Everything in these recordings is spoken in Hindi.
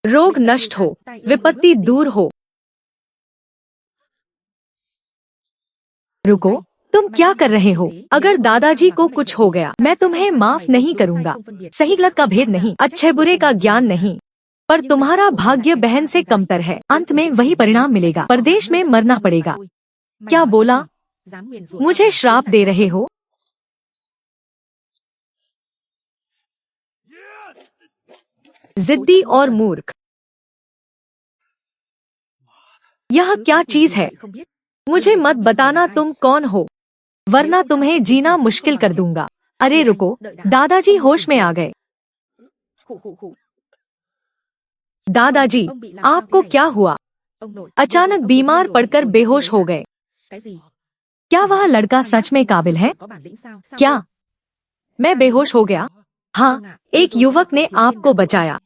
रोग नष्ट हो, विपत्ति दूर हो। रुको, तुम क्या कर रहे हो? अगर दादाजी को कुछ हो गया, मैं तुम्हें माफ नहीं करूंगा। सही गलत का भेद नहीं, अच्छे बुरे का ज्ञान नहीं, पर तुम्हारा भाग्य बहन से कमतर है। अंत में वही परिणाम मिलेगा, परदेश में मरना पड़ेगा। क्या बोला? मुझे श्राप दे रहे हो? जिद्दी और मूर्ख। यह क्या चीज है? मुझे मत बताना तुम कौन हो, वरना तुम्हें जीना मुश्किल कर दूंगा। अरे रुको, दादाजी होश में आ गए। दादाजी, आपको क्या हुआ? अचानक बीमार पड़कर बेहोश हो गए। क्या वह लड़का सच में काबिल है? क्या मैं बेहोश हो गया? हाँ, एक युवक ने आपको बचाया।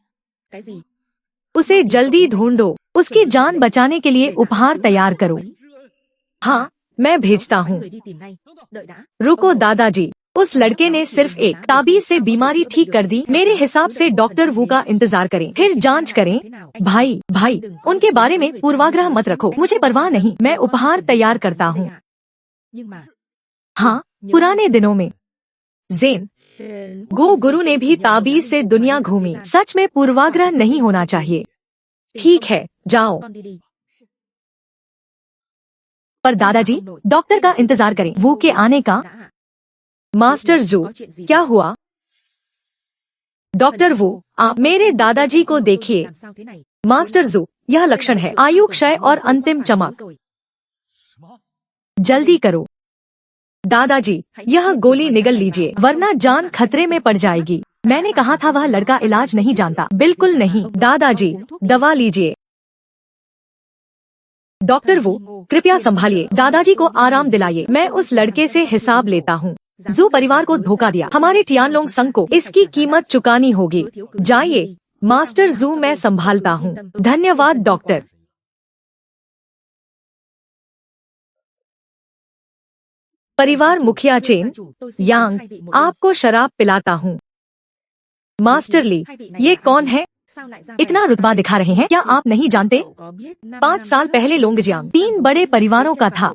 उसे जल्दी ढूंढो, उसकी जान बचाने के लिए उपहार तैयार करो। हाँ, मैं भेजता हूँ। रुको दादाजी, उस लड़के ने सिर्फ एक ताबीज से बीमारी ठीक कर दी। मेरे हिसाब से डॉक्टर वू का इंतजार करें, फिर जांच करें। भाई, उनके बारे में पूर्वाग्रह मत रखो। मुझे परवाह नहीं, मैं उपहार तैयार करता हूँ। हाँ, पुराने दिनों में ज़ेन गुरु ने भी ताबीज से दुनिया घूमी। सच में पूर्वाग्रह नहीं होना चाहिए। ठीक है, जाओ। पर दादाजी, डॉक्टर का इंतजार करें, वो के आने का। मास्टर जू, क्या हुआ? डॉक्टर वो, आप मेरे दादाजी को देखिए। मास्टर जू, यह लक्षण है आयु क्षय और अंतिम चमक। जल्दी करो। दादाजी, यह गोली निगल लीजिए, वरना जान खतरे में पड़ जाएगी। मैंने कहा था वह लड़का इलाज नहीं जानता। बिल्कुल नहीं। दादाजी, दवा लीजिए। डॉक्टर वो, कृपया संभालिए, दादाजी को आराम दिलाइए। मैं उस लड़के से हिसाब लेता हूँ। जू परिवार को धोखा दिया, हमारे टियानलोंग संघ को इसकी कीमत चुकानी होगी। जाइए मास्टर जू, मैं संभालता हूँ। धन्यवाद डॉक्टर। परिवार मुखिया चेन यांग, आपको शराब पिलाता हूँ। मास्टर ली, ये कौन है? इतना रुतबा दिखा रहे हैं, क्या आप नहीं जानते? 5 साल पहले लोंगजियांग 3 बड़े परिवारों का था।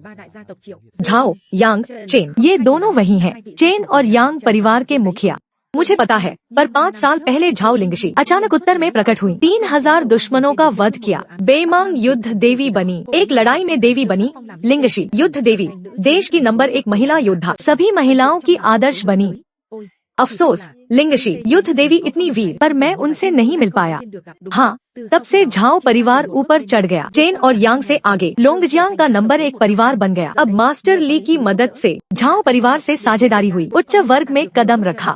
झाओ, यांग, चेन, ये दोनों वही हैं। चेन और यांग परिवार के मुखिया। मुझे पता है, पर 5 साल पहले झाओ लिंगशी अचानक उत्तर में प्रकट हुई। 3000 दुश्मनों का वध किया। बेमांग युद्ध देवी बनी, एक लड़ाई में देवी बनी। लिंगशी युद्ध देवी, देश की नंबर 1 महिला योद्धा, सभी महिलाओं की आदर्श बनी। अफसोस, लिंगशी युद्ध देवी इतनी वीर, पर मैं उनसे नहीं मिल पाया। हाँ, तब से झाओ परिवार ऊपर चढ़ गया। चेन और यांग से आगे लोंगजियांग का नंबर 1 परिवार बन गया। अब मास्टर ली की मदद से झाओ परिवार से साझेदारी हुई, उच्च वर्ग में कदम रखा।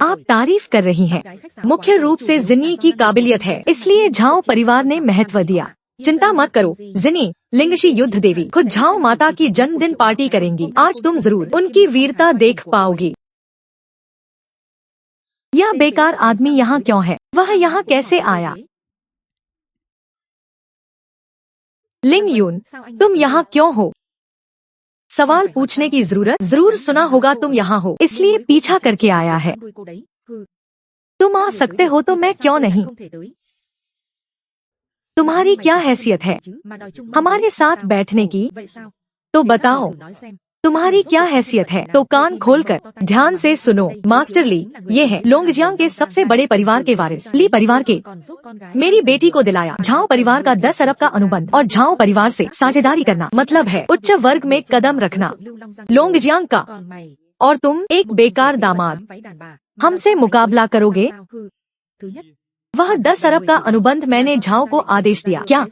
आप तारीफ कर रही हैं। मुख्य रूप से जिनी की काबिलियत है, इसलिए झाओ परिवार ने महत्व दिया। चिंता मत करो जिनी, लिंगशी युद्ध देवी खुद झाओ माता की जन्मदिन पार्टी करेंगी। आज तुम जरूर उनकी वीरता देख पाओगी। यह बेकार आदमी यहाँ क्यों है? वह यहाँ कैसे आया? लिंग यून, तुम यहाँ क्यों हो? सवाल पूछने की जरूर सुना होगा तुम यहाँ हो, इसलिए पीछा करके आया है। तुम आ सकते हो तो मैं क्यों नहीं? तुम्हारी क्या हैसियत है हमारे साथ बैठने की? तो बताओ, तुम्हारी क्या हैसियत है? तो कान खोलकर ध्यान से सुनो। मास्टर ली, ये है लोंगजियांग के सबसे बड़े परिवार के वारिस। ली परिवार के मेरी बेटी को दिलाया। झाओ परिवार का 10 अरब का अनुबंध और झाओ परिवार से साझेदारी करना मतलब है उच्च वर्ग में कदम रखना। लोंगजियांग का, और तुम एक बेकार दामाद, हमसे मुकाबला करोगे? वह 10 अरब का अनुबंध मैंने झाओ को आदेश दिया। क्या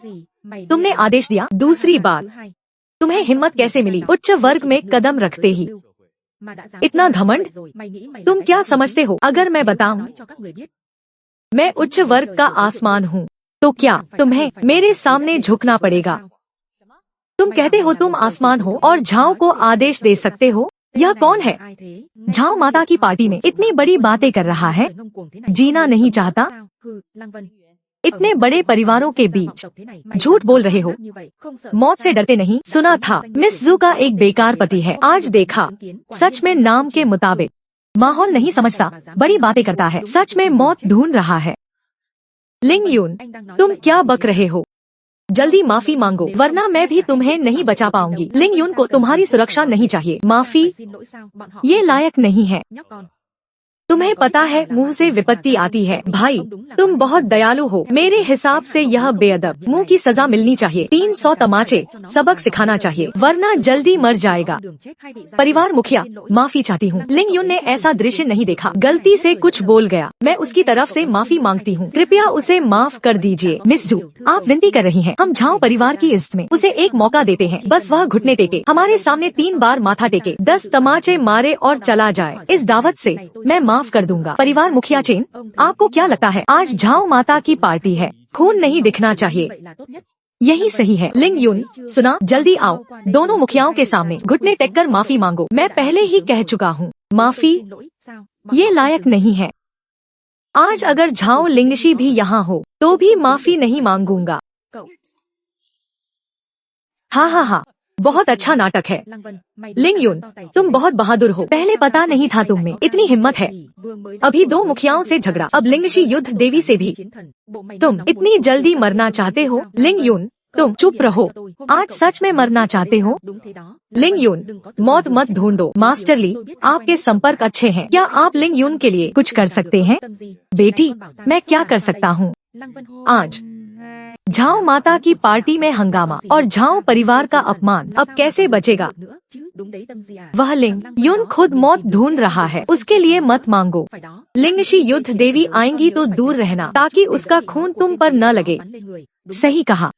तुमने आदेश दिया? दूसरी बात, तुम्हें हिम्मत कैसे मिली उच्च वर्ग में कदम रखते ही? इतना घमंड? तुम क्या समझते हो? अगर मैं बताऊं मैं उच्च वर्ग का आसमान हूँ, तो क्या तुम्हें मेरे सामने झुकना पड़ेगा? तुम कहते हो तुम आसमान हो और झाओ को आदेश दे सकते हो? यह कौन है? झाओ माता की पार्टी में इतनी बड़ी बातें कर रहा है, जीना नहीं चाहता? इतने बड़े परिवारों के बीच झूठ बोल रहे हो, मौत से डरते नहीं? सुना था मिस जू का एक बेकार पति है, आज देखा सच में नाम के मुताबिक माहौल नहीं समझता, बड़ी बातें करता है, सच में मौत ढूंढ रहा है। लिंग यून, तुम क्या बक रहे हो? जल्दी माफी मांगो वरना मैं भी तुम्हें नहीं बचा पाऊंगी। लिंग यून को तुम्हारी सुरक्षा नहीं चाहिए। माफी ये लायक नहीं है। तुम्हें पता है मुंह से विपत्ति आती है। भाई तुम बहुत दयालु हो। मेरे हिसाब से यह बेअदब। मुंह की सजा मिलनी चाहिए। 300 तमाचे सबक सिखाना चाहिए वरना जल्दी मर जाएगा। परिवार मुखिया, माफी चाहती हूँ। लिंग युन ने ऐसा दृश्य नहीं देखा। गलती से कुछ बोल गया। मैं उसकी तरफ से माफी मांगती हूँ। कृपया उसे माफ कर दीजिए। मिस जू, आप विनती कर रही हैं। हम झाओ परिवार की इज्जत में उसे एक मौका देते हैं। बस वह घुटने टेके, हमारे सामने 3 बार माथा टेके, 10 तमाचे मारे और चला जाए। इस दावत से मैं माफ कर दूंगा। परिवार मुखिया चेन, आपको क्या लगता है आज झाओ माता की पार्टी है? खून नहीं दिखना चाहिए। यही सही है। लिंग यून, सुना, जल्दी आओ। दोनों मुखियाओं के सामने घुटने टेककर माफी मांगो। मैं पहले ही कह चुका हूँ, माफी ये लायक नहीं है। आज अगर झाओ लिंगशी भी यहाँ हो तो भी माफी नहीं मांगूंगा। हाँ हाँ हाँ, बहुत अच्छा नाटक है। लिंग यून, तुम बहुत बहादुर हो। पहले पता नहीं था तुम में इतनी हिम्मत है। अभी 2 मुखियाओं से झगड़ा, अब लिंगशी युद्ध देवी से भी। तुम इतनी जल्दी मरना चाहते हो? लिंग यून, तुम चुप रहो। आज सच में मरना चाहते हो? लिंग यून, मौत मत ढूंढो। मास्टर ली, आपके संपर्क अच्छे हैं। क्या आप लिंग यून के लिए कुछ कर सकते हैं? बेटी, मैं क्या कर सकता हूँ? आज झाओ माता की पार्टी में हंगामा और झाओ परिवार का अपमान अब कैसे बचेगा? वह लिंग यून खुद मौत ढूंढ रहा है, उसके लिए मत मांगो। लिंगशी युद्ध देवी आएंगी तो दूर रहना ताकि उसका खून तुम पर न लगे। सही कहा।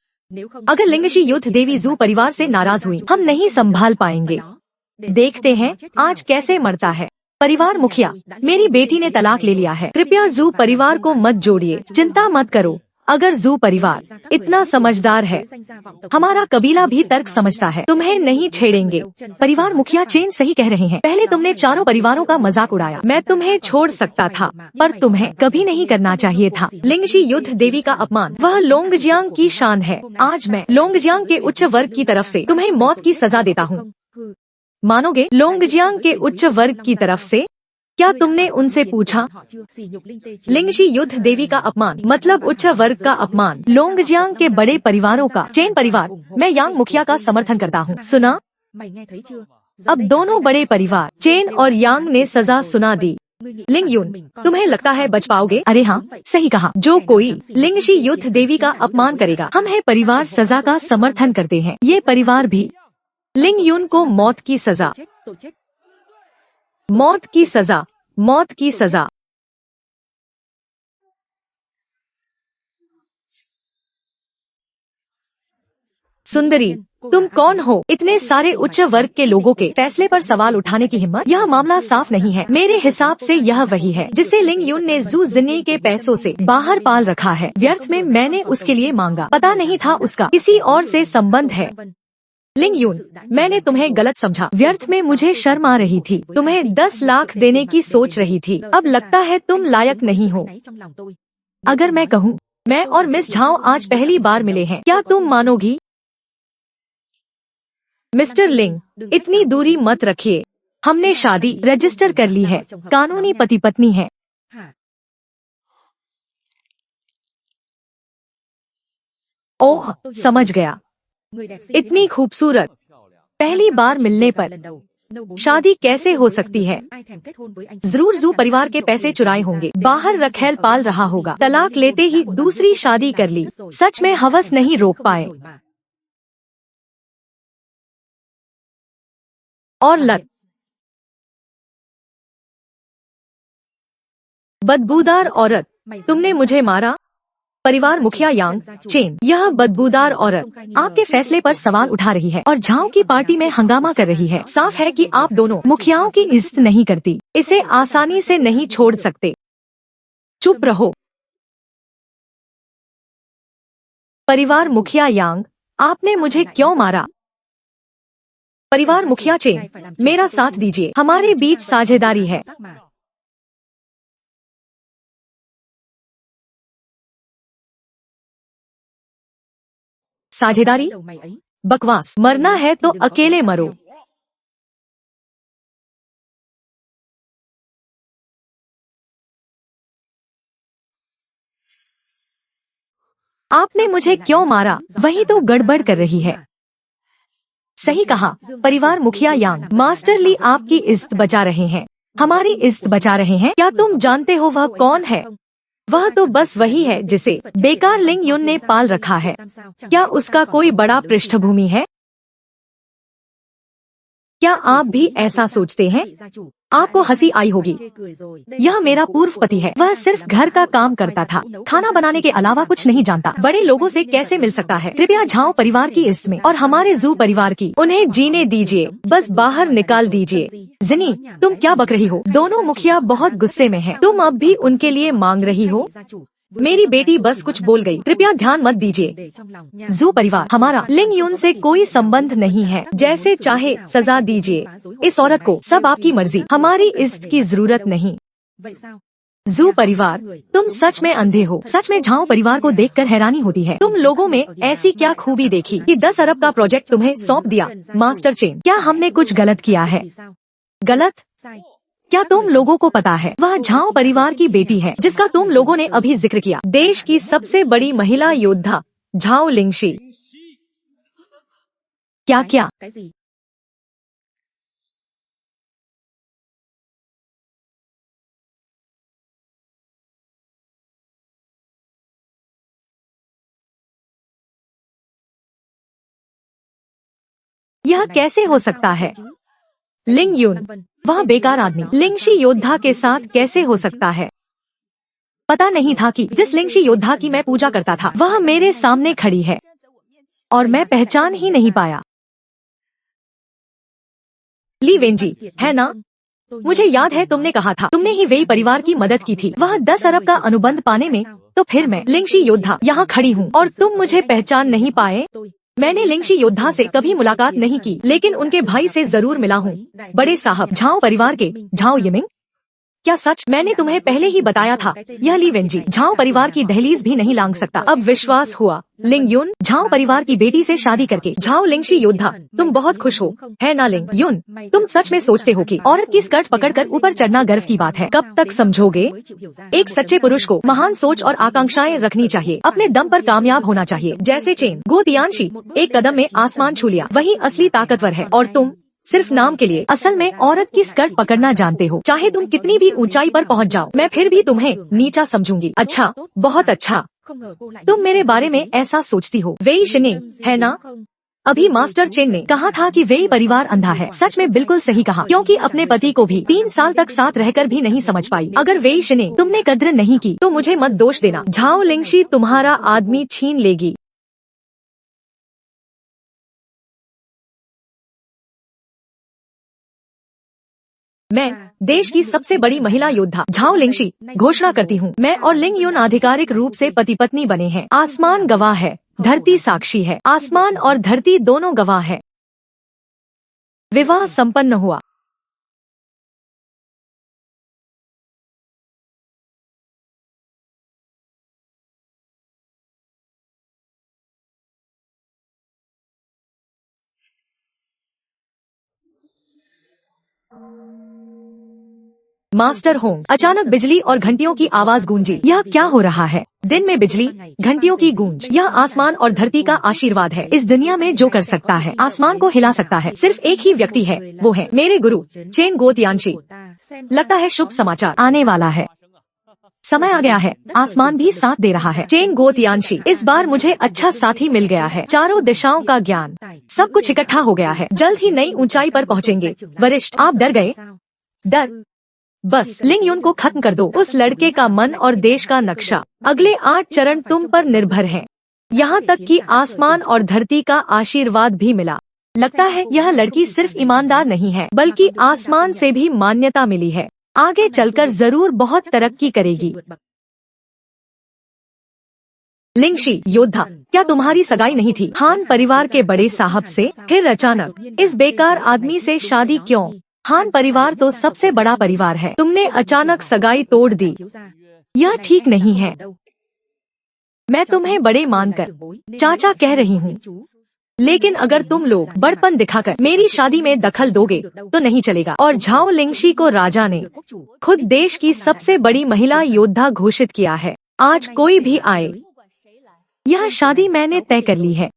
अगर लिंगशी युद्ध देवी जू परिवार से नाराज हुई, हम नहीं संभाल पाएंगे। देखते हैं आज कैसे मरता है। परिवार मुखिया, मेरी बेटी ने तलाक ले लिया है। कृपया जू परिवार को मत जोड़िए। चिंता मत करो। अगर जू परिवार इतना समझदार है, हमारा कबीला भी तर्क समझता है। तुम्हें नहीं छेड़ेंगे। परिवार मुखिया चेन सही कह रहे हैं। पहले तुमने चारों परिवारों का मजाक उड़ाया। मैं तुम्हें छोड़ सकता था पर तुम्हें कभी नहीं करना चाहिए था। लिंगशी युद्ध देवी का अपमान, वह लोंगजियांग की शान है। आज मैं लोंगजियांग के उच्च वर्ग की तरफ से तुम्हें मौत की सजा देता हूँ। मानोगे? लोंगजियांग के उच्च वर्ग की तरफ से? क्या तुमने उनसे पूछा? लिंगशी युद्ध देवी का अपमान मतलब उच्च वर्ग का अपमान, लोंगजियांग के बड़े परिवारों का। चेन परिवार, मैं यांग मुखिया का समर्थन करता हूँ। सुना? अब दोनों बड़े परिवार चेन और यांग ने सजा सुना दी। लिंग यून, तुम्हें लगता है बच पाओगे? अरे हाँ, सही कहा। जो कोई लिंगशी युद्ध देवी का अपमान करेगा, हम है परिवार सजा का समर्थन करते हैं। ये परिवार भी। लिंग यून को मौत की सजा, मौत की सजा, मौत की सजा। सुंदरी, तुम कौन हो? इतने सारे उच्च वर्ग के लोगों के फैसले पर सवाल उठाने की हिम्मत? यह मामला साफ नहीं है। मेरे हिसाब से यह वही है जिसे लिंग यून ने जू जिन्नी के पैसों से बाहर पाल रखा है। व्यर्थ में मैंने उसके लिए मांगा। पता नहीं था उसका किसी और से संबंध है। लिंग यून, मैंने तुम्हें गलत समझा। व्यर्थ में मुझे शर्म आ रही थी। तुम्हें 10 लाख देने की सोच रही थी। अब लगता है तुम लायक नहीं हो। अगर मैं कहूँ, मैं और मिस झाओ आज पहली बार मिले हैं, क्या तुम मानोगी? मिस्टर लिंग, इतनी दूरी मत रखिए। हमने शादी रजिस्टर कर ली है, कानूनी पति पत्नी है। ओह, समझ गया। इतनी खूबसूरत, पहली बार मिलने पर शादी कैसे हो सकती है? जरूर जू परिवार के पैसे चुराए होंगे, बाहर रखेल पाल रहा होगा। तलाक लेते ही दूसरी शादी कर ली। सच में हवस नहीं रोक पाए। और लत, बदबूदार औरत, तुमने मुझे मारा। परिवार मुखिया यांग चेन, यह बदबूदार औरत आपके फैसले पर सवाल उठा रही है और झाओ की पार्टी में हंगामा कर रही है। साफ है कि आप दोनों मुखियाओं की इज्जत नहीं करती। इसे आसानी से नहीं छोड़ सकते। चुप रहो। परिवार मुखिया यांग, आपने मुझे क्यों मारा? परिवार मुखिया चेन, मेरा साथ दीजिए, हमारे बीच साझेदारी है। साझेदारी? बकवास। मरना है तो अकेले मरो। आपने मुझे क्यों मारा? वही तो गड़बड़ कर रही है। सही कहा, परिवार मुखिया यांग। मास्टर ली आपकी इज्जत बचा रहे हैं, हमारी इज्जत बचा रहे हैं। क्या तुम जानते हो वह कौन है? वह तो बस वही है जिसे बेकार लिंग युन ने पाल रखा है। क्या उसका कोई बड़ा पृष्ठभूमि है? क्या आप भी ऐसा सोचते हैं? आपको हंसी आई होगी। यह मेरा पूर्व पति है। वह सिर्फ घर का काम करता था, खाना बनाने के अलावा कुछ नहीं जानता। बड़े लोगों से कैसे मिल सकता है? कृपया झाओ परिवार की इज्जत में और हमारे जू परिवार की उन्हें जीने दीजिए, बस बाहर निकाल दीजिए। जिनी, तुम क्या बक रही हो? दोनों मुखिया बहुत गुस्से में हैं। तुम अब भी उनके लिए मांग रही हो? मेरी बेटी बस कुछ बोल गई, कृपया ध्यान मत दीजिए। जू परिवार हमारा लिंग युन से कोई संबंध नहीं है। जैसे चाहे सजा दीजिए इस औरत को, सब आपकी मर्जी, हमारी इज्जत की जरूरत नहीं। जू परिवार, तुम सच में अंधे हो। सच में झाओ परिवार को देखकर हैरानी होती है। तुम लोगों में ऐसी क्या खूबी देखी कि 10 अरब का प्रोजेक्ट तुम्हें सौंप दिया? मास्टर चेन, क्या हमने कुछ गलत किया है? गलत? क्या तुम लोगों को पता है वह झाओ परिवार की बेटी है जिसका तुम लोगों ने अभी जिक्र किया? देश की सबसे बड़ी महिला योद्धा झाओ लिंगशी। क्या क्या? यह कैसे हो सकता है? लिंग युन, वह बेकार आदमी लिंगशी योद्धा के साथ कैसे हो सकता है? पता नहीं था कि जिस लिंगशी योद्धा की मैं पूजा करता था वह मेरे सामने खड़ी है और मैं पहचान ही नहीं पाया। ली वेंजी, है ना? मुझे याद है तुमने कहा था तुमने ही वेई परिवार की मदद की थी वह 10 अरब का अनुबंध पाने में। तो फिर मैं लिंगशी योद्धा यहाँ खड़ी हूँ और तुम मुझे पहचान नहीं पाए? मैंने लिंगशी योद्धा से कभी मुलाकात नहीं की, लेकिन उनके भाई से जरूर मिला हूँ, बड़े साहब झाओ परिवार के, झाओ यिमिंग। क्या सच? मैंने तुम्हें पहले ही बताया था, यह ली वेंजी झाओ परिवार की दहलीज भी नहीं लांघ सकता। अब विश्वास हुआ। लिंग युन, झाओ परिवार की बेटी से शादी करके झाओ लिंगशी योद्धा, तुम बहुत खुश हो, है ना? लिंग युन, तुम सच में सोचते हो कि औरत की स्कर्ट पकड़कर ऊपर चढ़ना गर्व की बात है? कब तक समझोगे? एक सच्चे पुरुष को महान सोच और आकांक्षाएं रखनी चाहिए, अपने दम पर कामयाब होना चाहिए। जैसे चेन गो तियानशी एक कदम में आसमान छू लिया, वही असली ताकतवर है। और तुम सिर्फ नाम के लिए असल में औरत की स्कर्ट पकड़ना जानते हो। चाहे तुम कितनी भी ऊंचाई पर पहुंच जाओ, मैं फिर भी तुम्हें नीचा समझूंगी। अच्छा, बहुत अच्छा, तुम मेरे बारे में ऐसा सोचती हो। वेई शिनिंग, है ना? अभी मास्टर चेन ने कहा था कि वेई परिवार अंधा है। सच में बिल्कुल सही कहा, क्योंकि अपने पति को भी 3 साल तक साथ रहकर भी नहीं समझ पाई। अगर वेई शिनिंग तुमने कद्र नहीं की तो मुझे मत दोष देना। झाओ लिंगशी तुम्हारा आदमी छीन लेगी। मैं देश की सबसे बड़ी महिला योद्धा झाओ लिंगशी घोषणा करती हूँ, मैं और लिंग युन आधिकारिक रूप से पति पत्नी बने हैं। आसमान गवाह है, धरती साक्षी है। आसमान और धरती दोनों गवाह है। विवाह संपन्न हुआ। मास्टर होम, अचानक बिजली और घंटियों की आवाज गूंजी। यह क्या हो रहा है? दिन में बिजली, घंटियों की गूंज, यह आसमान और धरती का आशीर्वाद है। इस दुनिया में जो कर सकता है आसमान को हिला सकता है, सिर्फ एक ही व्यक्ति है, वो है मेरे गुरु चेन गो तियानशी। लगता है शुभ समाचार आने वाला है। समय आ गया है, आसमान भी साथ दे रहा है। चेन गो तियानशी, इस बार मुझे अच्छा साथी मिल गया है। चारों दिशाओं का ज्ञान, सब कुछ इकट्ठा हो गया है। जल्द ही नई ऊंचाई पर पहुँचेंगे। वरिष्ठ, आप डर गए? डर? बस लिंग युन को खत्म कर दो। उस लड़के का मन और देश का नक्शा। अगले 8 चरण तुम पर निर्भर हैं। यहाँ तक कि आसमान और धरती का आशीर्वाद भी मिला। लगता है यह लड़की सिर्फ ईमानदार नहीं है, बल्कि आसमान से भी मान्यता मिली है। आगे चलकर जरूर बहुत तरक्की करेगी। लिंगशी योद्धा, क्या तुम्हारी सगाई नहीं थी हान परिवार के बड़े साहब से? फिर अचानक इस बेकार आदमी से शादी क्यों? हान परिवार तो सबसे बड़ा परिवार है, तुमने अचानक सगाई तोड़ दी। यह ठीक नहीं है। मैं तुम्हें बड़े मानकर चाचा कह रही हूँ, लेकिन अगर तुम लोग बड़पन दिखाकर मेरी शादी में दखल दोगे तो नहीं चलेगा। और झाओ लिंगशी को राजा ने खुद देश की सबसे बड़ी महिला योद्धा घोषित किया है। आज कोई भी आए, यह शादी मैंने तय कर ली है।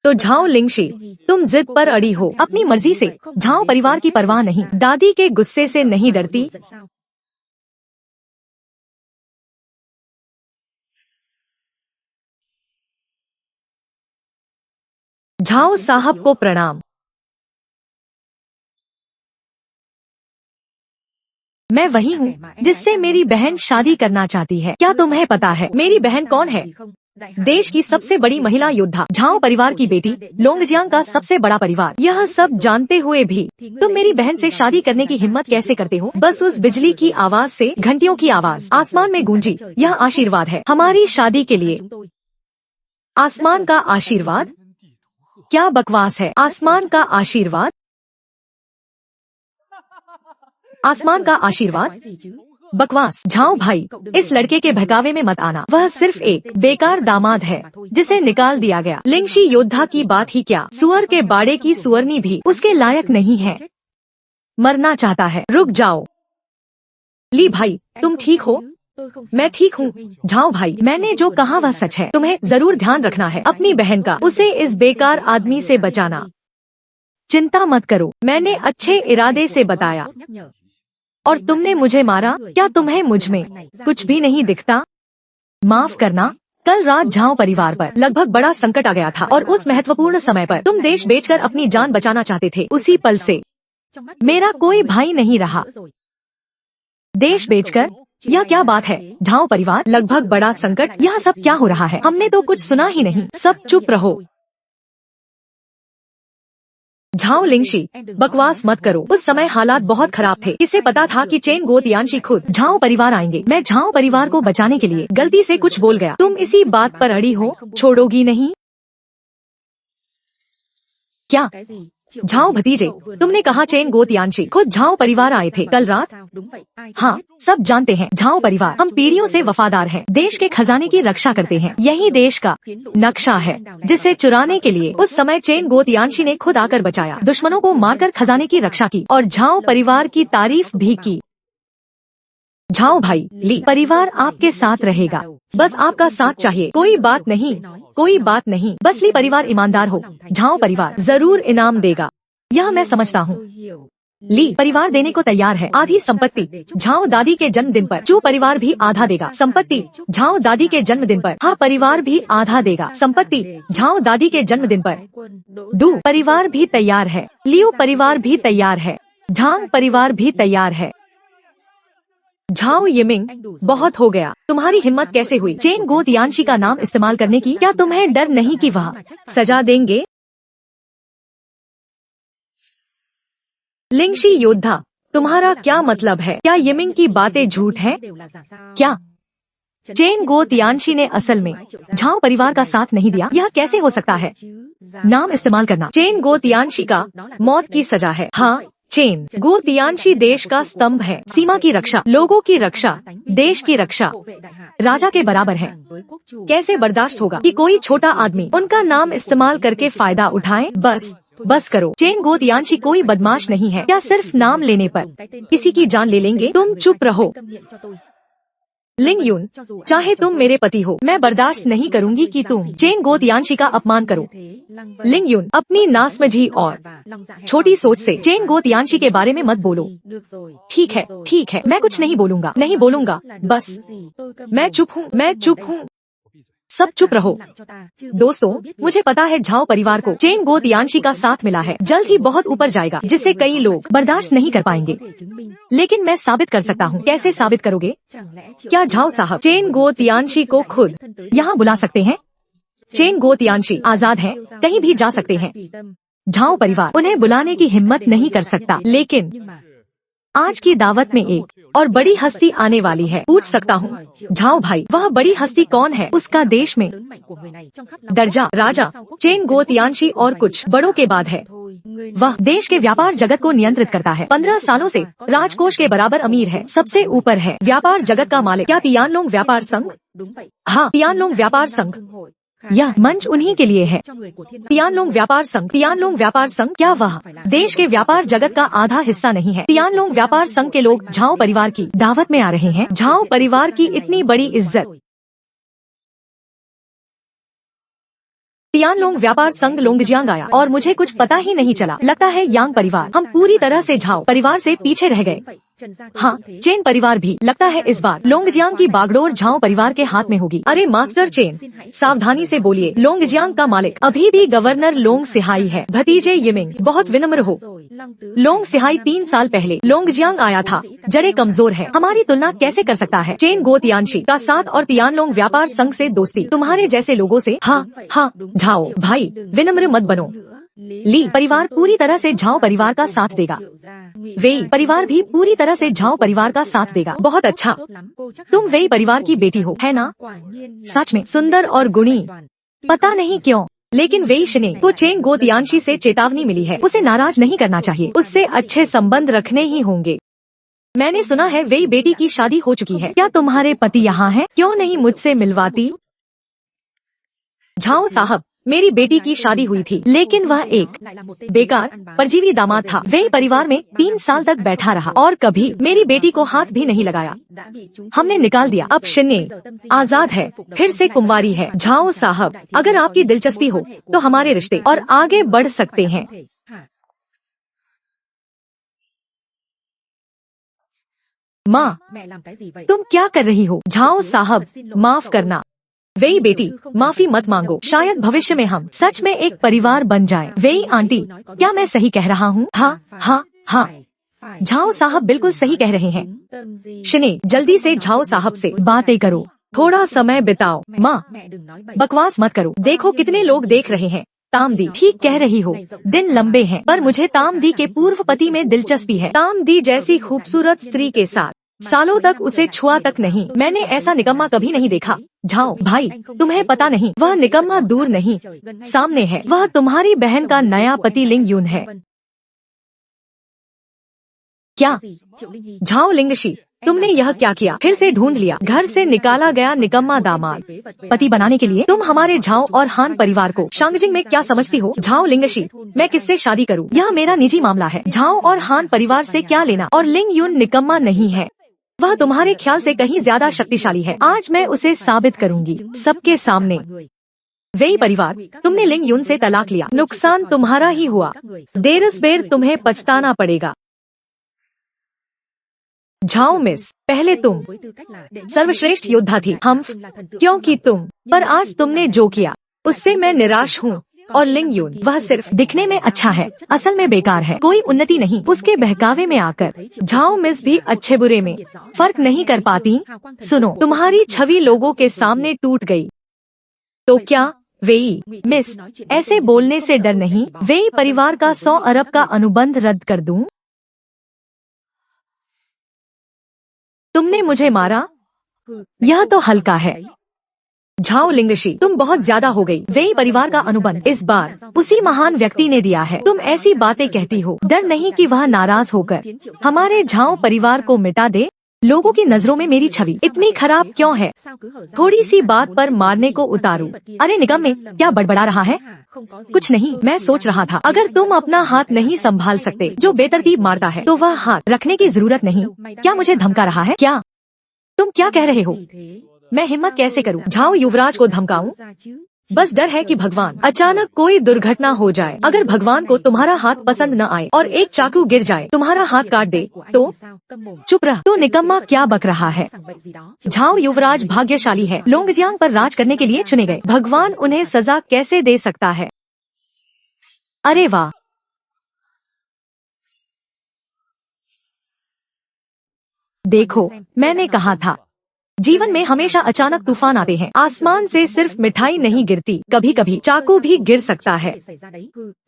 तो झाओ लिंगशी, तुम जिद पर अड़ी हो अपनी मर्जी से। झाओ परिवार की परवाह नहीं, दादी के गुस्से से नहीं डरती। झाओ साहब को प्रणाम। मैं वही हूँ जिससे मेरी बहन शादी करना चाहती है। क्या तुम्हें पता है मेरी बहन कौन है? देश की सबसे बड़ी महिला योद्धा, झाओ परिवार की बेटी, लोंगजियांग का सबसे बड़ा परिवार। यह सब जानते हुए भी तुम मेरी बहन से शादी करने की हिम्मत कैसे करते हो? बस उस बिजली की आवाज से घंटियों की आवाज आसमान में गूंजी। यह आशीर्वाद है हमारी शादी के लिए। आसमान का आशीर्वाद? क्या बकवास है। आसमान का आशीर्वाद? आसमान का आशीर्वाद? बकवास। झाओ भाई, इस लड़के के बहकावे में मत आना। वह सिर्फ एक बेकार दामाद है जिसे निकाल दिया गया। लिंगशी योद्धा की बात ही क्या, सुअर के बाड़े की सुअरनी भी उसके लायक नहीं है। मरना चाहता है। रुक जाओ। ली भाई, तुम ठीक हो? मैं ठीक हूँ। झाओ भाई, मैंने जो कहा वह सच है। तुम्हें जरूर ध्यान रखना है अपनी बहन का। उसे इस बेकार आदमी से बचाना। चिंता मत करो, मैंने अच्छे इरादे से बताया और तुमने मुझे मारा। क्या तुम्हें मुझ में कुछ भी नहीं दिखता? माफ करना, कल रात झाओ परिवार पर लगभग बड़ा संकट आ गया था और उस महत्वपूर्ण समय पर तुम देश बेचकर अपनी जान बचाना चाहते थे। उसी पल से मेरा कोई भाई नहीं रहा। देश बेचकर? यह क्या बात है? झाओ परिवार, लगभग बड़ा संकट? यह सब क्या हो रहा है? हमने तो कुछ सुना ही नहीं। सब चुप रहो। झाओ लिंगशी, बकवास मत करो। उस समय हालात बहुत खराब थे। किसे पता था कि चेन गो तियानशी खुद झाओ परिवार आएंगे। मैं झाओ परिवार को बचाने के लिए गलती से कुछ बोल गया। तुम इसी बात पर अड़ी हो, छोड़ोगी नहीं? क्या? झाओ भतीजे, तुमने कहा चेन गो तियानशी खुद झाओ परिवार आए थे कल रात? हाँ, सब जानते हैं। झाओ परिवार हम पीढ़ियों से वफादार हैं। देश के खजाने की रक्षा करते हैं। यही देश का नक्शा है जिसे चुराने के लिए उस समय चेन गो तियानशी ने खुद आकर बचाया। दुश्मनों को मारकर खजाने की रक्षा की और झाओ परिवार की तारीफ भी की। झाओ भाई, ली परिवार आपके साथ रहेगा। बस आपका साथ चाहिए। कोई बात नहीं, कोई बात नहीं। बस ली परिवार ईमानदार हो, झाओ परिवार जरूर इनाम देगा। यह मैं समझता हूँ। ली परिवार देने को तैयार है। आधी संपत्ति झाओ दादी के जन्मदिन पर। चू परिवार भी आधा देगा। संपत्ति झाओ दादी के जन्मदिन पर। हाँ, परिवार भी आधा देगा। संपत्ति झाओ दादी के जन्मदिन पर। डू परिवार भी तैयार है। लियो परिवार भी तैयार है। झांग परिवार भी तैयार है। झाओ यिमिंग, बहुत हो गया। तुम्हारी हिम्मत कैसे हुई चेन गो तियानशी का नाम इस्तेमाल करने की? क्या तुम्हें डर नहीं कि वह सजा देंगे? लिंगशी योद्धा, तुम्हारा क्या मतलब है? क्या यिमिंग की बातें झूठ हैं? क्या चेन गो तियानशी ने असल में झाओ परिवार का साथ नहीं दिया? यह कैसे हो सकता है? नाम इस्तेमाल करना चेन गो तियानशी का मौत की सजा है। हाँ, चेन गो तियानशी देश का स्तंभ है। सीमा की रक्षा, लोगों की रक्षा, देश की रक्षा राजा के बराबर है। कैसे बर्दाश्त होगा कि कोई छोटा आदमी उनका नाम इस्तेमाल करके फायदा उठाए? बस करो। चेन गो तियानशी कोई बदमाश नहीं है। क्या सिर्फ नाम लेने पर किसी की जान ले लेंगे? तुम चुप रहो। लिंग यून, चाहे तुम मेरे पति हो, मैं बर्दाश्त नहीं करूंगी कि तुम चेन गो तियानशी का अपमान करो। लिंग यून, अपनी नासमझी और छोटी सोच से चेन गो तियानशी के बारे में मत बोलो। ठीक है, मैं कुछ नहीं बोलूंगा। बस मैं चुप हूँ। सब चुप रहो। दोस्तों, मुझे पता है झाओ परिवार को चेन गो तियानशी का साथ मिला है। जल्द ही बहुत ऊपर जाएगा जिससे कई लोग बर्दाश्त नहीं कर पाएंगे। लेकिन मैं साबित कर सकता हूँ। कैसे साबित करोगे? क्या झाओ साहब चेन गो तियानशी को खुद यहाँ बुला सकते हैं? चेन गो तियानशी आजाद हैं, कहीं भी जा सकते हैं। झाओ परिवार उन्हें बुलाने की हिम्मत नहीं कर सकता। लेकिन आज की दावत में एक और बड़ी हस्ती आने वाली है। पूछ सकता हूँ झाओ भाई, वह बड़ी हस्ती कौन है? उसका देश में दर्जा राजा चेन गो तियानशी और कुछ बड़ों के बाद है। वह देश के व्यापार जगत को नियंत्रित करता है। 15 सालों से राजकोष के बराबर अमीर है। सबसे ऊपर है व्यापार जगत का मालिक। क्या तियानलोंग व्यापार संघ? हाँ, तियानलोंग व्यापार संघ। यह मंच उन्हीं के लिए है। तियानलोंग व्यापार संघ। तियानलोंग व्यापार संघ क्या वह देश के व्यापार जगत का आधा हिस्सा नहीं है? तियानलोंग व्यापार संघ के लोग झाओ परिवार की दावत में आ रहे हैं। झाओ परिवार की इतनी बड़ी इज्जत। तियानलोंग व्यापार संघ लोंगजियांग आया और मुझे कुछ पता ही नहीं चला। लगता है यांग परिवार। हम पूरी तरह से झाओ परिवार से पीछे रह गए। हाँ, चेन परिवार भी। लगता है इस बार लोंगजियांग की बागडोर झाओ परिवार के हाथ में होगी। अरे मास्टर चेन, सावधानी से बोलिए। लोंगजियांग का मालिक अभी भी गवर्नर लोंग सिहाई है। भतीजे यिमिंग, बहुत विनम्र हो। लोंग सिहाई 3 साल पहले लोंगजियांग आया था। जड़ें कमजोर है, हमारी तुलना कैसे कर सकता है? चेन गो तियानशी का साथ और तियानलोंग व्यापार संघ से दोस्ती। तुम्हारे जैसे लोगों से। हाँ हाँ झाओ भाई, विनम्र मत बनो। ली परिवार पूरी तरह से झाओ परिवार का साथ देगा। वेई परिवार भी पूरी तरह से झाओ परिवार का साथ देगा। बहुत अच्छा, तुम वेई परिवार की बेटी हो, है ना? सच में सुंदर और गुणी। पता नहीं क्यों, लेकिन वेई शिने को चेन गो तियानशी से चेतावनी मिली है। उसे नाराज नहीं करना चाहिए, उससे अच्छे संबंध रखने ही होंगे। मैंने सुना है वेई बेटी की शादी हो चुकी है। क्या तुम्हारे पति यहाँ हैं? क्यों नहीं मुझसे मिलवाती? झाओ साहब, मेरी बेटी की शादी हुई थी, लेकिन वह एक बेकार परजीवी दामाद था। वे परिवार में 3 साल तक बैठा रहा और कभी मेरी बेटी को हाथ भी नहीं लगाया। हमने निकाल दिया। अब शिन्ने आजाद है, फिर से कुंवारी है। झाओ साहब, अगर आपकी दिलचस्पी हो तो हमारे रिश्ते और आगे बढ़ सकते हैं। माँ, तुम क्या कर रही हो? झाओ साहब, माफ करना। वेई बेटी, माफी मत मांगो। शायद भविष्य में हम सच में एक परिवार बन जाएं। वेई आंटी, क्या मैं सही कह रहा हूँ? हाँ हाँ हाँ, झाओ साहब बिल्कुल सही कह रहे हैं। शिने, जल्दी से झाओ साहब से बातें करो, थोड़ा समय बिताओ। माँ, बकवास मत करो, देखो कितने लोग देख रहे हैं। तामदी, ठीक कह रही हो, दिन लंबे हैं, पर मुझे तामदी के पूर्व पति में दिलचस्पी है। तामदी जैसी खूबसूरत स्त्री के साथ सालों तक उसे छुआ तक नहीं। मैंने ऐसा निकम्मा कभी नहीं देखा। झाओ भाई, तुम्हें पता नहीं, वह निकम्मा दूर नहीं सामने है। वह तुम्हारी बहन का नया पति लिंग यून है। क्या? झाओ लिंगशी, तुमने यह क्या किया? फिर से ढूंढ लिया। घर से निकाला गया निकम्मा दामाद पति बनाने के लिए तुम हमारे झाओ और हान परिवार को शांगजिंग में क्या समझती हो? झाओ लिंगशी, मैं किससे शादी करूं? यह मेरा निजी मामला है। झाओ और हान परिवार से क्या लेना? और लिंग यून निकम्मा नहीं है, वह तुम्हारे ख्याल से कहीं ज्यादा शक्तिशाली है। आज मैं उसे साबित करूंगी सबके सामने। वेई परिवार, तुमने लिंग यून से तलाक लिया, नुकसान तुम्हारा ही हुआ। देरसबेर तुम्हें पछताना पड़ेगा। झाओ मिस, पहले तुम सर्वश्रेष्ठ योद्धा थी, हम क्योंकि तुम, पर आज तुमने जो किया उससे मैं निराश हूँ। और लिंग यून, वह सिर्फ दिखने में अच्छा है, असल में बेकार है, कोई उन्नति नहीं। उसके बहकावे में आकर झाओ मिस भी अच्छे बुरे में फर्क नहीं कर पाती। सुनो, तुम्हारी छवि लोगों के सामने टूट गई। तो क्या वेई मिस, ऐसे बोलने से डर नहीं? वेई परिवार का 100 अरब का अनुबंध रद्द कर दूं? तुमने मुझे मारा, यह तो हल्का है। झाओ लिंगशी, तुम बहुत ज्यादा हो गई। वेई परिवार का अनुबंध इस बार उसी महान व्यक्ति ने दिया है। तुम ऐसी बातें कहती हो, डर नहीं कि वह नाराज होकर हमारे झाओ परिवार को मिटा दे? लोगों की नजरों में मेरी छवि इतनी खराब क्यों है? थोड़ी सी बात पर मारने को उतारू। अरे निकम्मे, क्या बड़बड़ा रहा है? कुछ नहीं, मैं सोच रहा था अगर तुम अपना हाथ नहीं संभाल सकते जो बेतरतीब मारता है, तो वह हाथ रखने की जरूरत नहीं। क्या मुझे धमका रहा है? क्या तुम क्या कह रहे हो? मैं हिम्मत कैसे करूं? झाओ युवराज को धमकाऊं? बस डर है कि भगवान अचानक कोई दुर्घटना हो जाए। अगर भगवान को तुम्हारा हाथ पसंद न आए और एक चाकू गिर जाए, तुम्हारा हाथ काट दे, तो चुप रह। तू निकम्मा क्या बक रहा है? झाओ युवराज भाग्यशाली है, लोंगजियांग पर राज करने के लिए चुने गए। भगवान उन्हें सजा कैसे दे सकता है? अरे वाह, देखो, मैंने कहा था, जीवन में हमेशा अचानक तूफान आते हैं। आसमान से सिर्फ मिठाई नहीं गिरती, कभी कभी चाकू भी गिर सकता है।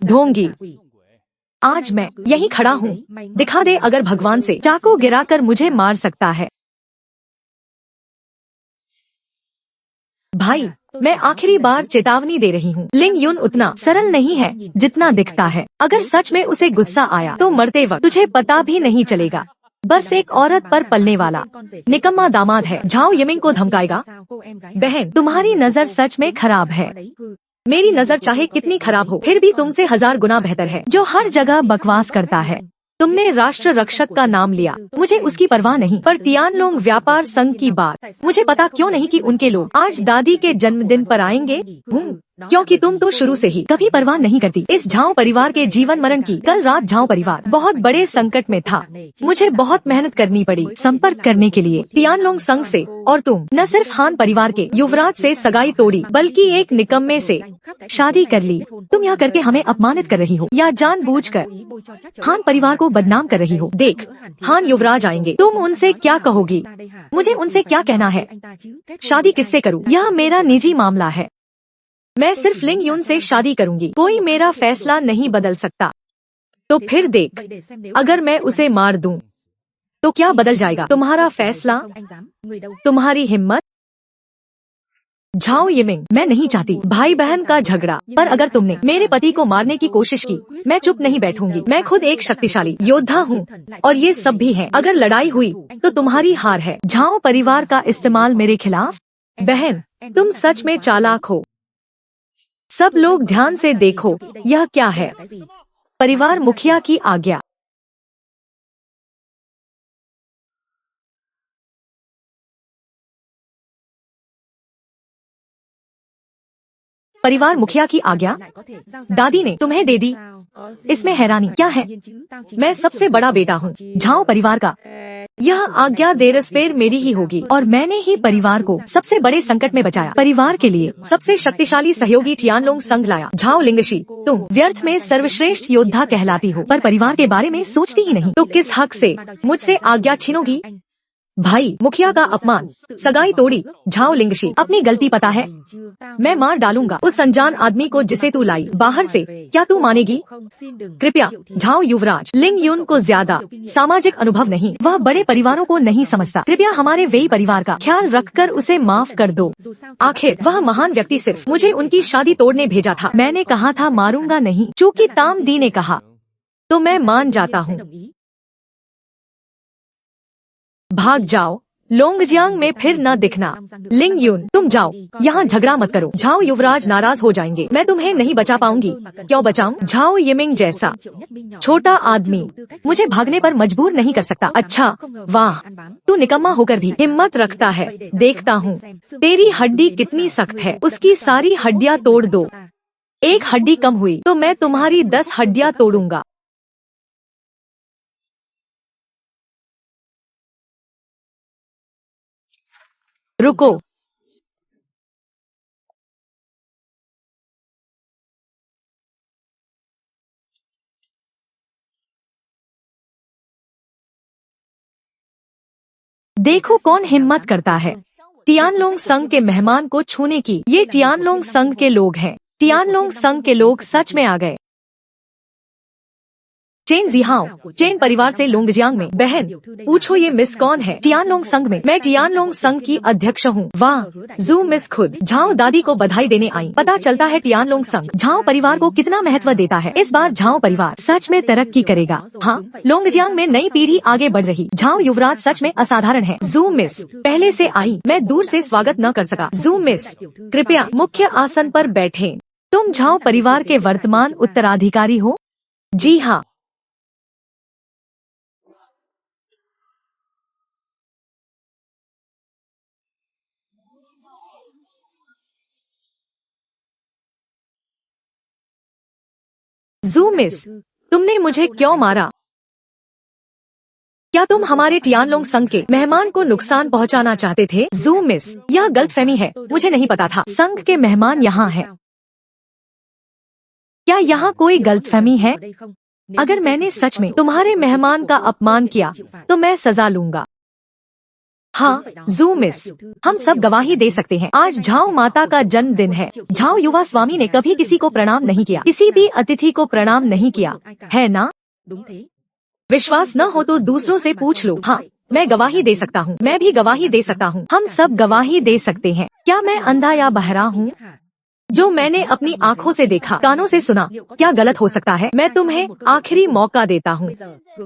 ढोंगी, आज मैं यहीं खड़ा हूँ, दिखा दे अगर भगवान से चाकू गिराकर मुझे मार सकता है। भाई, मैं आखिरी बार चेतावनी दे रही हूँ, लिंग यून उतना सरल नहीं है जितना दिखता है। अगर सच में उसे गुस्सा आया तो मरते वक्त तुझे पता भी नहीं चलेगा। बस एक औरत पर पलने वाला निकम्मा दामाद है। झाओ यमिंग को धमकाएगा। बहन, तुम्हारी नजर सच में खराब है। मेरी नजर चाहे कितनी खराब हो, फिर भी तुमसे 1000 गुना बेहतर है। जो हर जगह बकवास करता है। तुमने राष्ट्र रक्षक का नाम लिया, मुझे उसकी परवाह नहीं, पर तियानलोंग व्यापार संघ की बात, मुझे पता क्यों नहीं कि उनके लोग आज दादी के जन्मदिन पर आएंगे। क्योंकि तुम तो शुरू से ही कभी परवाह नहीं करती इस झाओ परिवार के जीवन मरण की। कल रात झाओ परिवार बहुत बड़े संकट में था। मुझे बहुत मेहनत करनी पड़ी संपर्क करने के लिए तियानलोंग संघ से, और तुम न सिर्फ हान परिवार के युवराज से सगाई तोड़ी, बल्कि एक निकम्मे से शादी कर ली। तुम यह करके हमें अपमानित कर रही हो या जानबूझकर हान परिवार को बदनाम कर रही हो। देख, हान युवराज आएंगे, तुम उनसे क्या कहोगी? मुझे उनसे क्या कहना है? शादी किससे करूँ? यह मेरा निजी मामला है। मैं सिर्फ लिंग यून से शादी करूंगी। कोई मेरा फैसला नहीं बदल सकता। तो फिर देख, अगर मैं उसे मार दूं, तो क्या बदल जाएगा? तुम्हारा फैसला, तुम्हारी हिम्मत। झाओ यमिंग, मैं नहीं चाहती भाई बहन का झगड़ा, पर अगर तुमने मेरे पति को मारने की कोशिश की, मैं चुप नहीं बैठूंगी। मैं खुद एक शक्तिशाली योद्धा हूँ, और ये सब भी है। अगर लड़ाई हुई तो तुम्हारी हार है। झाओ परिवार का इस्तेमाल मेरे खिलाफ? बहन, तुम सच में चालाक हो। सब लोग ध्यान से देखो, यह क्या है? परिवार मुखिया की आज्ञा। परिवार मुखिया की आज्ञा दादी ने तुम्हें दे दी, इसमें हैरानी क्या है? मैं सबसे बड़ा बेटा हूँ झाओ परिवार का। यह आज्ञा देरस्पेर मेरी ही होगी, और मैंने ही परिवार को सबसे बड़े संकट में बचाया। परिवार के लिए सबसे शक्तिशाली सहयोगी तियानलोंग संघ लाया। झाओ लिंगशी, तुम व्यर्थ में सर्वश्रेष्ठ योद्धा कहलाती हो, पर परिवार के बारे में सोचती ही नहीं। तो किस हक से मुझसे आज्ञा छीनोगी? भाई मुखिया का अपमान, सगाई तोड़ी। झाओ लिंगशी, अपनी गलती पता है? मैं मार डालूंगा उस अनजान आदमी को जिसे तू लाई बाहर से। क्या तू मानेगी? कृपया। झाओ युवराज, लिंग यून को ज्यादा सामाजिक अनुभव नहीं, वह बड़े परिवारों को नहीं समझता। कृपया हमारे वेई परिवार का ख्याल रखकर उसे माफ कर दो। आखिर वह महान व्यक्ति सिर्फ मुझे उनकी शादी तोड़ने भेजा था। मैंने कहा था मारूंगा नहीं, चूँकि ताम दी ने कहा तो मैं मान जाता हूँ। भाग जाओ, लोंगजियांग में फिर न दिखना। लिंग यून, तुम जाओ, यहाँ झगड़ा मत करो। झाओ युवराज नाराज हो जाएंगे। मैं तुम्हें नहीं बचा पाऊंगी। क्यों बचाऊं? झाओ यमिंग जैसा छोटा आदमी मुझे भागने पर मजबूर नहीं कर सकता। अच्छा, वाह, तू निकम्मा होकर भी हिम्मत रखता है। देखता हूँ तेरी हड्डी कितनी सख्त है। उसकी सारी हड्डियाँ तोड़ दो। एक हड्डी कम हुई तो मैं तुम्हारी 10 हड्डियाँ तोड़ूंगा। रुको, देखो कौन हिम्मत करता है तियानलोंग संघ के मेहमान को छूने की। ये तियानलोंग संघ के लोग हैं। तियानलोंग संघ के लोग सच में आ गए। चेन जिहाओ, चेन परिवार से लोंगजियांग में। बहन, पूछो ये मिस कौन है? तियानलोंग संघ में मैं तियानलोंग संघ की अध्यक्ष हूँ। वाह, जू मिस खुद। झाओ दादी को बधाई देने आई। पता चलता है तियानलोंग संघ झाओ परिवार को कितना महत्व देता है। इस बार झाओ परिवार सच में तरक्की करेगा। हाँ, लोंगजियांग में नई पीढ़ी आगे बढ़ रही। झाओ युवराज सच में असाधारण है। जू मिस पहले से आई, मैं दूर से स्वागत न कर सका। जू मिस, कृपया मुख्य आसन पर बैठें। तुम झाओ परिवार के वर्तमान उत्तराधिकारी हो? जी हाँ। जू मिस, तुमने मुझे क्यों मारा? क्या तुम हमारे तियानलोंग संघ के मेहमान को नुकसान पहुंचाना चाहते थे? जू मिस, यह गलतफहमी है, मुझे नहीं पता था संघ के मेहमान यहाँ हैं। क्या यहाँ कोई गलतफहमी है? अगर मैंने सच में तुम्हारे मेहमान का अपमान किया तो मैं सजा लूंगा। हाँ, जू मिस, हम सब गवाही दे सकते हैं। आज झाओ माता का जन्मदिन है। झाओ युवा स्वामी ने कभी किसी को प्रणाम नहीं किया, किसी भी अतिथि को प्रणाम नहीं किया, है ना? विश्वास न हो तो दूसरों से पूछ लो। हाँ, मैं गवाही दे सकता हूँ। मैं भी गवाही दे सकता हूँ। हम सब गवाही दे सकते हैं। क्या मैं अंधा या बहरा हूँ? जो मैंने अपनी आँखों से देखा, कानों से सुना, क्या गलत हो सकता है? मैं तुम्हें आखिरी मौका देता हूँ।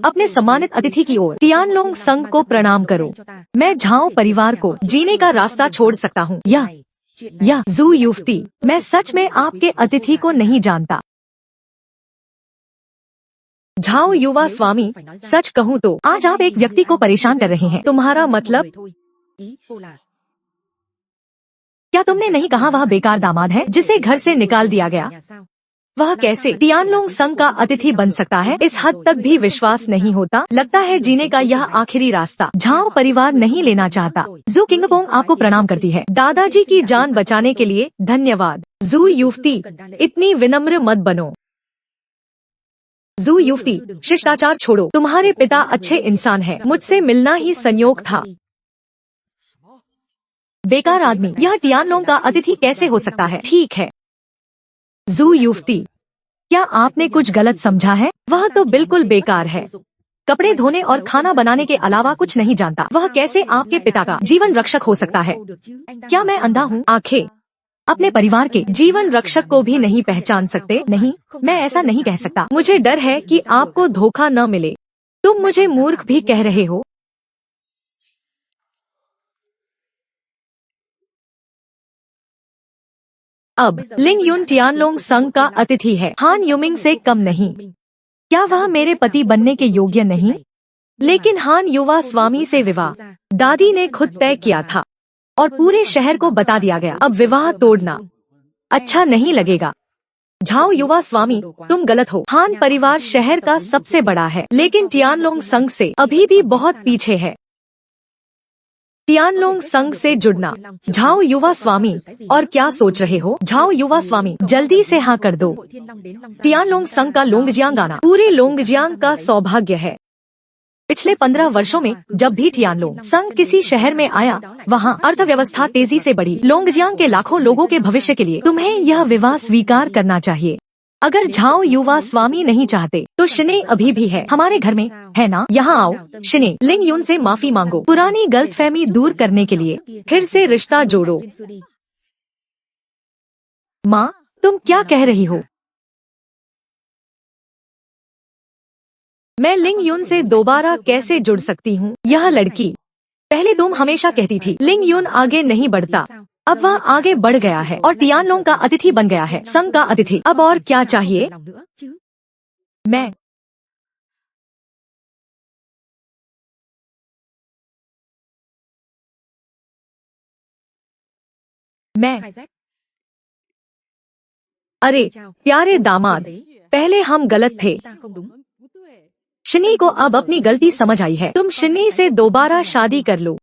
अपने सम्मानित अतिथि की ओर टियानलोंग संग को प्रणाम करो। मैं झाओ परिवार को जीने का रास्ता छोड़ सकता हूँ। यह जू युवती, मैं सच में आपके अतिथि को नहीं जानता। झाओ युवा स्वामी, सच कहूँ तो आज आप एक व्यक्ति को परेशान कर रहे हैं। तुम्हारा मतलब? क्या तुमने नहीं कहा वह बेकार दामाद है जिसे घर से निकाल दिया गया? वह कैसे टियानलोंग संग का अतिथि बन सकता है? इस हद तक भी विश्वास नहीं होता। लगता है जीने का यह आखिरी रास्ता झाओ परिवार नहीं लेना चाहता। जू किंगपोंग आपको प्रणाम करती है। दादाजी की जान बचाने के लिए धन्यवाद। जू युवती, इतनी विनम्र मत बनो। जू युवती, शिष्टाचार छोड़ो। तुम्हारे पिता अच्छे इंसान है, मुझसे मिलना ही संयोग था। बेकार आदमी, यह टियानलोंग का अतिथि कैसे हो सकता है? ठीक है। जू युवती, क्या आपने कुछ गलत समझा है? वह तो बिल्कुल बेकार है, कपड़े धोने और खाना बनाने के अलावा कुछ नहीं जानता। वह कैसे आपके पिता का जीवन रक्षक हो सकता है? क्या मैं अंधा हूँ? आंखें अपने परिवार के जीवन रक्षक को भी नहीं पहचान सकते? नहीं, मैं ऐसा नहीं कह सकता। मुझे डर है कि आपको धोखा न मिले। तुम मुझे मूर्ख भी कह रहे हो। अब लिंग युन टियानलोंग संग का अतिथि है, हान युमिंग से कम नहीं। क्या वह मेरे पति बनने के योग्य नहीं? लेकिन हान युवा स्वामी से विवाह दादी ने खुद तय किया था और पूरे शहर को बता दिया गया। अब विवाह तोड़ना अच्छा नहीं लगेगा। झाओ युवा स्वामी, तुम गलत हो। हान परिवार शहर का सबसे बड़ा है, लेकिन टियानलोंग संग से अभी भी बहुत पीछे है। टियानलोंग संग से जुड़ना। झाओ युवा स्वामी, और क्या सोच रहे हो? झाओ युवा स्वामी, जल्दी से हाँ कर दो। टियानलोंग संग का लोंगजियांग आना पूरे लोंगजियांग का सौभाग्य है। पिछले 15 वर्षों में जब भी टियानलोंग संग किसी शहर में आया, वहाँ अर्थव्यवस्था तेजी से बढ़ी। लोंगजियांग के लाखों लोगों के भविष्य के लिए तुम्हें यह विवाह स्वीकार करना चाहिए। अगर झाओ युवा स्वामी नहीं चाहते तो शिने अभी भी है हमारे घर में, है ना? यहाँ आओ शिने, लिंग युन से माफी मांगो। पुरानी गलतफहमी दूर करने के लिए फिर से रिश्ता जोड़ो। माँ, तुम क्या कह रही हो? मैं लिंग युन से दोबारा कैसे जुड़ सकती हूँ? यह लड़की, पहले तुम हमेशा कहती थी लिंग युन आगे नहीं बढ़ता, अब वह आगे बढ़ गया है और टियानलोंग का अतिथि बन गया है, संग का अतिथि। अब और क्या चाहिए? मैं अरे प्यारे दामाद, पहले हम गलत थे। शिनी को अब अपनी गलती समझ आई है। तुम शिनी से दोबारा शादी कर लो।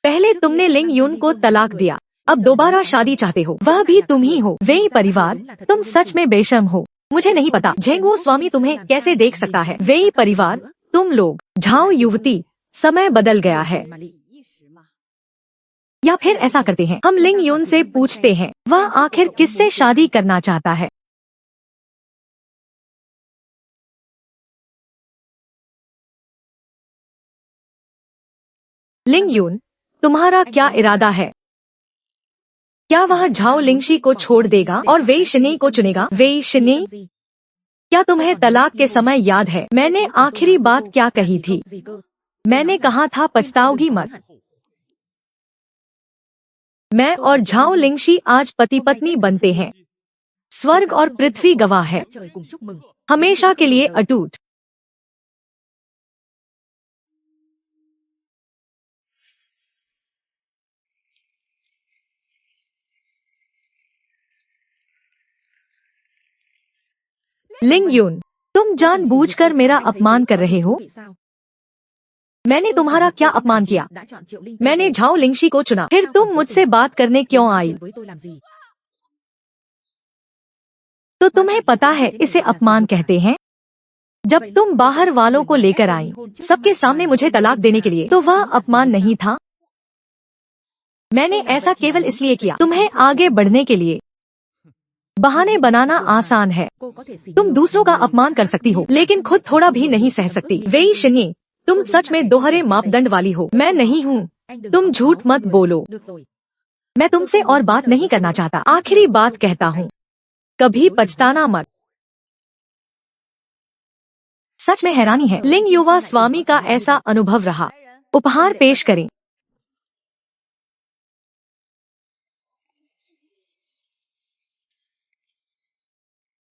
पहले तुमने लिंग युन को तलाक दिया, अब दोबारा शादी चाहते हो। वह भी तुम ही हो। वेई परिवार, तुम सच में बेशर्म हो। मुझे नहीं पता झेंगो स्वामी तुम्हें कैसे देख सकता है। वेई परिवार, तुम लोग। झाओ युवती, समय बदल गया है। या फिर ऐसा करते हैं, हम लिंग युन से पूछते हैं वह आखिर किससे शादी करना चाहता है। लिंग युन, तुम्हारा क्या इरादा है? क्या वह झाओ लिंगशी को छोड़ देगा और वेई शिनी को चुनेगा? वेई शिनी, क्या तुम्हें तलाक के समय याद है मैंने आखिरी बात क्या कही थी? मैंने कहा था पछताओगी मत। मैं और झाओ लिंगशी आज पति पत्नी बनते हैं। स्वर्ग और पृथ्वी गवाह है, हमेशा के लिए अटूट। लिंग युन, तुम जानबूझकर मेरा अपमान कर रहे हो। मैंने तुम्हारा क्या अपमान किया? मैंने झाओ लिंगशी को चुना, फिर तुम मुझसे बात करने क्यों आई? तो तुम्हें पता है इसे अपमान कहते हैं। जब तुम बाहर वालों को लेकर आई सबके सामने मुझे तलाक देने के लिए, तो वह अपमान नहीं था। मैंने ऐसा केवल इसलिए किया तुम्हें आगे बढ़ने के लिए। बहाने बनाना आसान है। तुम दूसरों का अपमान कर सकती हो, लेकिन खुद थोड़ा भी नहीं सह सकती। वेई शिनी, तुम सच में दोहरे मापदंड वाली हो। मैं नहीं हूँ। तुम झूठ मत बोलो। मैं तुमसे और बात नहीं करना चाहता। आखिरी बात कहता हूँ, कभी पछताना मत। सच में हैरानी है, लिंग युवा स्वामी का ऐसा अनुभव रहा। उपहार पेश करें।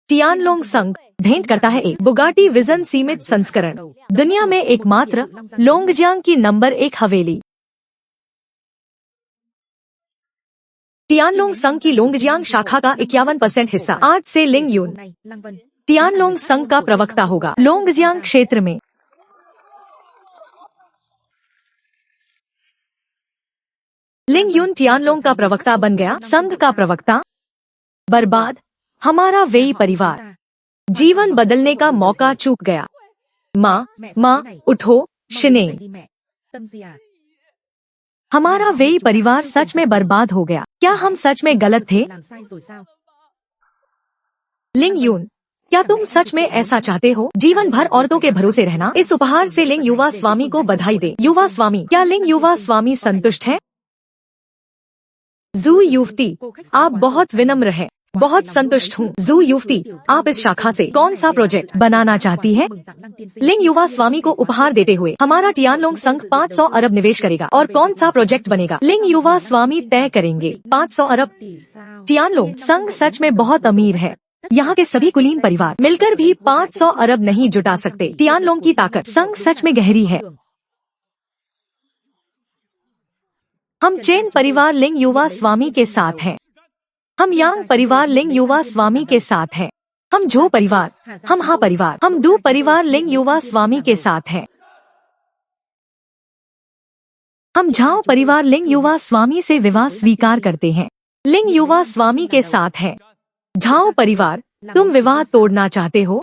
टियानलोंग संघ भेंट करता है एक बुगाटी विजन सीमित संस्करण, दुनिया में एकमात्र लोंगजियांग की नंबर 1 हवेली। टियानलोंग संघ की लोंगजियांग शाखा का 51% हिस्सा आज से लिंग यून टियानलोंग संघ का प्रवक्ता होगा। लोंगजियांग क्षेत्र में लिंग यून टियानलोंग का प्रवक्ता बन गया। संघ का प्रवक्ता बर्बाद, हमारा वेई परिवार जीवन बदलने का मौका चूक गया। माँ उठो शिने, हमारा वेई परिवार सच में बर्बाद हो गया। क्या हम सच में गलत थे? लिंग यून, क्या तुम सच में ऐसा चाहते हो? जीवन भर औरतों के भरोसे रहना। इस उपहार से लिंग युवा स्वामी को बधाई दे। युवा स्वामी, क्या लिंग युवा स्वामी संतुष्ट है? जू युवती, आप बहुत विनम्र है। बहुत संतुष्ट हूँ। जू युवती, आप इस शाखा से कौन सा प्रोजेक्ट बनाना चाहती है? लिंग युवा स्वामी को उपहार देते हुए, हमारा टियानलोंग संघ 500 अरब निवेश करेगा। और कौन सा प्रोजेक्ट बनेगा? लिंग युवा स्वामी तय करेंगे। 500 अरब। टियानलोंग संघ सच में बहुत अमीर है। यहाँ के सभी कुलीन परिवार मिलकर भी 500 अरब नहीं जुटा सकते। टियानलोंग की ताकत संघ सच में गहरी है। हम चेन परिवार लिंग युवा स्वामी के साथ हैं। हम यांग परिवार लिंग युवा स्वामी के साथ हैं। हम झो परिवार, हम हा परिवार, हम डू परिवार लिंग युवा स्वामी के साथ हैं। हम झाओ परिवार लिंग युवा स्वामी से विवाह स्वीकार करते हैं। लिंग युवा स्वामी के साथ हैं। झाओ परिवार, तुम विवाह तोड़ना चाहते हो?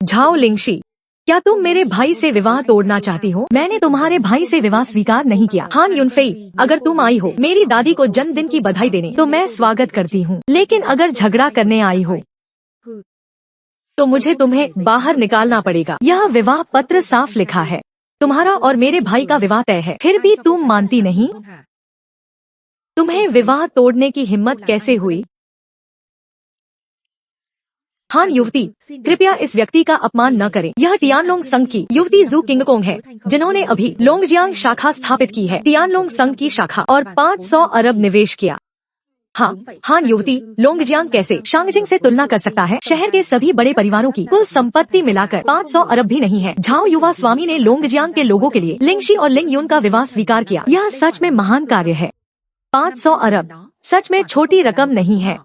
झाओ लिंगशी, क्या तुम मेरे भाई से विवाह तोड़ना चाहती हो? मैंने तुम्हारे भाई से विवाह स्वीकार नहीं किया। हान युनफेई, अगर तुम आई हो मेरी दादी को जन्मदिन की बधाई देने, तो मैं स्वागत करती हूँ। लेकिन अगर झगड़ा करने आई हो तो मुझे तुम्हें बाहर निकालना पड़ेगा। यह विवाह पत्र साफ लिखा है, तुम्हारा और मेरे भाई का विवाह तय है। फिर भी तुम मानती नहीं? तुम्हें विवाह तोड़ने की हिम्मत कैसे हुई? हान युवती, कृपया इस व्यक्ति का अपमान न करें। यह टियानलोंग संघ की युवती जू किंगकोंग है, जिन्होंने अभी लोंगजियांग शाखा स्थापित की है। टियानलोंग संघ की शाखा और 500 अरब निवेश किया। हाँ, हान युवती, लोंगजियांग कैसे शांगजिंग से तुलना कर सकता है? शहर के सभी बड़े परिवारों की कुल संपत्ति मिलाकर 500 अरब भी नहीं है। झाओ युवा स्वामी ने लोंगजियांग के लोगों के लिए लिंगशी और लिंग यून का विवाह स्वीकार किया। यह सच में महान कार्य है। 500 अरब सच में छोटी रकम नहीं है।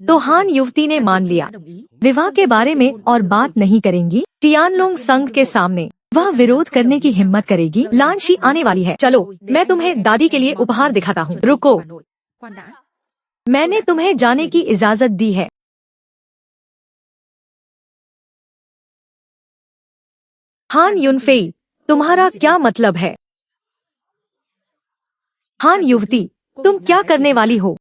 तो हान युवती ने मान लिया। विवाह के बारे में और बात नहीं करेंगी। टियानलोंग संघ के सामने वह विरोध करने की हिम्मत करेगी। लानशी आने वाली है। चलो, मैं तुम्हें दादी के लिए उपहार दिखाता हूँ। रुको, मैंने तुम्हें जाने की इजाजत दी है। हान युनफेई, तुम्हारा क्या मतलब है? हान युवती, तुम क्या करने वाली हो?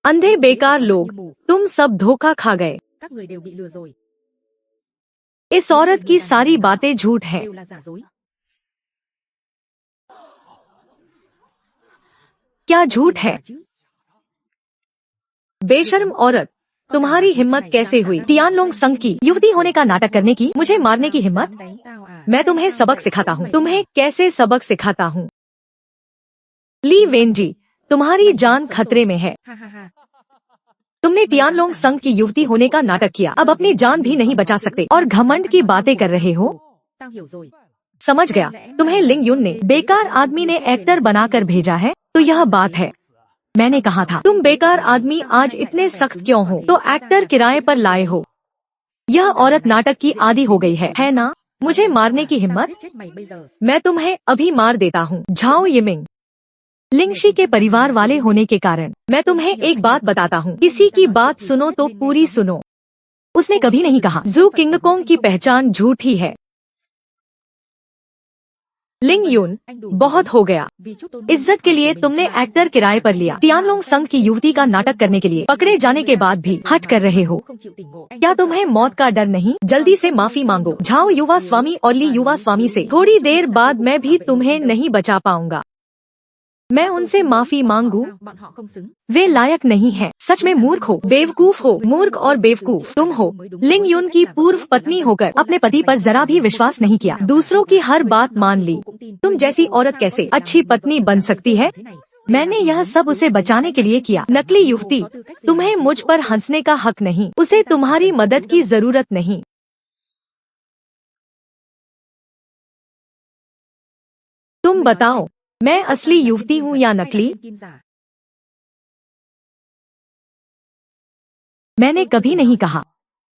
अंधे बेकार लोग, तुम सब धोखा खा गए। इस औरत की सारी बातें झूठ है। क्या झूठ है? बेशर्म औरत, तुम्हारी हिम्मत कैसे हुई टियानलोंग संघ की युवती होने का नाटक करने की? मुझे मारने की हिम्मत? मैं तुम्हें सबक सिखाता हूँ। तुम्हें कैसे सबक सिखाता हूँ? ली वेनजी, तुम्हारी जान खतरे में है। तुमने टियानलोंग संघ की युवती होने का नाटक किया, अब अपनी जान भी नहीं बचा सकते और घमंड की बातें कर रहे हो। समझ गया, तुम्हें लिंग यून ने बेकार आदमी ने एक्टर बनाकर भेजा है। तो यह बात है, मैंने कहा था तुम बेकार आदमी आज इतने सख्त क्यों हो? तो एक्टर किराए पर लाए हो। यह औरत नाटक की आदी हो गई है ना? मुझे मारने की हिम्मत? मैं तुम्हें अभी मार देता हूँ। झाओ यिमिंग, लिंगशी के परिवार वाले होने के कारण मैं तुम्हें एक बात बताता हूँ, किसी की बात सुनो तो पूरी सुनो। उसने कभी नहीं कहा जू किंगकोंग की पहचान झूठी है। लिंग यून, बहुत हो गया। इज्जत के लिए तुमने एक्टर किराए पर लिया। टियानलोंग संग की युवती का नाटक करने के लिए पकड़े जाने के बाद भी हट कर रहे हो। क्या तुम्हें मौत का डर नहीं? जल्दी से माफी मांगो। झाओ युवा स्वामी और ली युवा स्वामी से थोड़ी देर बाद मैं भी तुम्हें नहीं बचा पाऊंगा। मैं उनसे माफी मांगू? वे लायक नहीं हैं। सच में मूर्ख हो, बेवकूफ हो। मूर्ख और बेवकूफ तुम हो। लिंग यून की पूर्व पत्नी होकर अपने पति पर जरा भी विश्वास नहीं किया, दूसरों की हर बात मान ली। तुम जैसी औरत कैसे अच्छी पत्नी बन सकती है? मैंने यह सब उसे बचाने के लिए किया। नकली युवती, तुम्हें मुझ पर हंसने का हक नहीं। उसे तुम्हारी मदद की जरूरत नहीं। तुम बताओ, मैं असली युवती हूँ या नकली? मैंने कभी नहीं कहा।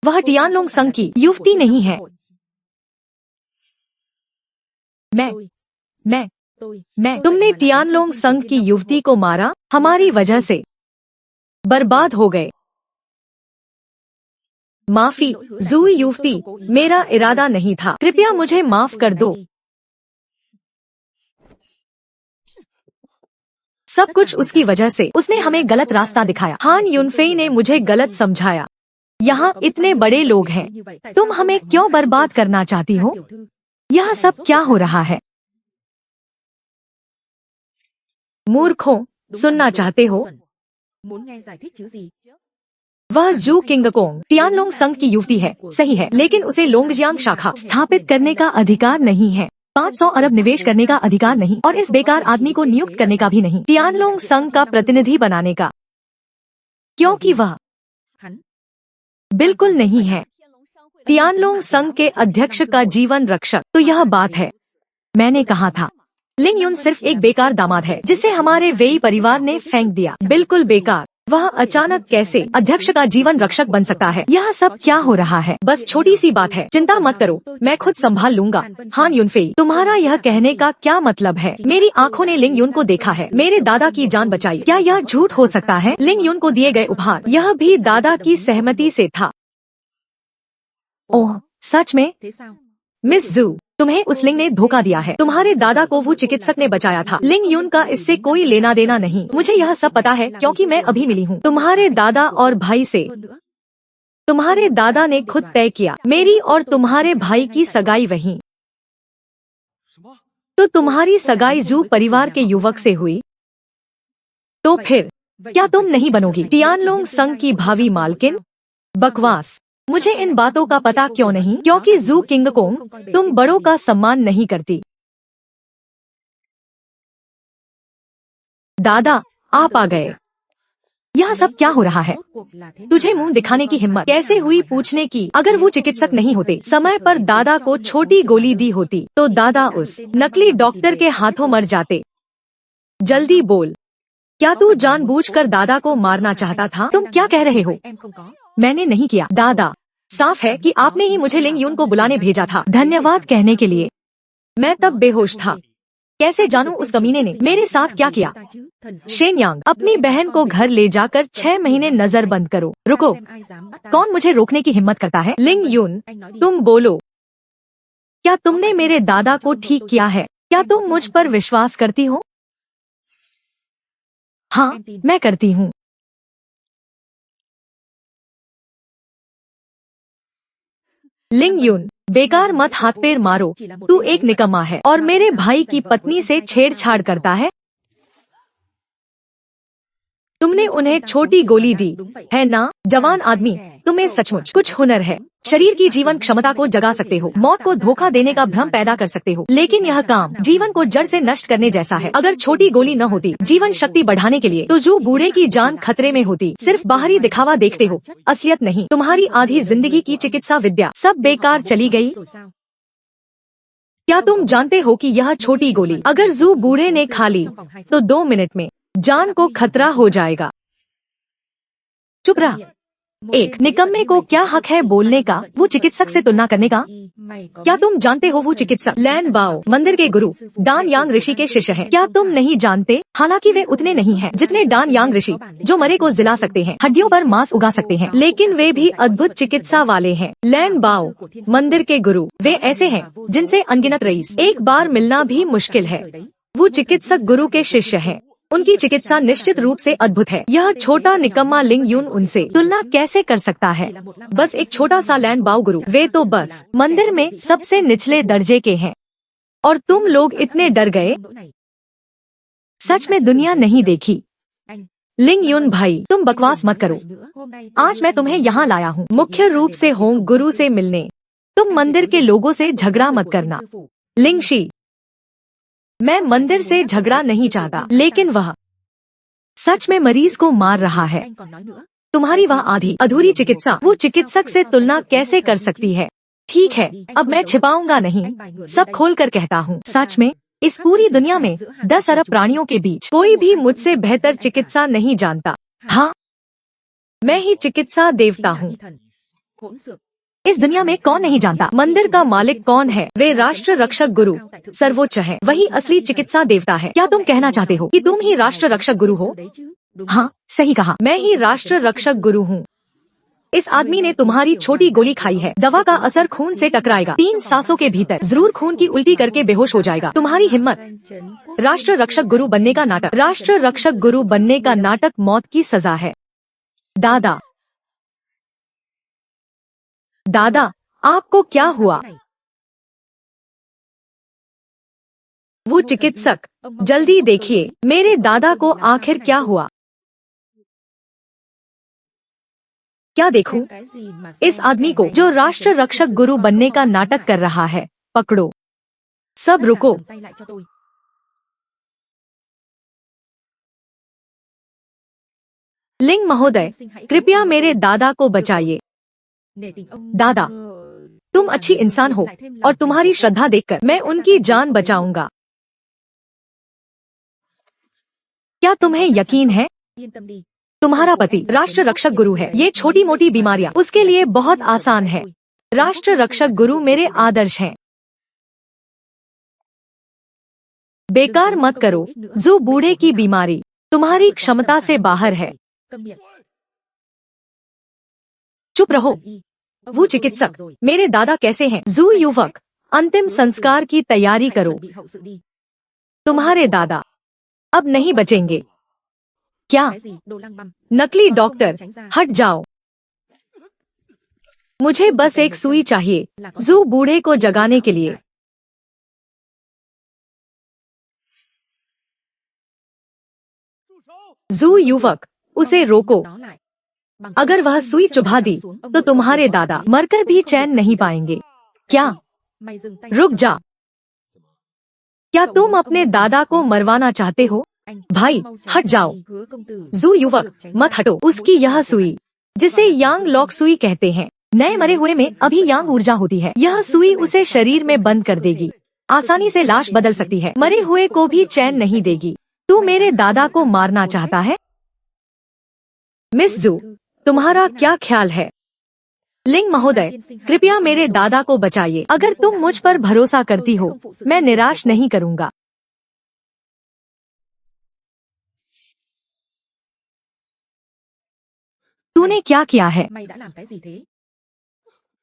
वह टियानलोंग संग की युवती नहीं है। मैं तुमने टियानलोंग संग की युवती को मारा, हमारी वजह से बर्बाद हो गए। माफी जू युवती, मेरा इरादा नहीं था। कृपया मुझे माफ कर दो। सब कुछ उसकी वजह से। उसने हमें गलत रास्ता दिखाया। हान युनफेई ने मुझे गलत समझाया। यहाँ इतने बड़े लोग हैं, तुम हमें क्यों बर्बाद करना चाहती हो? यह सब क्या हो रहा है? मूर्खों, सुनना चाहते हो? वह जू किंगकोंग टियानलोंग संग की युवती है, सही है, लेकिन उसे लोंगजियांग शाखा स्थापित करने का अधिकार नहीं है। 500 अरब निवेश करने का अधिकार नहीं, और इस बेकार आदमी को नियुक्त करने का भी नहीं, टियानलोंग संग का प्रतिनिधि बनाने का। क्योंकि वह बिल्कुल नहीं है टियानलोंग संग के अध्यक्ष का जीवन रक्षक। तो यह बात है, मैंने कहा था। लिंग यून सिर्फ एक बेकार दामाद है जिसे हमारे वेई परिवार ने फेंक दिया। बिल्कुल बेकार। वह अचानक कैसे अध्यक्ष का जीवन रक्षक बन सकता है? यह सब क्या हो रहा है? बस छोटी सी बात है, चिंता मत करो, मैं खुद संभाल लूंगा। हान युनफेई, तुम्हारा यह कहने का क्या मतलब है? मेरी आंखों ने लिंग यून को देखा है, मेरे दादा की जान बचाई। क्या यह झूठ हो सकता है? लिंग यून को दिए गए उपहार, यह भी दादा की सहमति से था। ओह, सच में? मिस जू, तुम्हें उस लिंग ने धोखा दिया है। तुम्हारे दादा को वो चिकित्सक ने बचाया था। लिंग यून का इससे कोई लेना देना नहीं। मुझे यह सब पता है क्योंकि मैं अभी मिली हूँ तुम्हारे दादा और भाई से। तुम्हारे दादा ने खुद तय किया मेरी और तुम्हारे भाई की सगाई वहीं। तो तुम्हारी सगाई जू परिवार के युवक से हुई। तो फिर क्या तुम नहीं बनोगी टियानलोंग संग की भावी मालकिन? बकवास। मुझे इन बातों का पता क्यों नहीं? क्योंकि जू किंगकोंग तुम बड़ों का सम्मान नहीं करती। दादा, आप आ गए। यह सब क्या हो रहा है? तुझे मुंह दिखाने की हिम्मत कैसे हुई पूछने की? अगर वो चिकित्सक नहीं होते, समय पर दादा को छोटी गोली दी होती, तो दादा उस नकली डॉक्टर के हाथों मर जाते। जल्दी बोल, क्या तू जानबूझकर दादा को मारना चाहता था? तुम क्या कह रहे हो? मैंने नहीं किया दादा। साफ है कि आपने ही मुझे लिंग यून को बुलाने भेजा था। धन्यवाद कहने के लिए। मैं तब बेहोश था। कैसे जानूं उस कमीने ने मेरे साथ क्या किया? शेनयांग, अपनी बहन को घर ले जाकर 6 महीने नजर बंद करो। रुको, कौन मुझे रोकने की हिम्मत करता है? लिंग यून, तुम बोलो, क्या तुमने मेरे दादा को ठीक किया है? क्या तुम मुझ पर विश्वास करती हो? हाँ, मैं करती हूँ। लिंग यून, बेकार मत हाथ पैर मारो। तू एक निकम्मा है और मेरे भाई की पत्नी से छेड़छाड़ करता है। तुमने उन्हें छोटी गोली दी है ना? जवान आदमी, तुम्हें सचमुच कुछ हुनर है। शरीर की जीवन क्षमता को जगा सकते हो, मौत को धोखा देने का भ्रम पैदा कर सकते हो, लेकिन यह काम जीवन को जड़ से नष्ट करने जैसा है। अगर छोटी गोली न होती जीवन शक्ति बढ़ाने के लिए, तो जो बूढ़े की जान खतरे में होती। सिर्फ बाहरी दिखावा देखते हो, असलियत नहीं। तुम्हारी आधी जिंदगी की चिकित्सा विद्या सब बेकार चली गई। क्या तुम जानते हो कि यह छोटी गोली अगर जू बूढ़े ने खा ली, तो 2 मिनट में जान को खतरा हो जाएगा। चुप रह। एक निकम्मे को क्या हक है बोलने का, वो चिकित्सक से तुलना करने का? क्या तुम जानते हो वो चिकित्सक लैन बाओ मंदिर के गुरु डान यांग ऋषि के शिष्य हैं? क्या तुम नहीं जानते? हालांकि वे उतने नहीं हैं जितने डान यांग ऋषि, जो मरे को जिला सकते हैं, हड्डियों पर मांस उगा सकते हैं, लेकिन वे भी अद्भुत चिकित्सा वाले हैं। लैन बाओ मंदिर के गुरु वे ऐसे हैं जिनसे अनगिनत रईस एक बार मिलना भी मुश्किल है। वो चिकित्सक गुरु के शिष्य हैं। उनकी चिकित्सा निश्चित रूप से अद्भुत है। यह छोटा निकम्मा लिंग यून उनसे तुलना कैसे कर सकता है? बस एक छोटा सा लैन बाओ गुरु, वे तो बस मंदिर में सबसे निचले दर्जे के हैं और तुम लोग इतने डर गए। सच में दुनिया नहीं देखी। लिंग यून भाई, तुम बकवास मत करो। आज मैं तुम्हें यहाँ लाया हूँ मुख्य रूप से होंग गुरु से मिलने। तुम मंदिर के लोगों से झगड़ा मत करना। लिंग शी, मैं मंदिर से झगड़ा नहीं चाहता, लेकिन वह सच में मरीज को मार रहा है। तुम्हारी वह आधी अधूरी चिकित्सा वो चिकित्सक से तुलना कैसे कर सकती है? ठीक है, अब मैं छिपाऊंगा नहीं, सब खोलकर कहता हूँ। सच में इस पूरी दुनिया में 10 अरब प्राणियों के बीच कोई भी मुझसे बेहतर चिकित्सा नहीं जानता। हाँ, मैं ही चिकित्सा देवता हूँ। इस दुनिया में कौन नहीं जानता मंदिर का मालिक कौन है? वे राष्ट्र रक्षक गुरु सर्वोच्च है, वही असली चिकित्सा देवता है। क्या तुम कहना चाहते हो कि तुम ही राष्ट्र रक्षक गुरु हो? हाँ, सही कहा, मैं ही राष्ट्र रक्षक गुरु हूँ। इस आदमी ने तुम्हारी छोटी गोली खाई है। दवा का असर खून से टकराएगा, 3 सांसों के भीतर जरूर खून की उल्टी करके बेहोश हो जाएगा। तुम्हारी हिम्मत! राष्ट्र रक्षक गुरु बनने का नाटक, राष्ट्र रक्षक गुरु बनने का नाटक मौत की सजा है। दादा, दादा, आपको क्या हुआ? वो चिकित्सक, जल्दी देखिए मेरे दादा को आखिर क्या हुआ। क्या देखूं? इस आदमी को जो राष्ट्र रक्षक गुरु बनने का नाटक कर रहा है। पकड़ो, सब रुको। लिंग महोदय, कृपया मेरे दादा को बचाइए। दादा, तुम अच्छी इंसान हो और तुम्हारी श्रद्धा देखकर मैं उनकी जान बचाऊंगा। क्या तुम्हें यकीन है? तुम्हारा पति राष्ट्र रक्षक गुरु है। ये छोटी मोटी बीमारियां उसके लिए बहुत आसान है। राष्ट्र रक्षक गुरु मेरे आदर्श हैं। बेकार मत करो। जो बूढ़े की बीमारी तुम्हारी क्षमता से बाहर है। चुप रहो। वो चिकित्सक, मेरे दादा कैसे हैं? जू युवक, अंतिम संस्कार की तैयारी करो। तुम्हारे दादा अब नहीं बचेंगे। क्या? नकली डॉक्टर, हट जाओ। मुझे बस एक सुई चाहिए, जू बूढ़े को जगाने के लिए। जू युवक, उसे रोको। अगर वह सुई चुभा दी तो तुम्हारे दादा मरकर भी चैन नहीं पाएंगे। क्या? रुक जा। क्या तुम अपने दादा को मरवाना चाहते हो? भाई, हट जाओ। जू युवक, मत हटो। उसकी यह सुई, जिसे यांग लॉक सुई कहते हैं, नए मरे हुए में अभी यांग ऊर्जा होती है। यह सुई उसे शरीर में बंद कर देगी, आसानी से लाश बदल सकती है, मरे हुए को भी चैन नहीं देगी। तू मेरे दादा को मारना चाहता है? मिस जू, तुम्हारा क्या ख्याल है? लिंग महोदय, कृपया मेरे दादा को बचाइए। अगर तुम मुझ पर भरोसा करती हो, मैं निराश नहीं करूंगा। तूने क्या किया है?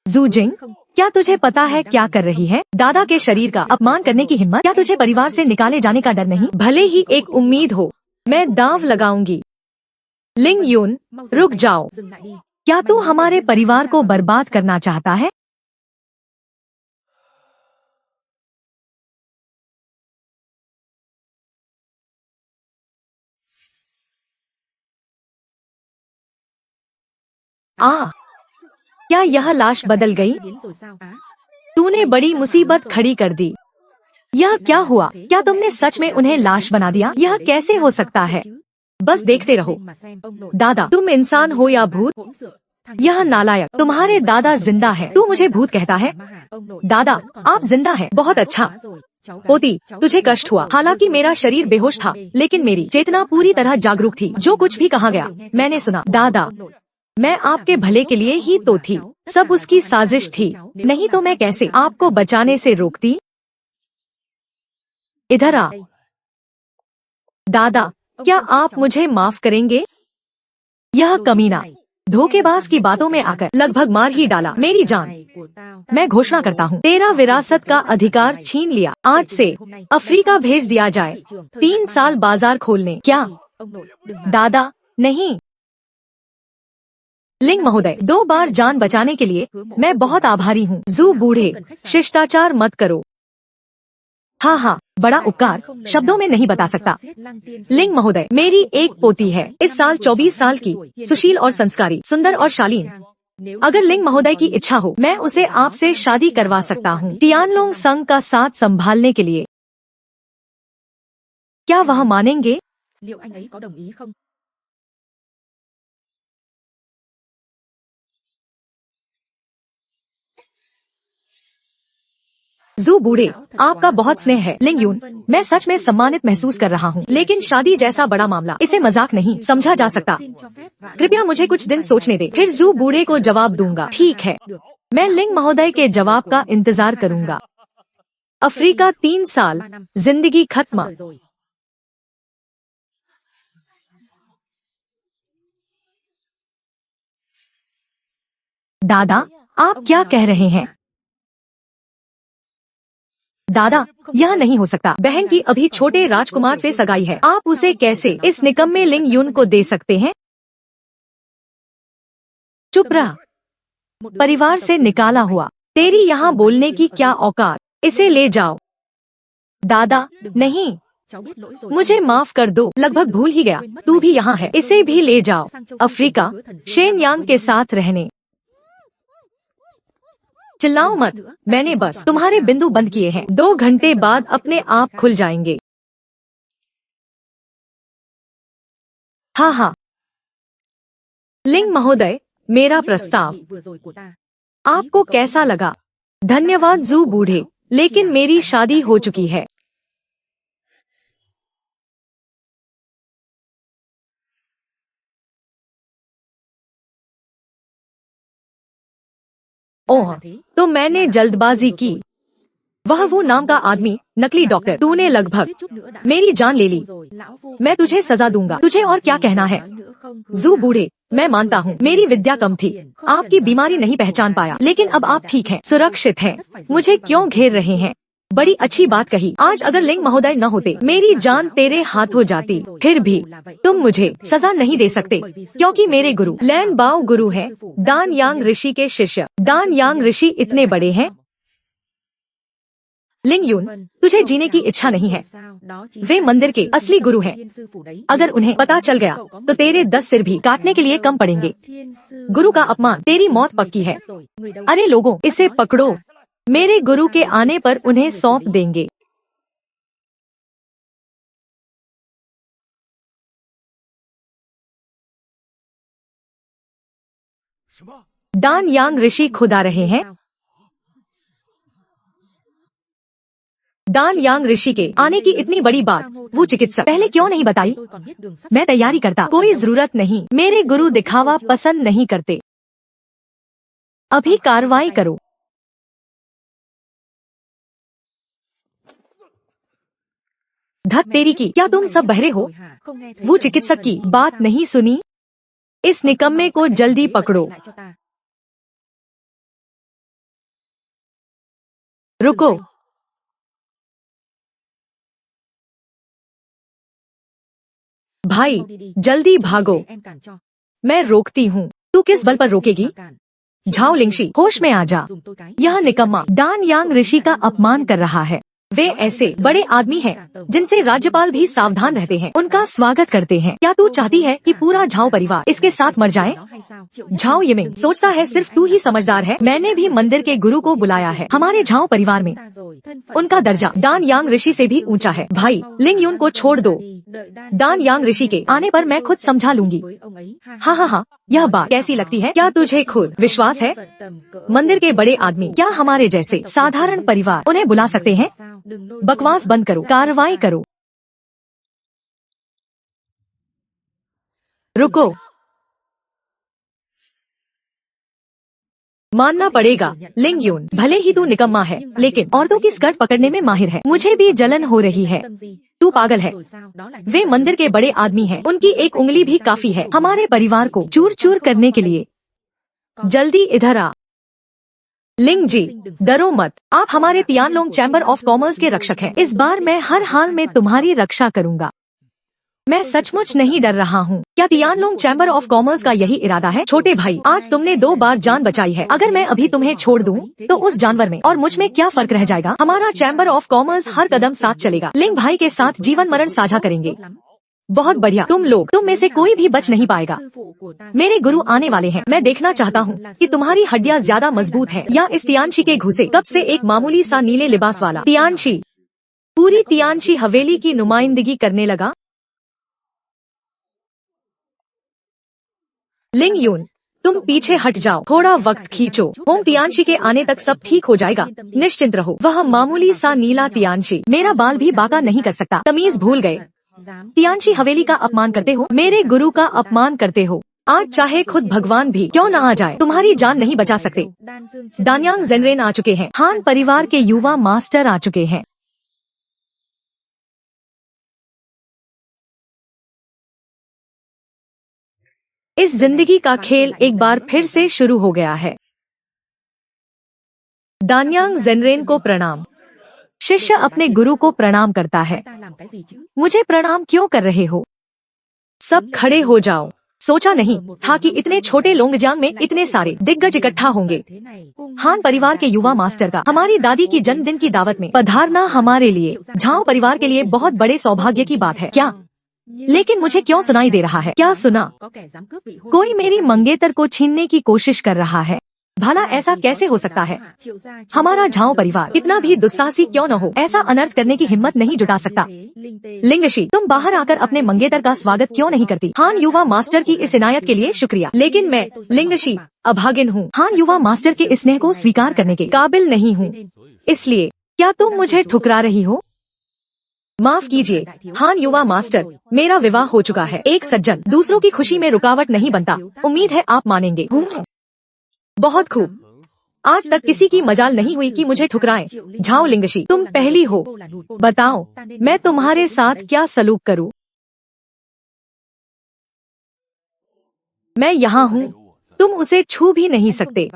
जू जिंग, क्या तुझे पता है क्या कर रही है? दादा के शरीर का अपमान करने की हिम्मत? क्या तुझे परिवार से निकाले जाने का डर नहीं? भले ही एक उम्मीद हो, मैं दांव लगाऊंगी। लिंग यून, रुक जाओ। क्या तू हमारे परिवार को बर्बाद करना चाहता है? क्या यह लाश बदल गई? तूने बड़ी मुसीबत खड़ी कर दी। यह क्या हुआ? क्या तुमने सच में उन्हें लाश बना दिया? यह कैसे हो सकता है? बस देखते रहो। दादा, तुम इंसान हो या भूत? यह नालायक, तुम्हारे दादा जिंदा है। तू मुझे भूत कहता है? दादा, आप जिंदा हैं। बहुत अच्छा। पोती, तुझे कष्ट हुआ। हालांकि मेरा शरीर बेहोश था, लेकिन मेरी चेतना पूरी तरह जागरूक थी। जो कुछ भी कहा गया मैंने सुना। दादा, मैं आपके भले के लिए ही तो थी, सब उसकी साजिश थी, नहीं तो मैं कैसे आपको बचाने से रोकती। इधर आ। दादा, क्या आप मुझे माफ करेंगे? यह कमीना धोखेबाज की बातों में आकर लगभग मार ही डाला मेरी जान। मैं घोषणा करता हूँ, तेरा विरासत का अधिकार छीन लिया। आज से अफ्रीका भेज दिया जाए 3 साल बाजार खोलने। क्या? दादा, नहीं। लिंग महोदय, 2 बार जान बचाने के लिए मैं बहुत आभारी हूँ। जू बूढ़े, शिष्टाचार मत करो। हाँ हाँ, बड़ा उपकार शब्दों में नहीं बता सकता। लिंग महोदय, मेरी एक पोती है, इस साल 24 साल की, सुशील और संस्कारी, सुंदर और शालीन। अगर लिंग महोदय की इच्छा हो, मैं उसे आपसे शादी करवा सकता हूँ टियानलोंग संघ का साथ संभालने के लिए। क्या वह मानेंगे? जू बूढ़े, आपका बहुत स्नेह है। लिंग यून, मैं सच में सम्मानित महसूस कर रहा हूँ, लेकिन शादी जैसा बड़ा मामला, इसे मजाक नहीं समझा जा सकता। कृपया मुझे कुछ दिन सोचने दे, फिर जू बूढ़े को जवाब दूंगा। ठीक है, मैं लिंग महोदय के जवाब का इंतजार करूंगा। अफ्रीका 3 साल, जिंदगी खत्म। दादा, आप क्या कह रहे हैं? दादा, यह नहीं हो सकता। बहन की अभी छोटे राजकुमार से सगाई है, आप उसे कैसे इस निकम्मे लिंग यून को दे सकते हैं? चुप रह। परिवार से निकाला हुआ, तेरी यहाँ बोलने की क्या औकात? इसे ले जाओ। दादा, नहीं, मुझे माफ कर दो, लगभग भूल ही गया, तू भी यहाँ है, इसे भी ले जाओ अफ्रीका, शेन यांग के साथ रहने। चिल्लाओ मत, मैंने बस तुम्हारे बिंदु बंद किए हैं, 2 घंटे बाद अपने आप खुल जाएंगे। हाँ हाँ। लिंग महोदय, मेरा प्रस्ताव आपको कैसा लगा? धन्यवाद जू बूढ़े, लेकिन मेरी शादी हो चुकी है। ओह, तो मैंने जल्दबाजी की। वह वो नाम का आदमी, नकली डॉक्टर, तूने लगभग मेरी जान ले ली। मैं तुझे सजा दूंगा। तुझे और क्या कहना है? जू बूढ़े, मैं मानता हूँ मेरी विद्या कम थी, आपकी बीमारी नहीं पहचान पाया, लेकिन अब आप ठीक हैं, सुरक्षित हैं। मुझे क्यों घेर रहे हैं? बड़ी अच्छी बात कही। आज अगर लिंग महोदय न होते, मेरी जान तेरे हाथ हो जाती। फिर भी तुम मुझे सजा नहीं दे सकते, क्योंकि मेरे गुरु लैन बाओ गुरु है, दान यांग ऋषि के शिष्य। दान यांग ऋषि इतने बड़े हैं। लिंग यून, तुझे जीने की इच्छा नहीं है। वे मंदिर के असली गुरु हैं। अगर उन्हें पता चल गया तो तेरे 10 सिर भी काटने के लिए कम पड़ेंगे। गुरु का अपमान, तेरी मौत पक्की है। अरे लोगों, इसे पकड़ो, मेरे गुरु के आने पर उन्हें सौंप देंगे। दान यांग ऋषि खुद आ रहे हैं। दान यांग ऋषि के आने की इतनी बड़ी बात वो चिकित्सक पहले क्यों नहीं बताई? मैं तैयारी करता, कोई जरूरत नहीं, मेरे गुरु दिखावा पसंद नहीं करते। अभी कार्रवाई करो। धत तेरी की, क्या तुम सब बहरे हो? वो चिकित्सक की बात नहीं सुनी? इस निकम्मे को जल्दी पकड़ो। रुको। भाई, जल्दी भागो, मैं रोकती हूँ। तू किस बल पर रोकेगी? झाओ लिंगशी, होश में आ जा। यह निकम्मा दान यांग ऋषि का अपमान कर रहा है। वे ऐसे बड़े आदमी हैं जिनसे राज्यपाल भी सावधान रहते हैं, उनका स्वागत करते हैं। क्या तू चाहती है कि पूरा झाओ परिवार इसके साथ मर जाए? झाओ यिमिंग सोचता है सिर्फ तू ही समझदार है। मैंने भी मंदिर के गुरु को बुलाया है हमारे झाओ परिवार में। उनका दर्जा दान यांग ऋषि से भी ऊंचा है। भाई, लिंग यून को छोड़ दो। दान यांग ऋषि के आने पर मैं खुद समझा लूंगी। हाँ हाँ हाँ, यह बात कैसी लगती है? क्या तुझे खुद विश्वास है? मंदिर के बड़े आदमी क्या हमारे जैसे साधारण परिवार उन्हें बुला सकते हैं? बकवास बंद करो, कार्रवाई करो। रुको। मानना पड़ेगा लिंग यून, भले ही तू निकम्मा है लेकिन औरतों की स्कर्ट पकड़ने में माहिर है। मुझे भी जलन हो रही है। तू पागल है। वे मंदिर के बड़े आदमी हैं, उनकी एक उंगली भी काफी है हमारे परिवार को चूर चूर करने के लिए। जल्दी इधर आ। लिंग जी, डरो मत, आप हमारे तियानलोंग चैम्बर ऑफ कॉमर्स के रक्षक हैं। इस बार मैं हर हाल में तुम्हारी रक्षा करूंगा। मैं सचमुच नहीं डर रहा हूँ। क्या तियानलोंग चैम्बर ऑफ कॉमर्स का यही इरादा है? छोटे भाई, आज तुमने 2 बार जान बचाई है। अगर मैं अभी तुम्हें छोड़ दूँ तो उस जानवर में और मुझ में क्या फर्क रह जाएगा? हमारा चैम्बर ऑफ कॉमर्स हर कदम साथ चलेगा। लिंग भाई के साथ जीवन मरण साझा करेंगे। बहुत बढ़िया, तुम में से कोई भी बच नहीं पाएगा। मेरे गुरु आने वाले हैं। मैं देखना चाहता हूँ कि तुम्हारी हड्डियाँ ज्यादा मजबूत है या इस तियानशी के घुसे कब से एक मामूली सा नीले लिबास वाला तियानशी पूरी तियानशी हवेली की नुमाइंदगी करने लगा। लिंग यून, तुम पीछे हट जाओ, थोड़ा वक्त खींचो। होम तियानशी के आने तक सब ठीक हो जाएगा, निश्चिंत रहो। वह मामूली सा नीला तियानशी मेरा बाल भी बाका नहीं कर सकता। तमीज भूल गए। तियानशी हवेली का अपमान करते हो, मेरे गुरु का अपमान करते हो। आज चाहे खुद भगवान भी क्यों न आ जाए, तुम्हारी जान नहीं बचा सकते। दान्यांग जेनरेन आ चुके हैं। हान परिवार के युवा मास्टर आ चुके हैं। इस जिंदगी का खेल एक बार फिर से शुरू हो गया है। दान्यांग जेनरेन को प्रणाम। शिष्य अपने गुरु को प्रणाम करता है। मुझे प्रणाम क्यों कर रहे हो? सब खड़े हो जाओ। सोचा नहीं था कि इतने छोटे लोंगजियांग में इतने सारे दिग्गज इकट्ठा होंगे। हान परिवार के युवा मास्टर का हमारी दादी की जन्मदिन की दावत में पधारना हमारे लिए झाओ परिवार के लिए बहुत बड़े सौभाग्य की बात है। क्या? लेकिन मुझे क्यों सुनाई दे रहा है? क्या सुना? कोई मेरी मंगेतर को छीनने की कोशिश कर रहा है। भला ऐसा कैसे हो सकता है? हमारा झाओ परिवार कितना भी दुस्साहसी क्यों न हो, ऐसा अनर्थ करने की हिम्मत नहीं जुटा सकता। लिंगशी, तुम बाहर आकर अपने मंगेतर का स्वागत क्यों नहीं करती? हान युवा मास्टर की इस इनायत के लिए शुक्रिया, लेकिन मैं लिंगशी अभागिन हूँ। हान युवा मास्टर के इस स्नेह को स्वीकार करने के काबिल नहीं हूँ। इसलिए क्या तुम मुझे ठुकरा रही हो? माफ कीजिए हान युवा मास्टर, मेरा विवाह हो चुका है। एक सज्जन दूसरों की खुशी में रुकावट नहीं बनता। उम्मीद है आप मानेंगे। बहुत खूब। आज तक किसी की मजाल नहीं हुई कि मुझे ठुकराएं। झाओ लिंगशी, तुम पहली हो। बताओ मैं तुम्हारे साथ क्या सलूक करूं? मैं यहाँ हूँ, तुम उसे छू भी नहीं सकते।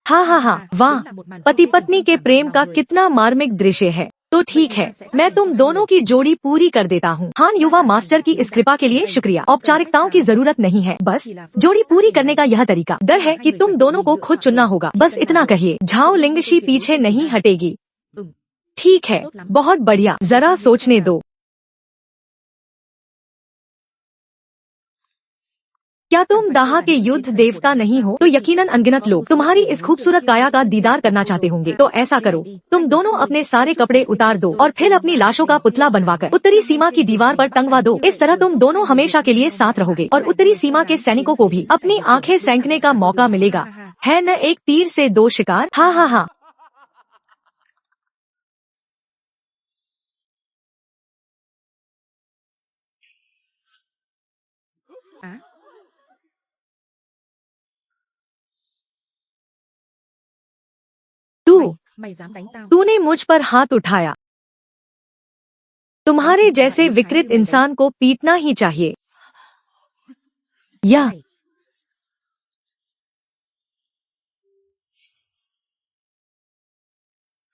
हाँ हाँ हाँ, वाह, पति पत्नी के प्रेम का कितना मार्मिक दृश्य है। तो ठीक है, मैं तुम दोनों की जोड़ी पूरी कर देता हूँ। हान युवा मास्टर की इस कृपा के लिए शुक्रिया। औपचारिकताओं की जरूरत नहीं है, बस जोड़ी पूरी करने का यह तरीका। डर है कि तुम दोनों को खुद चुनना होगा, बस इतना कहिए। झाओ लिंगशी पीछे नहीं हटेगी। ठीक है, बहुत बढ़िया, जरा सोचने दो। क्या तुम दाहा के युद्ध देवता नहीं हो? तो यकीनन अनगिनत लोग तुम्हारी इस खूबसूरत काया का दीदार करना चाहते होंगे। तो ऐसा करो, तुम दोनों अपने सारे कपड़े उतार दो और फिर अपनी लाशों का पुतला बनवाकर उत्तरी सीमा की दीवार पर टंगवा दो। इस तरह तुम दोनों हमेशा के लिए साथ रहोगे और उत्तरी सीमा के सैनिकों को भी अपनी आंखें सेंकने का मौका मिलेगा। है न एक तीर से 2 शिकार? हाँ हाँ हाँ। तूने मुझ पर हाथ उठाया। तुम्हारे जैसे विकृत इंसान को पीटना ही चाहिए। या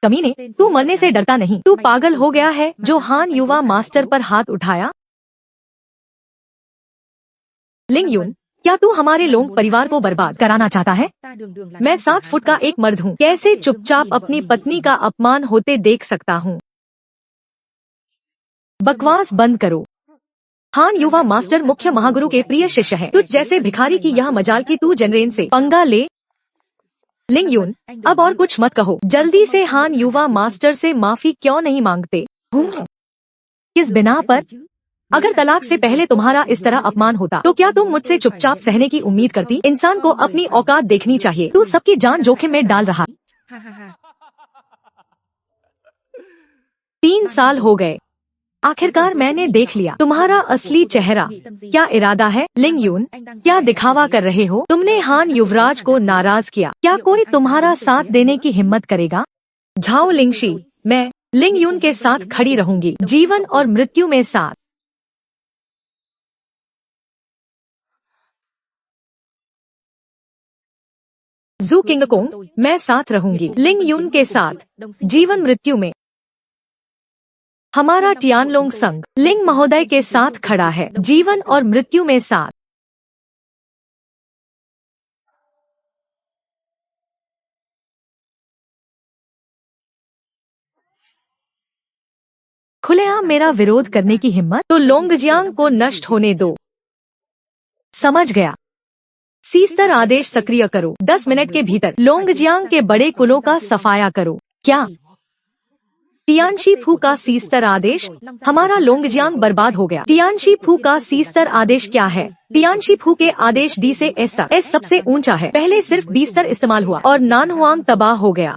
कमीने, तू मरने से डरता नहीं? तू पागल हो गया है जो हान युवा मास्टर पर हाथ उठाया? लिंग यून, क्या तू हमारे लोंग परिवार को बर्बाद कराना चाहता है? मैं 7 फुट का एक मर्द हूँ, कैसे चुपचाप अपनी पत्नी का अपमान होते देख सकता हूँ? बकवास बंद करो। हान युवा मास्टर मुख्य महागुरु के प्रिय शिष्य है। तुझ जैसे भिखारी की यह मजाल की तू जनरेन से पंगा ले। लिंग यून, अब और कुछ मत कहो, जल्दी से हान युवा मास्टर से माफी क्यों नहीं मांगते? किस बिना पर? अगर तलाक से पहले तुम्हारा इस तरह अपमान होता तो क्या तुम मुझसे चुपचाप सहने की उम्मीद करती? इंसान को अपनी औकात देखनी चाहिए। तू सबकी जान जोखिम में डाल रहा। 3 साल हो गए। आखिरकार मैंने देख लिया तुम्हारा असली चेहरा। क्या इरादा है लिंग यून? क्या दिखावा कर रहे हो? तुमने हान युवराज को नाराज किया। क्या कोई तुम्हारा साथ देने की हिम्मत करेगा? झाओ लिंगशी, मैं लिंग यून के साथ खड़ी रहूंगी, जीवन और मृत्यु में साथ। जू किंगकोंग, मैं साथ रहूंगी लिंग यून के साथ, जीवन मृत्यु में। हमारा टियानलोंग संघ लिंग महोदय के साथ खड़ा है, जीवन और मृत्यु में साथ। खुलेआम मेरा विरोध करने की हिम्मत? तो लोंगजियांग को नष्ट होने दो। समझ गया। सीस्तर आदेश सक्रिय करो। 10 मिनट के भीतर लोंगजियांग के बड़े कुलों का सफाया करो। क्या? टियानशी फू का सीस्तर आदेश? हमारा लोंगजियांग बर्बाद हो गया। टियानशी फू का सीस्तर आदेश क्या है? टियानशी फू के आदेश डी से एस तक। एस सबसे ऊंचा है। पहले सिर्फ 20 स्तर इस्तेमाल हुआ और नानहुआंग तबाह हो गया।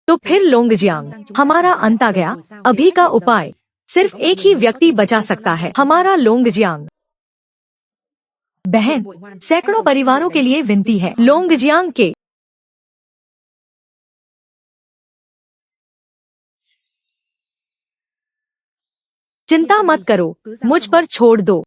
तो फिर लोंगजियांग, हमारा अंत आ गया। अभी का उपाय, सिर्फ एक ही व्यक्ति बचा सकता है, हमारा लोंगजियांग। बहन, सैकड़ों परिवारों के लिए विनती है, लोंगजियांग के। चिंता मत करो, मुझ पर छोड़ दो।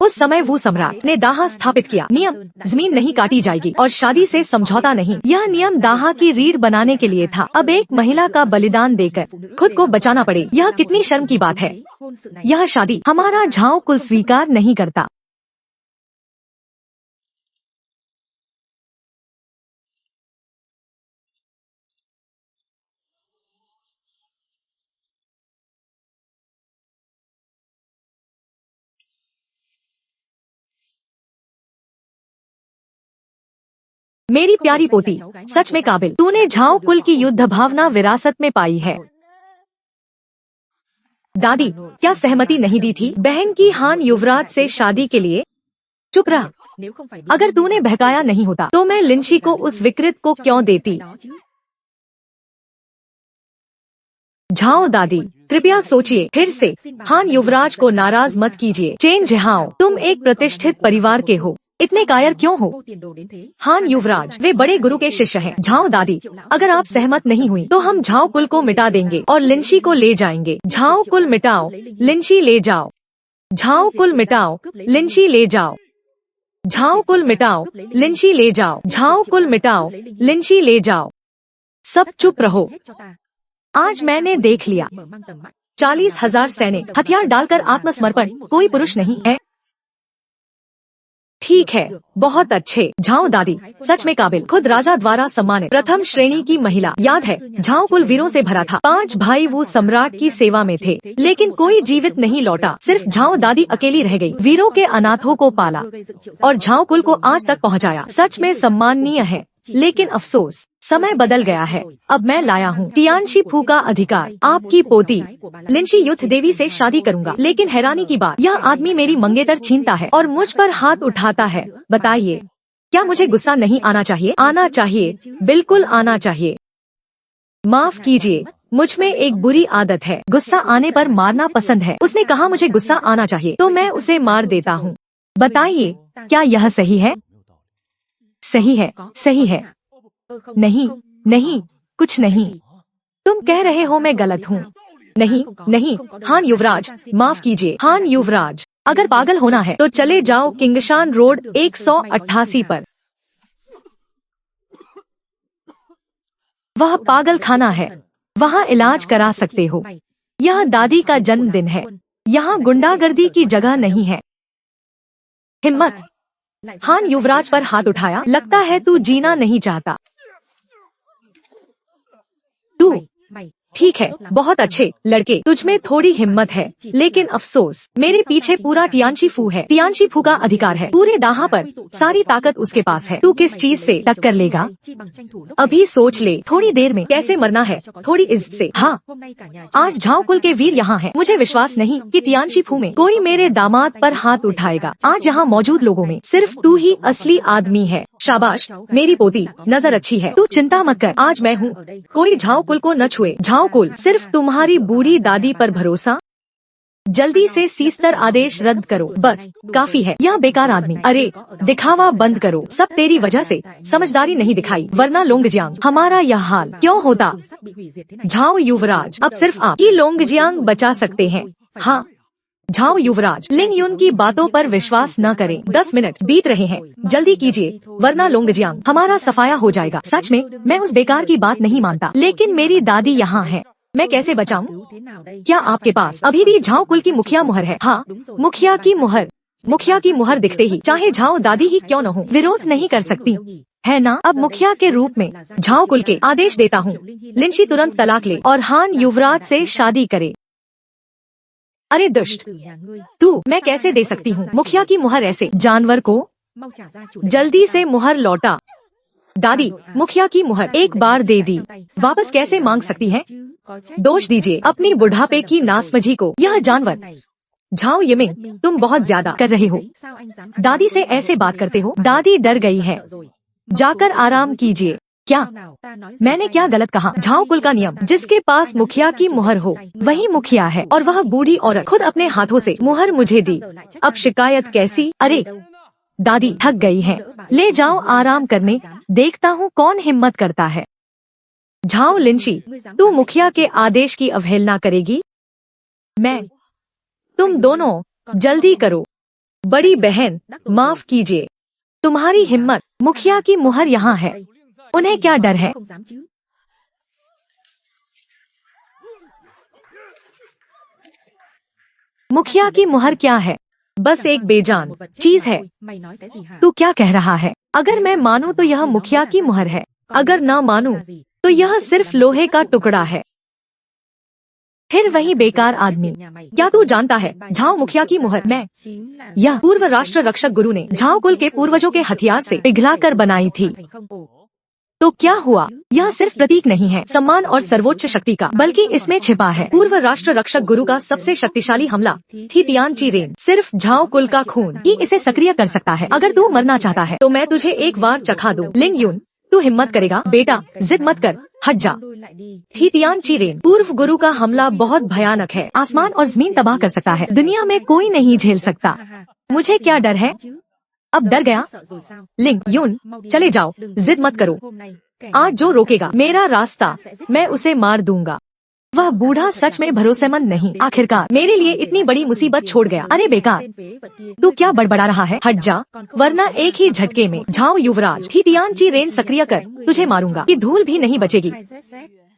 उस समय वो सम्राट ने दाहा स्थापित किया। नियम, जमीन नहीं काटी जाएगी और शादी से समझौता नहीं। यह नियम दाहा की रीढ़ बनाने के लिए था। अब एक महिला का बलिदान देकर खुद को बचाना पड़े, यह कितनी शर्म की बात है। यह शादी हमारा झाओ कुल स्वीकार नहीं करता। मेरी प्यारी पोती, सच में काबिल। तूने झाओ कुल की युद्ध भावना विरासत में पाई है। दादी, क्या सहमति नहीं दी थी बहन की हान युवराज से शादी के लिए? चुप रह। अगर तूने बहकाया नहीं होता तो मैं लिंशी को उस विकृत को क्यों देती? झाओ दादी, कृपया सोचिए फिर से। हान युवराज को नाराज मत कीजिए। चेन जहाओ, तुम एक प्रतिष्ठित परिवार के हो, इतने कायर क्यों हो? हान युवराज, वे बड़े गुरु के शिष्य हैं। झाओ दादी, अगर आप सहमत नहीं हुई तो हम झाओ कुल को मिटा देंगे और लिंशी को ले जाएंगे। झाओ कुल मिटाओ, लिंशी ले जाओ। झाओ कुल मिटाओ, लिंशी ले जाओ। झाओ कुल मिटाओ, लिंशी ले जाओ। झाओ कुल मिटाओ, लिंशी ले जाओ। सब चुप रहो। आज मैंने देख लिया 40,000 सैनिक, हथियार डालकर आत्मसमर्पण। कोई पुरुष नहीं है। ठीक है, बहुत अच्छे। झाओ दादी, सच में काबिल। खुद राजा द्वारा सम्मानित, प्रथम श्रेणी की महिला। याद है, झाओ कुल वीरों से भरा था। 5 भाई वो सम्राट की सेवा में थे, लेकिन कोई जीवित नहीं लौटा। सिर्फ झाओ दादी अकेली रह गई। वीरों के अनाथों को पाला और झाओ कुल को आज तक पहुंचाया। सच में सम्माननीय है, लेकिन अफसोस, समय बदल गया है। अब मैं लाया हूँ टियानशी फू का अधिकार। आपकी पोती लिंशी युद्ध देवी से शादी करूंगा। लेकिन हैरानी की बात, यह आदमी मेरी मंगेतर छीनता है और मुझ पर हाथ उठाता है। बताइए, क्या मुझे गुस्सा नहीं आना चाहिए? आना चाहिए, बिल्कुल आना चाहिए। माफ कीजिए, मुझ में एक बुरी आदत है, गुस्सा आने पर मारना पसंद है। उसने कहा मुझे गुस्सा आना चाहिए, तो मैं उसे मार देता हूँ। बताइए, क्या यह सही है? सही है, सही है। नहीं, नहीं, कुछ नहीं। तुम कह रहे हो मैं गलत हूँ। नहीं, नहीं, हान युवराज, माफ कीजिए। हान युवराज, अगर पागल होना है तो चले जाओ किंगशान रोड 188 पर। वह पागल खाना है, वहाँ इलाज करा सकते हो। यह दादी का जन्मदिन है, यहाँ गुंडागर्दी की जगह नहीं है। हिम्मत। हान युवराज पर हाथ उठाया। लगता है तू जीना नहीं चाहता। तू ठीक है, बहुत अच्छे लड़के, तुझमें थोड़ी हिम्मत है, लेकिन अफसोस, मेरे पीछे पूरा टियानशी फू है। टियानशी फू का अधिकार है, पूरे दाहा पर सारी ताकत उसके पास है। तू किस चीज से टक्कर लेगा? अभी सोच ले, थोड़ी देर में कैसे मरना है, थोड़ी इज्जत से। हाँ, आज झाओ कुल के वीर यहाँ हैं। मुझे विश्वास नहीं कि टियानशी फू में कोई मेरे दामाद पर हाथ उठाएगा। आज यहाँ मौजूद लोगों में सिर्फ तू ही असली आदमी है। शाबाश मेरी पोती, नजर अच्छी है। तू चिंता मत कर, आज मैं हूँ, कोई झाओ कुल को न छुए। झाओ झाओ कुल, सिर्फ तुम्हारी बूढ़ी दादी पर भरोसा। जल्दी से सीस्तर आदेश रद्द करो, बस काफी है। यह बेकार आदमी, अरे दिखावा बंद करो, सब तेरी वजह से। समझदारी नहीं दिखाई, वरना लोंगजियांग हमारा यह हाल क्यों होता। झाओ युवराज, अब सिर्फ आप ही लोंगजियांग बचा सकते हैं। हाँ झाओ युवराज, लिंग युन की बातों पर विश्वास न करें। 10 मिनट बीत रहे हैं, जल्दी कीजिए वरना लोंगजियांग हमारा सफाया हो जाएगा। सच में मैं उस बेकार की बात नहीं मानता, लेकिन मेरी दादी यहाँ है, मैं कैसे बचाऊं? क्या आपके पास अभी भी झाओ कुल की मुखिया मुहर है? हाँ मुखिया की मुहर। मुखिया की मुहर दिखते ही चाहे झाओ दादी ही क्यों न हो, विरोध नहीं कर सकती है ना। अब मुखिया के रूप में झाओ कुल के आदेश देता हूँ, लिंशी तुरंत तलाक ले और हान युवराज से शादी करे। अरे दुष्ट तू, मैं कैसे दे सकती हूँ मुखिया की मुहर ऐसे जानवर को। जल्दी से मुहर लौटा। दादी मुखिया की मुहर एक बार दे दी, वापस कैसे मांग सकती हैं? दोष दीजिए अपनी बुढ़ापे की नासमझी को। यह जानवर। झाओ यिमिंग, तुम बहुत ज्यादा कर रहे हो। दादी से ऐसे बात करते हो? दादी डर गई है, जाकर आराम कीजिए। क्या मैंने क्या गलत कहा? झाओ कुल का नियम, जिसके पास मुखिया की मुहर हो वही मुखिया है, और वह बूढ़ी औरत खुद अपने हाथों से मुहर मुझे दी। अब शिकायत कैसी? अरे दादी थक गई है, ले जाओ आराम करने, देखता हूँ कौन हिम्मत करता है। झाओ लिंशी, तू मुखिया के आदेश की अवहेलना करेगी? मैं। तुम दोनों जल्दी करो। बड़ी बहन माफ कीजिए, तुम्हारी हिम्मत। मुखिया की मुहर यहाँ है, उन्हें क्या डर है? मुखिया की मुहर क्या है? बस एक बेजान चीज है। तू क्या कह रहा है? अगर मैं मानूं तो यह मुखिया की मुहर है, अगर ना मानूं तो यह सिर्फ लोहे का टुकड़ा है। फिर वही बेकार आदमी। क्या तू जानता है झाओ मुखिया की मुहर मैं, यह पूर्व राष्ट्र रक्षक गुरु ने झाओ कुल के पूर्वजों के हथियार से पिघलाकर बनाई थी। तो क्या हुआ? यह सिर्फ प्रतीक नहीं है सम्मान और सर्वोच्च शक्ति का, बल्कि इसमें छिपा है पूर्व राष्ट्र रक्षक गुरु का सबसे शक्तिशाली हमला। थी तियानची रेन। सिर्फ झाओ कुल का खून ही इसे सक्रिय कर सकता है। अगर तू मरना चाहता है तो मैं तुझे एक बार चखा दूं। लिंग युन, तू हिम्मत करेगा? बेटा जिद मत कर, हट जा। थी तियानची रेन। पूर्व गुरु का हमला बहुत भयानक है, आसमान और जमीन तबाह कर सकता है, दुनिया में कोई नहीं झेल सकता। मुझे क्या डर है? अब डर गया? लिंग युन चले जाओ, जिद मत करो। आज जो रोकेगा मेरा रास्ता मैं उसे मार दूंगा। वह बूढ़ा सच में भरोसेमंद नहीं, आखिरकार मेरे लिए इतनी बड़ी मुसीबत छोड़ गया। अरे बेकार, तू क्या बड़बड़ा रहा है? हट जा, वरना एक ही झटके में झाओ युवराज थी तियानची रेन सक्रिय कर तुझे मारूंगा कि धूल भी नहीं बचेगी।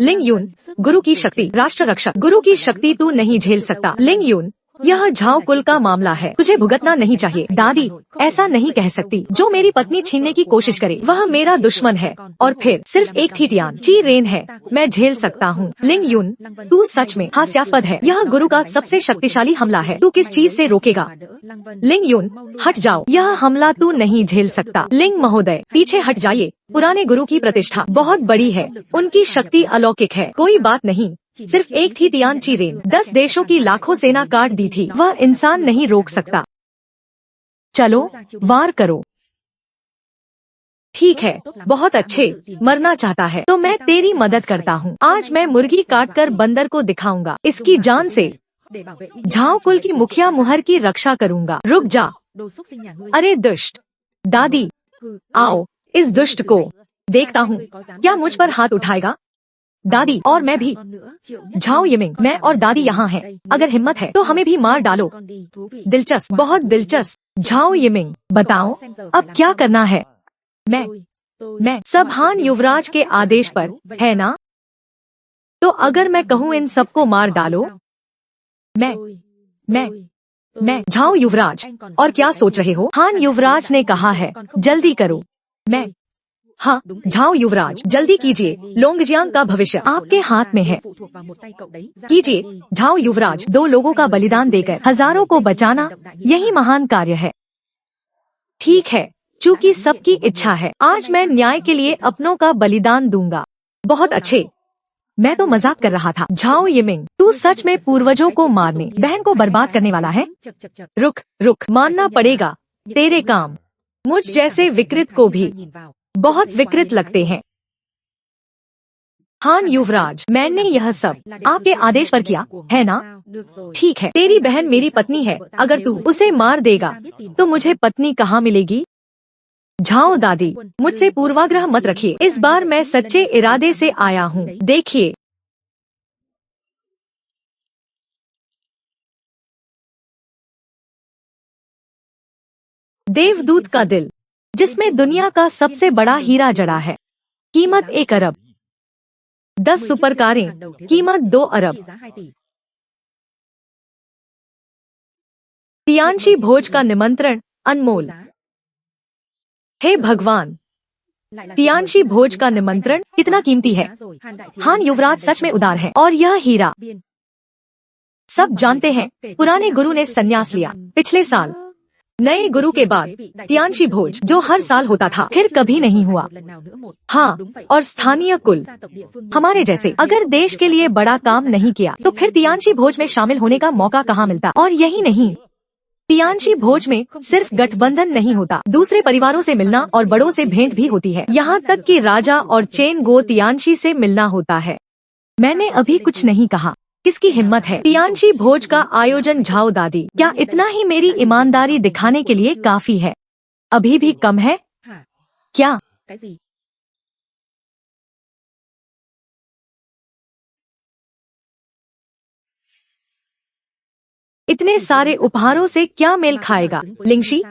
लिंग युन, गुरु की शक्ति, राष्ट्र रक्षक गुरु की शक्ति तू नहीं झेल सकता। लिंग युन, यह झाओ कुल का मामला है, तुझे भुगतना नहीं चाहिए। दादी ऐसा नहीं कह सकती, जो मेरी पत्नी छीनने की कोशिश करे वह मेरा दुश्मन है, और फिर सिर्फ एक थी तियानची रेन है, मैं झेल सकता हूँ। लिंग युन, तू सच में हास्यास्पद है, यह गुरु का सबसे शक्तिशाली हमला है, तू किस चीज से रोकेगा? लिंग युन, हट जाओ, यह हमला तू नहीं झेल सकता। लिंग महोदय पीछे हट जाइए, पुराने गुरु की प्रतिष्ठा बहुत बड़ी है, उनकी शक्ति अलौकिक है। कोई बात नहीं, सिर्फ एक थी तियानची रेन, 10 देशों की लाखों सेना काट दी थी, वह इंसान नहीं रोक सकता। चलो वार करो। ठीक है, बहुत अच्छे, मरना चाहता है तो मैं तेरी मदद करता हूँ। आज मैं मुर्गी काटकर बंदर को दिखाऊंगा, इसकी जान से झाओ कुल की मुखिया मुहर की रक्षा करूंगा। रुक जा। अरे दुष्ट, दादी आओ, इस दुष्ट को देखता हूँ क्या मुझ पर हाथ उठाएगा। दादी और मैं भी। झाओ यिमिंग, मैं और दादी यहाँ हैं, अगर हिम्मत है तो हमें भी मार डालो। दिलचस्प, बहुत दिलचस्प। झाओ यिमिंग, बताओ अब क्या करना है? मैं सब हान युवराज के आदेश पर है ना? तो अगर मैं कहूँ इन सबको मार डालो? मैं झाओ युवराज, और क्या सोच रहे हो? हान युवराज ने कहा है जल्दी करो। हाँ झाओ युवराज, जल्दी कीजिए, लोंगजियांग का भविष्य आपके हाथ में है। कीजिए झाओ युवराज, 2 लोगों का बलिदान देकर हजारों को बचाना, यही महान कार्य है। ठीक है, चूंकि सबकी इच्छा है, आज मैं न्याय के लिए अपनों का बलिदान दूंगा। बहुत अच्छे, मैं तो मजाक कर रहा था। झाओ यिमिंग, तू सच में पूर्वजों को मारने, बहन को बर्बाद करने वाला है? रुक रुक, मानना पड़ेगा, तेरे काम मुझ जैसे विकृत को भी बहुत विकृत लगते हैं। हान युवराज, मैंने यह सब आपके आदेश पर किया है ना? ठीक है, तेरी बहन मेरी पत्नी है, अगर तू उसे मार देगा तो मुझे पत्नी कहाँ मिलेगी? झाओ दादी, मुझसे पूर्वाग्रह मत रखिए, इस बार मैं सच्चे इरादे से आया हूँ। देखिए, देवदूत का दिल, जिसमें दुनिया का सबसे बड़ा हीरा जड़ा है, कीमत 1 अरब। 10 सुपर कारें, कीमत 2 अरब। तियांशी भोज का निमंत्रण, अनमोल। हे भगवान, तियांशी भोज का निमंत्रण कितना कीमती है। हान युवराज सच में उदार है, और यह हीरा। सब जानते हैं, पुराने गुरु ने संन्यास लिया पिछले साल। नए गुरु के बाद तियांशी भोज, जो हर साल होता था, फिर कभी नहीं हुआ। हाँ, और स्थानीय कुल हमारे जैसे अगर देश के लिए बड़ा काम नहीं किया तो फिर तियांशी भोज में शामिल होने का मौका कहाँ मिलता। और यही नहीं, तियांशी भोज में सिर्फ गठबंधन नहीं होता, दूसरे परिवारों से मिलना और बड़ों से भेंट भी होती है। यहाँ तक कि राजा और चेन गो तियांशी से मिलना होता है। मैंने अभी कुछ नहीं कहा, किसकी हिम्मत है? तियांशी भोज का आयोजन झाओ दादी, क्या इतना ही मेरी ईमानदारी दिखाने के लिए काफी है? अभी भी कम है क्या? इतने सारे उपहारों से क्या मेल खाएगा? लिंगशी,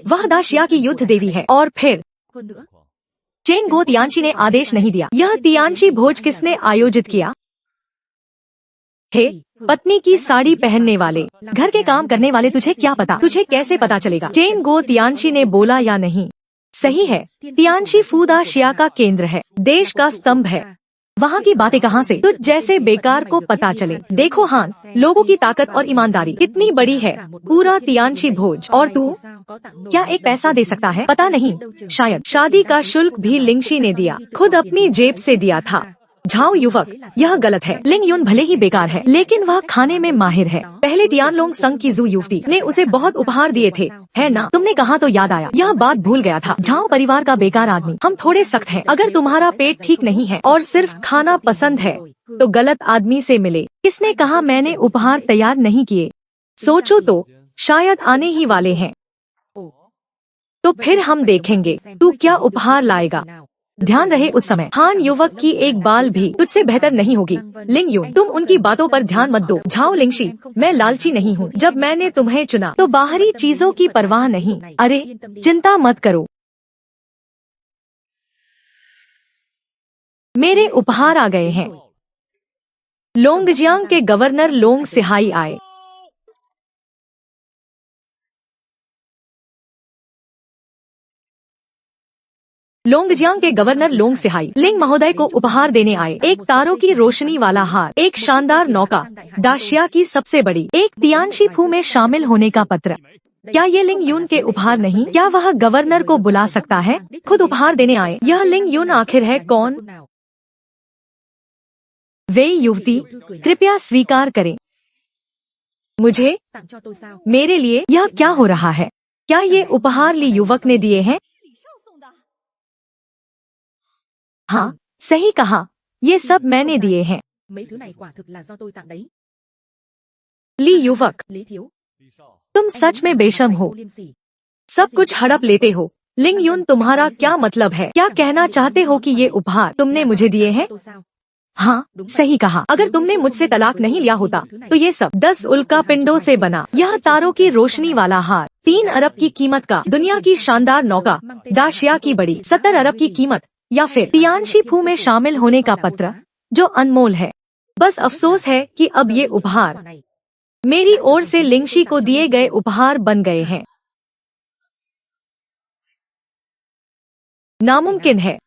वह दाशिया की युद्ध देवी है। और फिर चेन गो तियांशी ने आदेश नहीं दिया। यह तियांशी भोज किसने आयोजित किया? हे पत्नी की साड़ी पहनने वाले, घर के काम करने वाले, तुझे क्या पता? तुझे कैसे पता चलेगा? चेन गो तियांशी ने बोला या नहीं? सही है, तियांशी फूदाशिया का केंद्र है, देश का स्तंभ है। वहाँ की बातें कहाँ से तुझ जैसे बेकार को पता चले? देखो हान, लोगों की ताकत और ईमानदारी कितनी बड़ी है। पूरा तियांशी भोज, और तू क्या एक पैसा दे सकता है? पता नहीं, शायद शादी का शुल्क भी लिंगशी ने दिया, खुद अपनी जेब से दिया था। झाओ युवक, यह गलत है। लिंग युन भले ही बेकार है, लेकिन वह खाने में माहिर है। पहले टियानलोंग संग की जू युवती ने उसे बहुत उपहार दिए थे, है ना? तुमने कहा तो याद आया, यह बात भूल गया था। झाओ परिवार का बेकार आदमी, हम थोड़े सख्त हैं। अगर तुम्हारा पेट ठीक नहीं है और सिर्फ खाना पसंद है तो गलत आदमी से मिले। किसने कहा मैंने उपहार तैयार नहीं किए? सोचो तो, शायद आने ही वाले हैं, तो फिर हम देखेंगे तू क्या उपहार लाएगा। ध्यान रहे उस समय हान युवक की एक बाल भी तुझसे बेहतर नहीं होगी। लिंग युन, तुम उनकी बातों पर ध्यान मत दो। झाओ लिंगशी, मैं लालची नहीं हूँ। जब मैंने तुम्हें चुना तो बाहरी चीजों की परवाह नहीं। अरे चिंता मत करो, मेरे उपहार आ गए हैं। लोंगजियांग के गवर्नर लोंग सिहाई आए। लोंगजियांग के गवर्नर लोंग सिहाई लिंग महोदय को उपहार देने आए। एक तारों की रोशनी वाला हार, एक शानदार नौका, दाशिया की सबसे बड़ी, एक तियांशी फू में शामिल होने का पत्र। क्या ये लिंग यून के उपहार नहीं? क्या वह गवर्नर को बुला सकता है? खुद उपहार देने आए। यह लिंग यून आखिर है कौन? वे युवती, कृपया स्वीकार करें। मुझे, मेरे लिए यह क्या हो रहा है? क्या ये उपहार ली युवक ने दिए हैं? हाँ, सही कहा, ये सब मैंने दिए हैं। ली युवक, तुम सच में बेशर्म हो, सब कुछ हड़प लेते हो। लिंग यून, तुम्हारा क्या मतलब है? क्या कहना चाहते हो कि ये उपहार तुमने मुझे दिए हैं? हाँ, सही कहा। अगर तुमने मुझसे तलाक नहीं लिया होता तो ये सब 10 उल्का पिंडों से बना। यह तारों की रोशनी वाला हार 3 अरब की कीमत का, दुनिया की शानदार नौका, दाशिया की बड़ी 70 अरब की कीमत, या फिर तियांशी फू में शामिल होने का पत्र जो अनमोल है। बस अफसोस है कि अब ये उपहार मेरी ओर से लिंगशी को दिए गए उपहार बन गए हैं। नामुमकिन है,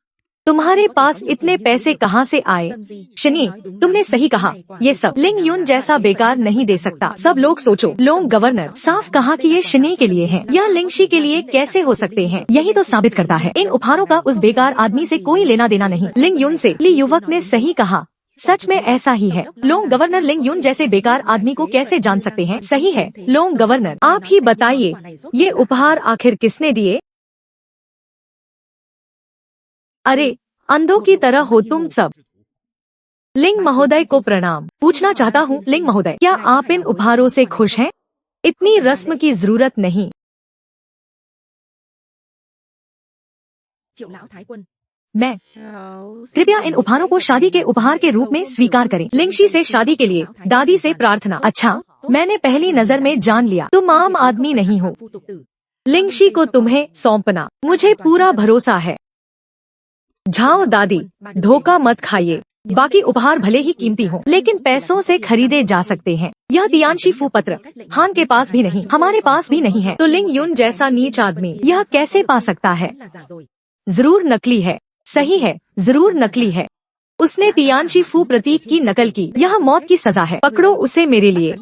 तुम्हारे पास इतने पैसे कहाँ से आए? शनि, तुमने सही कहा, ये सब लिंग यून जैसा बेकार नहीं दे सकता। सब लोग सोचो, लोग गवर्नर साफ कहा कि ये शनि के लिए हैं, यह लिंगशी के लिए कैसे हो सकते हैं? यही तो साबित करता है इन उपहारों का उस बेकार आदमी से कोई लेना देना नहीं। लिंग यून से। ली युवक ने सही कहा, सच में ऐसा ही है। लोग गवर्नर लिंग यून जैसे बेकार आदमी को कैसे जान सकते हैं? सही है, लोग गवर्नर, आप ही बताइए, ये उपहार आखिर किसने दिए? अरे अंधों की तरह हो तुम सब। लिंग महोदय को प्रणाम। पूछना चाहता हूँ लिंग महोदय, क्या आप इन उपहारों से खुश हैं? इतनी रस्म की जरूरत नहीं। मैं कृपया इन उपहारों को शादी के उपहार के रूप में स्वीकार करें। लिंगशी से शादी के लिए दादी से प्रार्थना। अच्छा, मैंने पहली नजर में जान लिया तुम आम आदमी नहीं हो। लिंगशी को तुम्हें सौंपना मुझे पूरा भरोसा है। जाओ दादी, धोखा मत खाइए। बाकी उपहार भले ही कीमती हों, लेकिन पैसों से खरीदे जा सकते हैं। यह तियानशी फू पत्र हान के पास भी नहीं, हमारे पास भी नहीं है, तो लिंग युन जैसा नीच आदमी यह कैसे पा सकता है? जरूर नकली है। सही है, जरूर नकली है। उसने तियानशी फू प्रतीक की नकल की। यह मौत की सजा है। पकड़ो उसे मेरे लिए।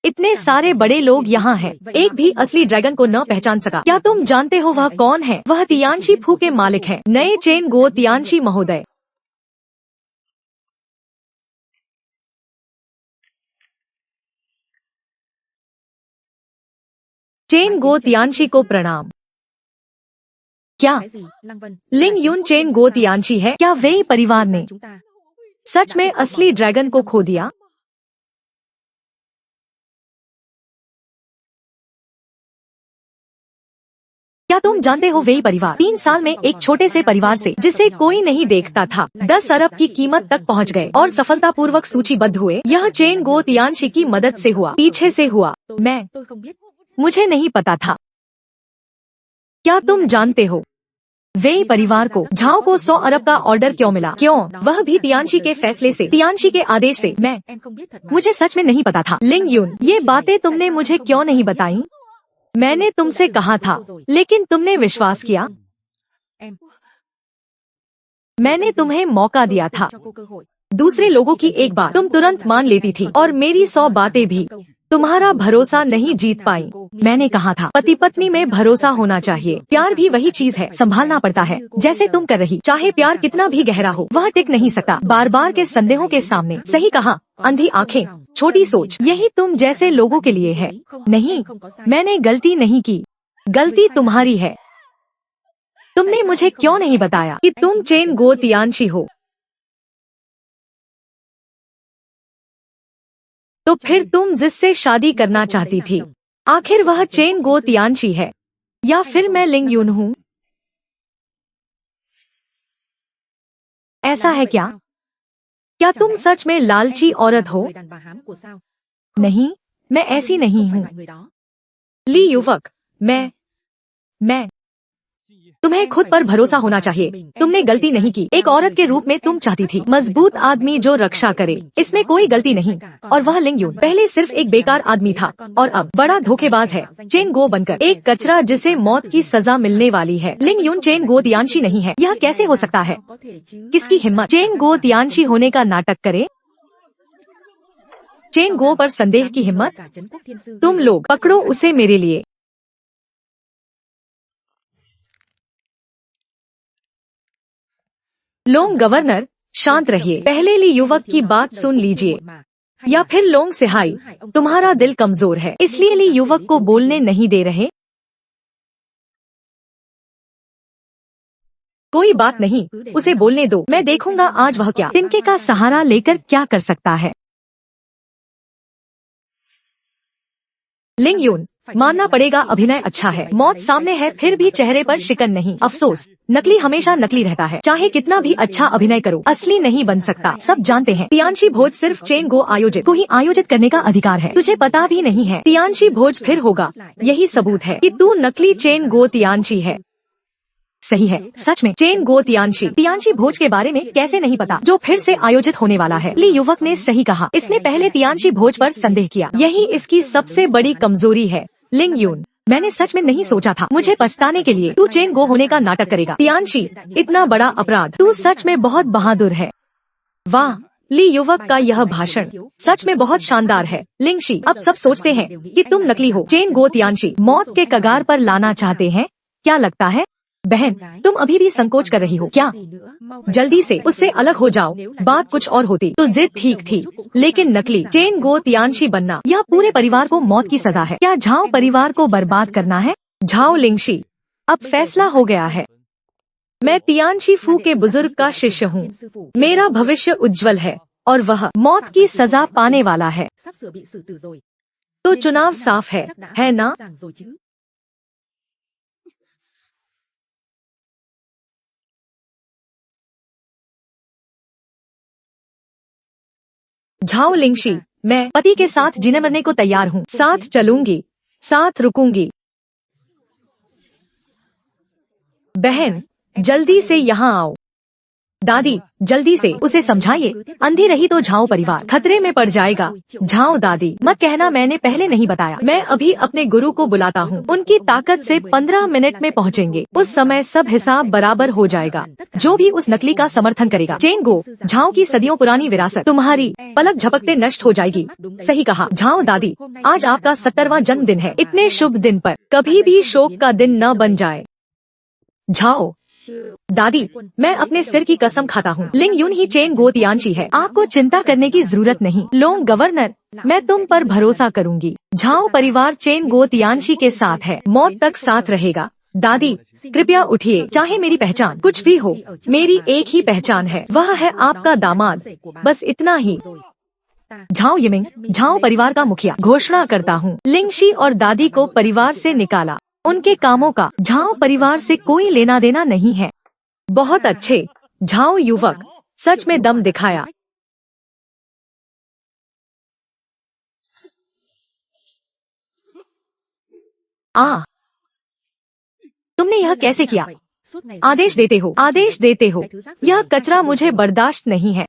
इतने सारे बड़े लोग यहाँ हैं, एक भी असली ड्रैगन को न पहचान सका। क्या तुम जानते हो वह कौन है? वह तियानशी फू के मालिक हैं, नए चेन गो तियानशी महोदय। चेन गो तियानशी को प्रणाम। क्या लिंग युन चेन गो तियानशी है? क्या वे परिवार ने सच में असली ड्रैगन को खो दिया? क्या तुम जानते हो वे परिवार 3 साल में एक छोटे से परिवार से, जिसे कोई नहीं देखता था, 10 अरब की कीमत तक पहुंच गए और सफलतापूर्वक सूचीबद्ध हुए। यह चेन गो तियानशी की मदद से हुआ, पीछे से हुआ। मुझे नहीं पता था। क्या तुम जानते हो वे परिवार को झाओ को 100 अरब का ऑर्डर क्यों मिला? क्यों? वह भी तियानशी के फैसले से, तियानशी के आदेश से। मुझे सच में नहीं पता था। लिंग युन, ये बातें तुमने मुझे क्यों नहीं बताई? मैंने तुमसे कहा था, लेकिन तुमने विश्वास किया। मैंने तुम्हें मौका दिया था। दूसरे लोगों की एक बात तुम तुरंत मान लेती थी, और मेरी 100 बातें भी तुम्हारा भरोसा नहीं जीत पाई। मैंने कहा था पति पत्नी में भरोसा होना चाहिए। प्यार भी वही चीज है, संभालना पड़ता है, जैसे तुम कर रही। चाहे प्यार कितना भी गहरा हो, वह टिक नहीं सकता बार बार के संदेहों के सामने। सही कहा, अंधी आंखें, छोटी सोच, यही तुम जैसे लोगों के लिए है। नहीं, मैंने गलती नहीं की, गलती तुम्हारी है। तुमने मुझे क्यों नहीं बताया कि तुम चेन गो तियानशी हो? तो फिर तुम जिससे शादी करना चाहती थी, आखिर वह चेन गो तियानशी है या फिर मैं लिंग युन हूँ? ऐसा है क्या? क्या तुम सच में लालची औरत हो? नहीं, मैं ऐसी नहीं हूँ। ली युवक, मैं तुम्हें खुद पर भरोसा होना चाहिए। तुमने गलती नहीं की। एक औरत के रूप में तुम चाहती थी मजबूत आदमी जो रक्षा करे, इसमें कोई गलती नहीं। और वह लिंग युन पहले सिर्फ एक बेकार आदमी था और अब बड़ा धोखेबाज है, चेन गो बनकर एक कचरा जिसे मौत की सजा मिलने वाली है। लिंग युन चेन गो तियानशी नहीं है, यह कैसे हो सकता है? किसकी हिम्मत चेन गो तियानशी होने का नाटक करे? चेन गो पर संदेह की हिम्मत? तुम लोग पकड़ो उसे मेरे लिए। लोंग गवर्नर, शांत रहिए। पहले ली युवक की बात सुन लीजिए, या फिर लोंग सिहाई, तुम्हारा दिल कमजोर है, इसलिए ली युवक को बोलने नहीं दे रहे। कोई बात नहीं, उसे बोलने दो, मैं देखूंगा आज वह क्या तिनके का सहारा लेकर क्या कर सकता है। लिंग युन, मानना पड़ेगा अभिनय अच्छा है। मौत सामने है फिर भी चेहरे पर शिकन नहीं। अफसोस, नकली हमेशा नकली रहता है। चाहे कितना भी अच्छा अभिनय करो, असली नहीं बन सकता। सब जानते हैं तियानशी भोज सिर्फ चेन गो आयोजित को ही आयोजित करने का अधिकार है। तुझे पता भी नहीं है तियानशी भोज फिर होगा। यही सबूत है कि तू नकली चेन गो तियानशी है। सही है, सच में चेन गो तियानशी भोज के बारे में कैसे नहीं पता, जो फिर से आयोजित होने वाला है। ली युवक ने सही कहा, इसने पहले तियानशी भोज पर संदेह किया। यही इसकी सबसे बड़ी कमजोरी है। लिंग युन, मैंने सच में नहीं सोचा था। मुझे पछताने के लिए तू चेन गो होने का नाटक करेगा। तियानशी, इतना बड़ा अपराध, तू सच में बहुत बहादुर है। वाह, ली युवक का यह भाषण सच में बहुत शानदार है। लिंगशी, अब सब सोचते हैं कि तुम नकली हो। चेन गो तियानशी मौत के कगार पर लाना चाहते हैं, क्या लगता है? बहन, तुम अभी भी संकोच कर रही हो क्या? जल्दी से उससे अलग हो जाओ। बात कुछ और होती तो जिद ठीक थी, लेकिन नकली चेन गो तियानशी बनना यह पूरे परिवार को मौत की सजा है। क्या झाओ परिवार को बर्बाद करना है? झाओ लिंगशी, अब फैसला हो गया है। मैं तियानशी फू के बुजुर्ग का शिष्य हूँ। मेरा भविष्य उज्जवल है और वह मौत की सजा पाने वाला है। तो चुनाव साफ है ना? झाओ लिंगशी, मैं पति के साथ जीने मरने को तैयार हूँ। साथ चलूंगी, साथ रुकूंगी। बहन, जल्दी से यहाँ आओ। दादी, जल्दी से उसे समझाइए, अंधी रही तो झाओ परिवार खतरे में पड़ जाएगा। झाओ दादी, मत कहना मैंने पहले नहीं बताया। मैं अभी अपने गुरु को बुलाता हूँ, उनकी ताकत से 15 मिनट में पहुँचेंगे। उस समय सब हिसाब बराबर हो जाएगा। जो भी उस नकली का समर्थन करेगा, चेन गो झाओ की सदियों पुरानी विरासत तुम्हारी पलक झपकते नष्ट हो जाएगी। सही कहा झाओ दादी, आज आपका 70वां जन्मदिन है। इतने शुभ दिन पर कभी भी शोक का दिन न बन जाए। झाओ दादी, मैं अपने सिर की कसम खाता हूँ, लिंग यून ही चेन गो तियानशी है। आपको चिंता करने की जरूरत नहीं। लोंग गवर्नर, मैं तुम पर भरोसा करूंगी। झाओ परिवार चेन गो तियानशी के साथ है, मौत तक साथ रहेगा। दादी, कृपया उठिए। चाहे मेरी पहचान कुछ भी हो, मेरी एक ही पहचान है, वह है आपका दामाद। बस इतना ही। झाओ यिमिंग, झाओ परिवार का मुखिया, घोषणा करता हूँ, लिंगशी और दादी को परिवार से निकाला। उनके कामों का झाओ परिवार से कोई लेना देना नहीं है। बहुत अच्छे झाओ युवक, सच में दम दिखाया। तुमने यह कैसे किया? आदेश देते हो। यह कचरा मुझे बर्दाश्त नहीं है।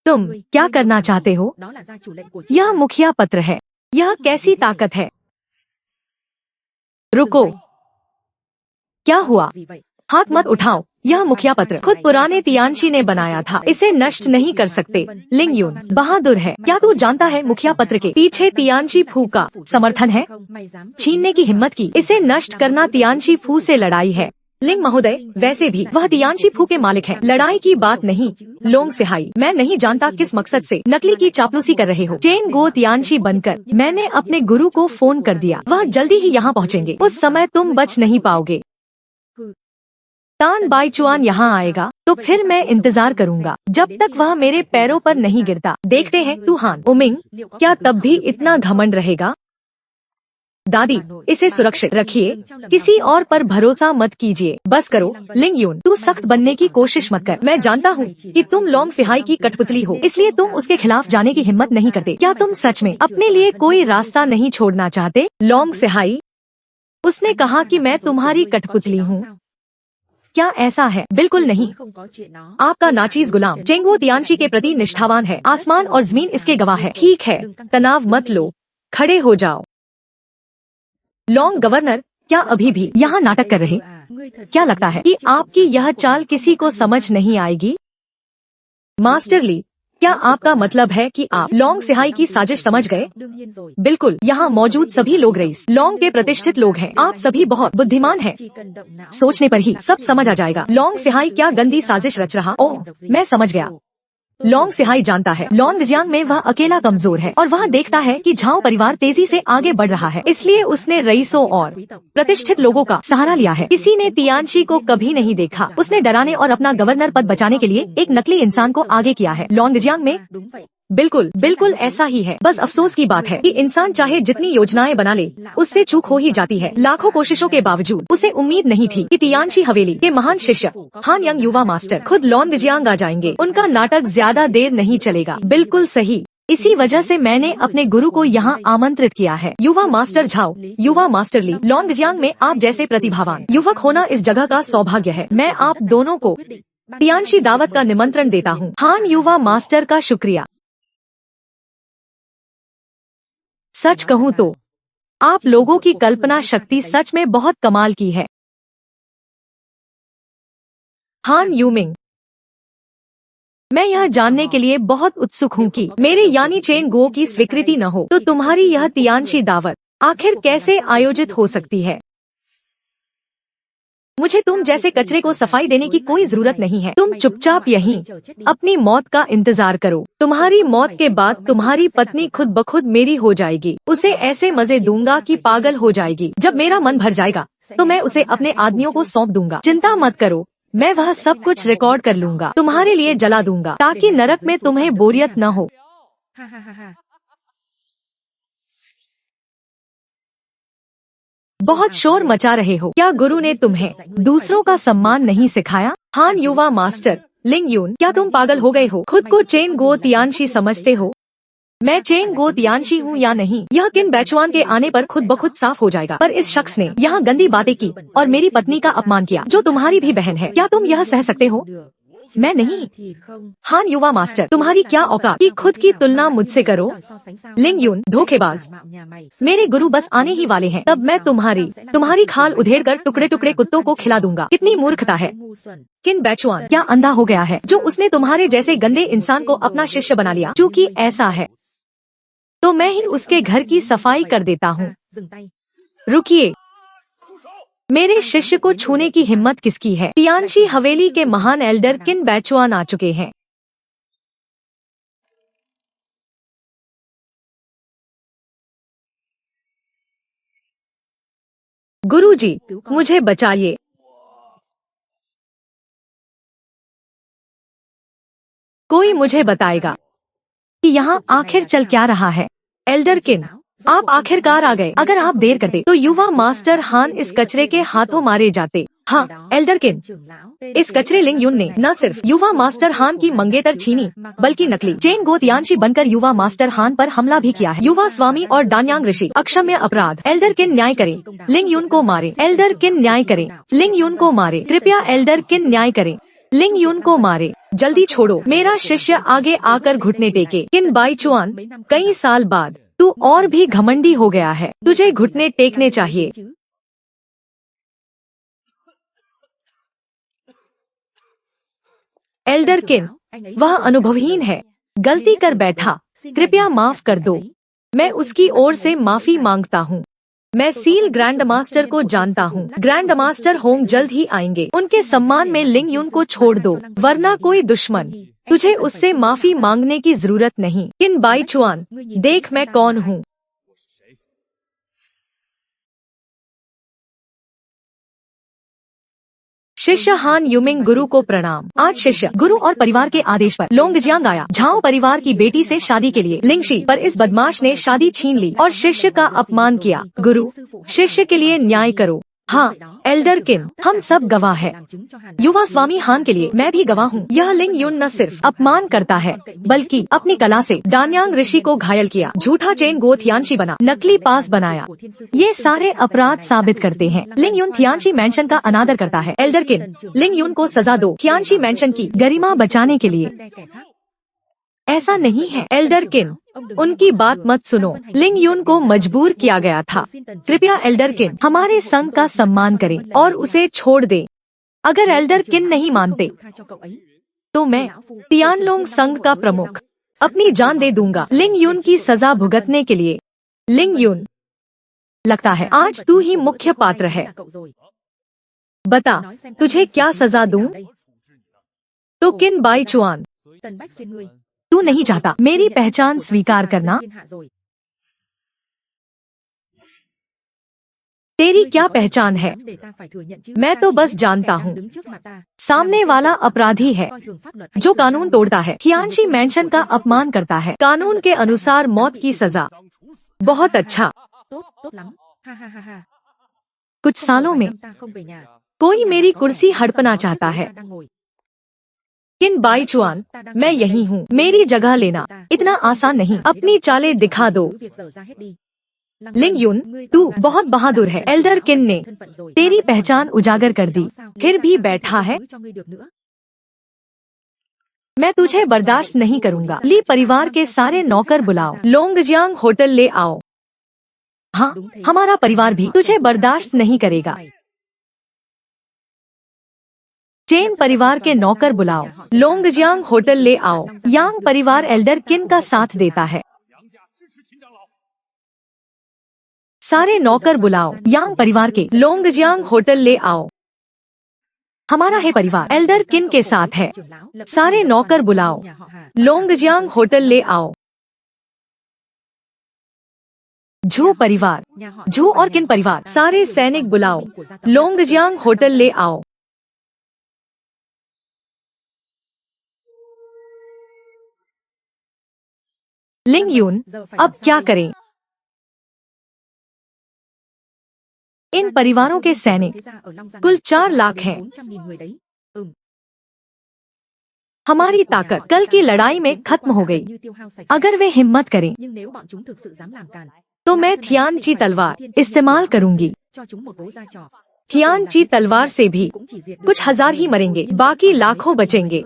तुम क्या करना चाहते हो? यह मुखिया पत्र है। यह कैसी ताकत है? रुको, क्या हुआ? हाथ मत उठाओ। यह मुखिया पत्र खुद पुराने तियानशी ने बनाया था, इसे नष्ट नहीं कर सकते। लिंग यून बहादुर है। क्या तू जानता है मुखिया पत्र के पीछे तियानशी फू का समर्थन है? छीनने की हिम्मत की, इसे नष्ट करना तियानशी फू से लड़ाई है। लिंग महोदय, वैसे भी वह तियानशी फू के मालिक हैं। लड़ाई की बात नहीं। लोंग सिहाई, मैं नहीं जानता किस मकसद से नकली की चापलूसी कर रहे हो। चेन गो तियानशी बनकर मैंने अपने गुरु को फोन कर दिया, वह जल्दी ही यहाँ पहुँचेंगे। उस समय तुम बच नहीं पाओगे। तान बाईचुआन यहाँ आएगा तो फिर मैं इंतजार करूँगा जब तक वह मेरे पैरों पर नहीं गिरता। देखते हैं तू हान उमिंग, क्या तब भी इतना घमंड रहेगा? दादी, इसे सुरक्षित रखिए, किसी और पर भरोसा मत कीजिए। बस करो लिंग यून, तू सख्त बनने की कोशिश मत कर। मैं जानता हूँ कि तुम लोंग सिहाई की कठपुतली हो, इसलिए तुम उसके खिलाफ जाने की हिम्मत नहीं करते। क्या तुम सच में अपने लिए कोई रास्ता नहीं छोड़ना चाहते? लोंग सिहाई, उसने कहा कि मैं तुम्हारी कठपुतली हूँ। क्या ऐसा है? बिल्कुल नहीं। आपका नाचीज गुलाम चेंगो तियानशी के प्रति निष्ठावान है। आसमान और जमीन इसके गवाह है। ठीक है, तनाव मत लो, खड़े हो जाओ। लोंग गवर्नर, क्या अभी भी यहाँ नाटक कर रहे? क्या लगता है कि आपकी यह चाल किसी को समझ नहीं आएगी? मास्टर ली, क्या आपका मतलब है कि आप लोंग सिहाई की साजिश समझ गए? बिल्कुल, यहाँ मौजूद सभी लोग रईस लोंग के प्रतिष्ठित लोग हैं। आप सभी बहुत बुद्धिमान हैं। सोचने पर ही सब समझ आ जाएगा। लोंग सिहाई क्या गंदी साजिश रच रहा? ओह, मैं समझ गया। लोंग सिहाई जानता है लॉन्गजियांग में वह अकेला कमजोर है और वह देखता है कि झाओ परिवार तेजी से आगे बढ़ रहा है, इसलिए उसने रईसों और प्रतिष्ठित लोगों का सहारा लिया है। किसी ने तियानशी को कभी नहीं देखा। उसने डराने और अपना गवर्नर पद बचाने के लिए एक नकली इंसान को आगे किया है। लॉन्गजियांग में बिल्कुल बिल्कुल ऐसा ही है। बस अफसोस की बात है कि इंसान चाहे जितनी योजनाएं बना ले, उससे चूक हो ही जाती है। लाखों कोशिशों के बावजूद उसे उम्मीद नहीं थी कि तियानशी हवेली के महान शिष्य हान यंग युवा मास्टर खुद लॉन्गजियांग आ जाएंगे। उनका नाटक ज्यादा देर नहीं चलेगा। बिल्कुल सही, इसी वजह से मैंने अपने गुरु को यहाँ आमंत्रित किया है। युवा मास्टर झाओ, युवा मास्टर ली, लॉन्गजियांग में आप जैसे प्रतिभावान युवक होना इस जगह का सौभाग्य है। मैं आप दोनों को तियानशी दावत का निमंत्रण देता हूँ। हान युवा मास्टर का शुक्रिया। सच कहूँ तो आप लोगों की कल्पना शक्ति सच में बहुत कमाल की है। हान यूमिंग, मैं यह जानने के लिए बहुत उत्सुक हूँ कि मेरे यानी चेन गो की स्वीकृति न हो तो तुम्हारी यह तियानशी दावत आखिर कैसे आयोजित हो सकती है। मुझे तुम जैसे कचरे को सफाई देने की कोई जरूरत नहीं है। तुम चुपचाप यहीं अपनी मौत का इंतजार करो। तुम्हारी मौत के बाद तुम्हारी पत्नी खुद ब खुद मेरी हो जाएगी। उसे ऐसे मजे दूंगा कि पागल हो जाएगी। जब मेरा मन भर जाएगा तो मैं उसे अपने आदमियों को सौंप दूंगा। चिंता मत करो, मैं वह सब कुछ रिकॉर्ड कर लूंगा। तुम्हारे लिए जला दूंगा ताकि नरक में तुम्हें बोरियत न हो। बहुत शोर मचा रहे हो। क्या गुरु ने तुम्हें दूसरों का सम्मान नहीं सिखाया? हान युवा मास्टर लिंग यून, क्या तुम पागल हो गए हो? खुद को चेन गो तियानशी समझते हो? मैं चेन गो तियानशी हूँ या नहीं, यह किन बैचवान के आने पर खुद ब खुद साफ हो जाएगा। पर इस शख्स ने यहाँ गंदी बातें की और मेरी पत्नी का अपमान किया, जो तुम्हारी भी बहन है। क्या तुम यह सह सकते हो? मैं नहीं। हान युवा मास्टर, तुम्हारी क्या औकात कि खुद की तुलना मुझसे करो? लिंग यून, धोखेबाज, मेरे गुरु बस आने ही वाले हैं, तब मैं तुम्हारी खाल उधेड़कर टुकड़े टुकड़े कुत्तों को खिला दूंगा। कितनी मूर्खता है। किन बैचवान क्या अंधा हो गया है जो उसने तुम्हारे जैसे गंदे इंसान को अपना शिष्य बना लिया? चूंकि ऐसा है तो मैं ही उसके घर की सफाई कर देता हूँ। रुकिए, मेरे शिष्य को छूने की हिम्मत किसकी है? तियानशी हवेली के महान एल्डर किन बैचवान आ चुके हैं। गुरुजी, मुझे बचाइए। कोई मुझे बताएगा कि यहाँ आखिर चल क्या रहा है? एल्डर किन, आप आखिरकार आ गए। अगर आप देर करते तो युवा मास्टर हान इस कचरे के हाथों मारे जाते। हाँ एल्डर किन, इस कचरे लिंग यून ने न सिर्फ युवा मास्टर हान की मंगेतर छीनी बल्कि नकली चेन गो तियानशी बनकर युवा मास्टर हान पर हमला भी किया है। युवा स्वामी और डान्यांग ऋषि, अक्षम्य अपराध। एल्डर किन न्याय करें, लिंग यून को मारे। एल्डर किन न्याय करें, लिंग यून को मारे। कृपया एल्डर किन न्याय करें, लिंग यून को मारे। जल्दी छोड़ो, मेरा शिष्य आगे आकर घुटने टेके। किन बाईचुआन, कई साल बाद तू और भी घमंडी हो गया है, तुझे घुटने टेकने चाहिए। एल्डर किन, वह अनुभवहीन है, गलती कर बैठा, कृपया माफ कर दो। मैं उसकी ओर से माफी मांगता हूँ। मैं सील ग्रैंड मास्टर को जानता हूँ। ग्रैंड मास्टर होंग जल्द ही आएंगे। उनके सम्मान में लिंग यून को छोड़ दो, वरना कोई दुश्मन। तुझे उससे माफी मांगने की जरूरत नहीं। किन बाईचुआन, देख मैं कौन हूँ। शिष्य हान युमिंग, गुरु को प्रणाम। आज शिष्य गुरु और परिवार के आदेश पर लोंगजियांग आया। झाओ परिवार की बेटी से शादी के लिए। लिंगशी, पर इस बदमाश ने शादी छीन ली और शिष्य का अपमान किया। गुरु, शिष्य के लिए न्याय करो। हाँ एल्डर किन, हम सब गवाह है। युवा स्वामी हान के लिए मैं भी गवाह हूँ। यह लिंग यून न सिर्फ अपमान करता है बल्कि अपनी कला से डान्यांग ऋषि को घायल किया, झूठा चेन गो थियानशी बना, नकली पास बनाया। ये सारे अपराध साबित करते हैं लिंग यून थियानशी मैंशन का अनादर करता है। एल्डर किन, लिंग यून को सजा दो थियानशी मैंशन की गरिमा बचाने के लिए। ऐसा नहीं है एल्डर किन, उनकी बात मत सुनो। लिंग यून को मजबूर किया गया था। कृपया एल्डर किन हमारे संघ का सम्मान करें और उसे छोड़ दे। अगर एल्डर किन नहीं मानते तो मैं तियानलोंग संघ का प्रमुख अपनी जान दे दूंगा लिंग यून की सजा भुगतने के लिए। लिंग यून, लगता है आज तू ही मुख्य पात्र है। बता, तुझे क्या सजा दूं? तो किन बाईचुआन, तू नहीं चाहता मेरी पहचान स्वीकार करना? तेरी क्या पहचान है? मैं तो बस जानता हूँ सामने वाला अपराधी है जो कानून तोड़ता है, थियानशी मैंशन का अपमान करता है। कानून के अनुसार मौत की सजा। बहुत अच्छा। कुछ सालों में कोई मेरी कुर्सी हड़पना चाहता है। किन बाईचुआन, मैं यही हूँ, मेरी जगह लेना इतना आसान नहीं। अपनी चालें दिखा दो। लिंग यून, तू बहुत बहादुर है। एल्डर किन ने तेरी पहचान उजागर कर दी, फिर भी बैठा है। मैं तुझे बर्दाश्त नहीं करूँगा। ली परिवार के सारे नौकर बुलाओ, लोंगजियांग होटल ले आओ। हाँ, हमारा परिवार भी तुझे बर्दाश्त नहीं करेगा। चेन परिवार के नौकर बुलाओ, लोंगजियांग होटल ले आओ। यांग परिवार एल्डर किन का साथ देता है। सारे नौकर बुलाओ, यांग परिवार के लोंगजियांग होटल ले आओ। हमारा है परिवार एल्डर किन के साथ है। सारे नौकर बुलाओ, लोंगजियांग होटल ले आओ। झू परिवार, झू और किन परिवार, सारे सैनिक बुलाओ, लोंगजियांग होटल ले आओ। लिंग यून, अब क्या करें? इन परिवारों के सैनिक कुल 4 लाख हैं। हमारी ताकत कल की लड़ाई में खत्म हो गई। अगर वे हिम्मत करें तो मैं थियानची तलवार इस्तेमाल करूंगी। थियानची तलवार से भी कुछ हजार ही मरेंगे, बाकी लाखों बचेंगे।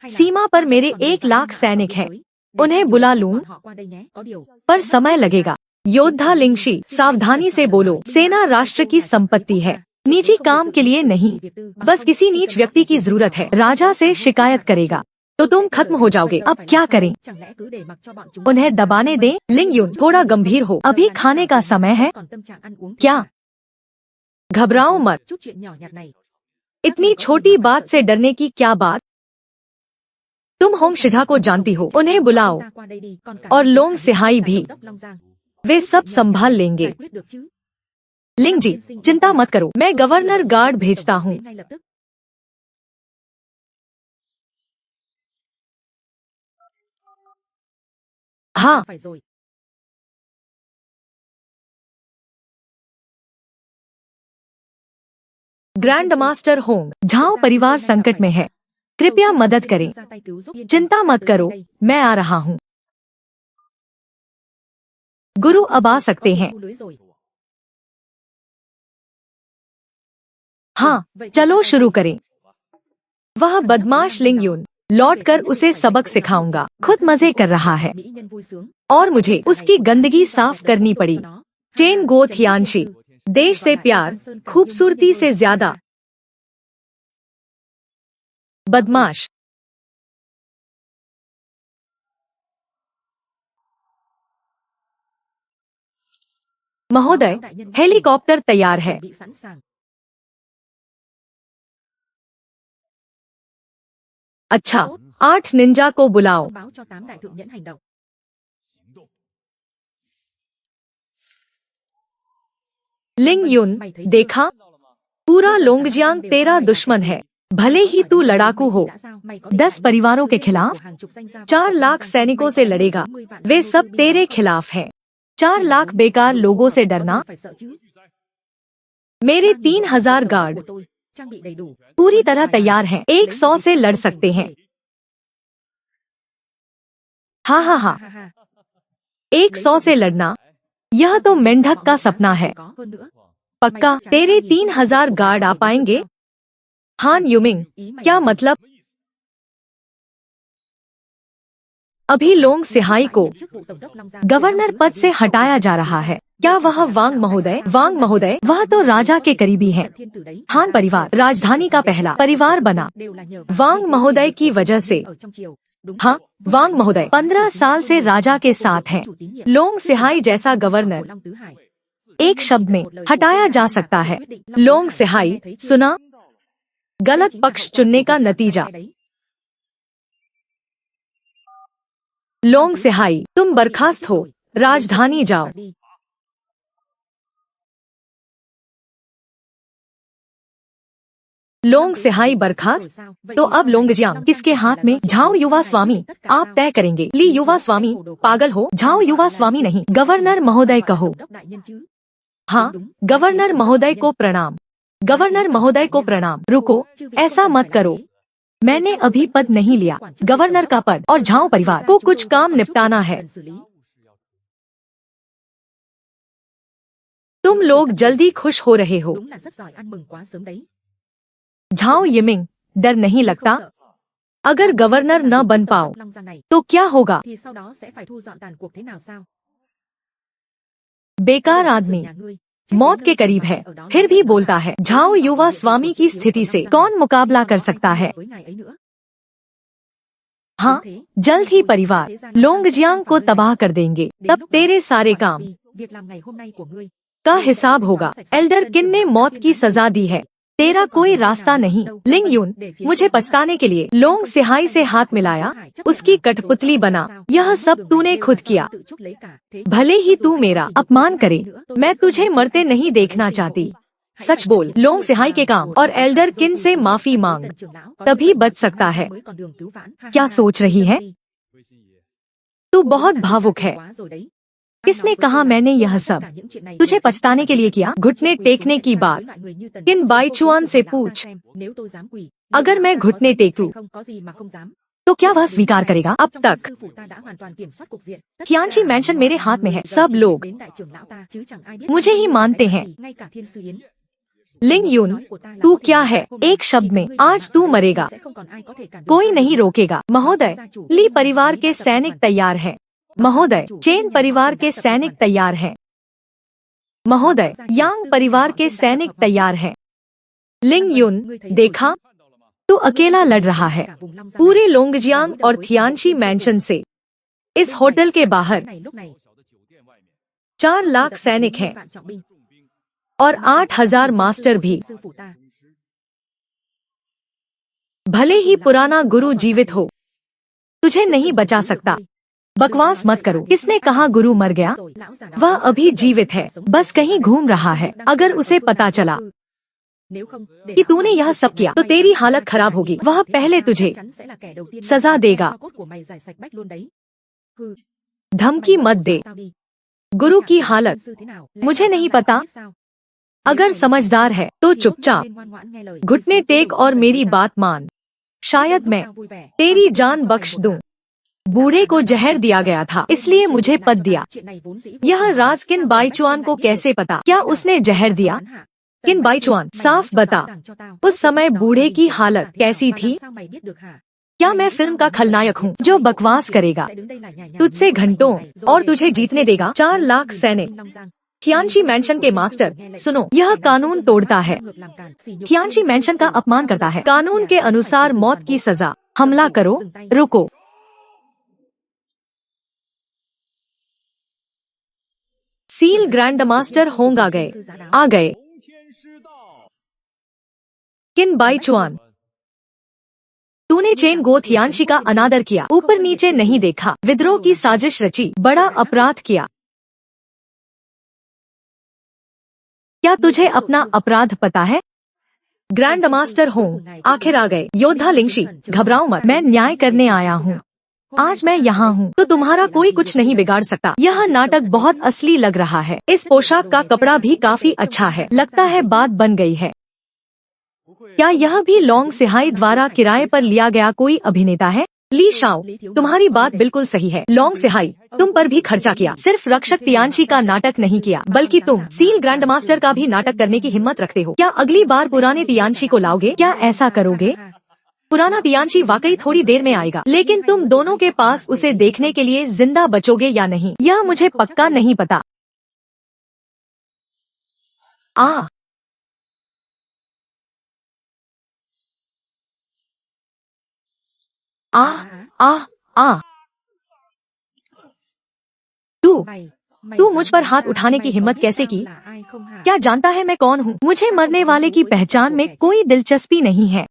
सीमा पर मेरे 1 लाख सैनिक हैं, उन्हें बुला लूं, पर समय लगेगा। योद्धा लिंगशी, सावधानी से बोलो। सेना राष्ट्र की संपत्ति है, निजी काम के लिए नहीं। बस किसी नीच व्यक्ति की जरूरत है, राजा से शिकायत करेगा तो तुम खत्म हो जाओगे। अब क्या करें? उन्हें दबाने दें। लिंग यून, थोड़ा गंभीर हो, अभी खाने का समय है। क्या? घबराओ मत, इतनी छोटी बात से डरने की क्या बात। तुम होंग शिजा को जानती हो, उन्हें बुलाओ, और लोंग सिहाई भी, वे सब संभाल लेंगे। लिंग जी, चिंता मत करो, मैं गवर्नर गार्ड भेजता हूँ। हाँ, ग्रैंड मास्टर होंग, झाओ परिवार संकट में है, कृपया मदद करें। चिंता मत करो, मैं आ रहा हूँ। गुरु अब आ सकते हैं। हाँ, चलो शुरू करें। वह बदमाश लिंग यून, लौट कर उसे सबक सिखाऊंगा। खुद मजे कर रहा है और मुझे उसकी गंदगी साफ करनी पड़ी। चेन गो थियानशी, देश से प्यार, खूबसूरती से ज्यादा। बदमाश। महोदय, हेलीकॉप्टर तैयार है। अच्छा, 8 निंजा को बुलाओ। लिंग यून, देखा, पूरा लोंगजियांग तेरा दुश्मन है। भले ही तू लड़ाकू हो, 10 परिवारों के खिलाफ 4 लाख सैनिकों से लड़ेगा, वे सब तेरे खिलाफ हैं। 4 लाख बेकार लोगों से डरना। मेरे 3000 गार्ड पूरी तरह तैयार हैं, 100 से लड़ सकते हैं। हाँ हाँ हाँ, 100 से लड़ना, यह तो मेंढक का सपना है। पक्का तेरे 3000 गार्ड आ पाएंगे? हान युमिंग, क्या मतलब? अभी लोंग सिहाई को गवर्नर पद से हटाया जा रहा है। क्या वह वांग महोदय? वांग महोदय, वह तो राजा के करीबी हैं। हान परिवार राजधानी का पहला परिवार बना वांग महोदय की वजह से। हाँ, वांग महोदय 15 साल से राजा के साथ हैं। लोंग सिहाई जैसा गवर्नर एक शब्द में हटाया जा सकता है। लोंग सिहाई, सुना? गलत पक्ष चुनने का नतीजा। लोंग सिहाई, तुम बर्खास्त हो, राजधानी जाओ। लोंग सिहाई बर्खास्त, तो अब लोंगजियांग किसके हाथ में? झाओ युवा स्वामी, आप तय करेंगे। ली युवा स्वामी, पागल हो, झाओ युवा स्वामी नहीं, गवर्नर महोदय कहो। हाँ, गवर्नर महोदय को प्रणाम। गवर्नर महोदय को प्रणाम। रुको, ऐसा मत करो, मैंने अभी पद नहीं लिया। गवर्नर का पद और झाओ परिवार को कुछ काम निपटाना है। तुम लोग जल्दी खुश हो रहे हो। झाओ यिमिंग, डर नहीं लगता? अगर गवर्नर न बन पाओ तो क्या होगा? बेकार आदमी, मौत के करीब है, फिर भी बोलता है। झाओ युवा स्वामी की स्थिति से कौन मुकाबला कर सकता है? हाँ, जल्द ही परिवार लोंगजियांग को तबाह कर देंगे, तब तेरे सारे काम का हिसाब होगा। एल्डर किन ने मौत की सजा दी है, तेरा कोई रास्ता नहीं। लिंग यून मुझे पछताने के लिए लोंग सिहाई से हाथ मिलाया, उसकी कठपुतली बना। यह सब तूने खुद किया। भले ही तू मेरा अपमान करे, मैं तुझे मरते नहीं देखना चाहती। सच बोल। लोंग सिहाई के काम और एल्डर किन से माफी मांग, तभी बच सकता है। क्या सोच रही है? तू बहुत भावुक है। किसने कहा मैंने यह सब तुझे पछताने के लिए किया? घुटने टेकने की बात किन बाईचुआन से पूछ। अगर मैं घुटने टेकूं तो क्या वह स्वीकार करेगा? अब तक थियानची मैंशन मेरे हाथ में है। सब लोग मुझे ही मानते हैं। लिंग यून तू क्या है? एक शब्द में, आज तू मरेगा, कोई नहीं रोकेगा। महोदय, ली परिवार के सैनिक तैयार हैं। महोदय, चेन परिवार के सैनिक तैयार हैं। महोदय, यांग परिवार के सैनिक तैयार हैं। लिंग यून देखा, तू अकेला लड़ रहा है पूरे लोंगजियांग और थियानची मैंशन से। इस होटल के बाहर 4 लाख सैनिक हैं और 8,000 मास्टर भी। भले ही पुराना गुरु जीवित हो, तुझे नहीं बचा सकता। बकवास मत करो। किसने कहा गुरु मर गया? वह अभी जीवित है, बस कहीं घूम रहा है। अगर उसे पता चला कि तूने यह सब किया तो तेरी हालत खराब होगी। वह पहले तुझे सजा देगा। धमकी मत दे। गुरु की हालत मुझे नहीं पता। अगर समझदार है तो चुपचाप घुटने टेक और मेरी बात मान। शायद मैं तेरी जान बख्श दूं। बूढ़े को जहर दिया गया था, इसलिए मुझे पद दिया। यह राज किन बाईचुआन को कैसे पता? क्या उसने जहर दिया? किन बाईचुआन, साफ बता, उस समय बूढ़े की हालत कैसी थी? क्या मैं फिल्म का खलनायक हूँ जो बकवास करेगा तुझसे घंटों और तुझे जीतने देगा? 4 लाख सैनिक। थियानची मैंशन के मास्टर, सुनो, यह कानून तोड़ता है। थियानची मैंशन का अपमान करता है। कानून के अनुसार मौत की सजा। हमला करो। रुको। सील ग्रैंड मास्टर होंग आ गए। किन बाईचुआन, तूने चेन गो थियानची का अनादर किया, ऊपर नीचे नहीं देखा, विद्रोह की साजिश रची, बड़ा अपराध किया। क्या तुझे अपना अपराध पता है? ग्रैंड मास्टर होंग आखिर आ गए। योद्धा लिंगशी, घबराओ मत, मैं न्याय करने आया हूँ। आज मैं यहाँ हूँ तो तुम्हारा कोई कुछ नहीं बिगाड़ सकता। यह नाटक बहुत असली लग रहा है। इस पोशाक का कपड़ा भी काफी अच्छा है। लगता है बात बन गई है। क्या यह भी लोंग सिहाई द्वारा किराए पर लिया गया कोई अभिनेता है? ली शाओ, तुम्हारी बात बिल्कुल सही है। लोंग सिहाई, तुम पर भी खर्चा किया। सिर्फ रक्षक तियानची का नाटक नहीं किया, बल्कि तुम सील ग्रैंड मास्टर का भी नाटक करने की हिम्मत रखते हो। क्या अगली बार पुराने तियानची को लाओगे? क्या ऐसा करोगे? पुराना तियानची वाकई थोड़ी देर में आएगा, लेकिन तुम दोनों के पास उसे देखने के लिए जिंदा बचोगे या नहीं, यह मुझे पक्का नहीं पता। आ आ आ आ तू मुझ पर हाथ उठाने की हिम्मत कैसे की? क्या जानता है मैं कौन हूँ? मुझे मरने वाले की पहचान में कोई दिलचस्पी नहीं है।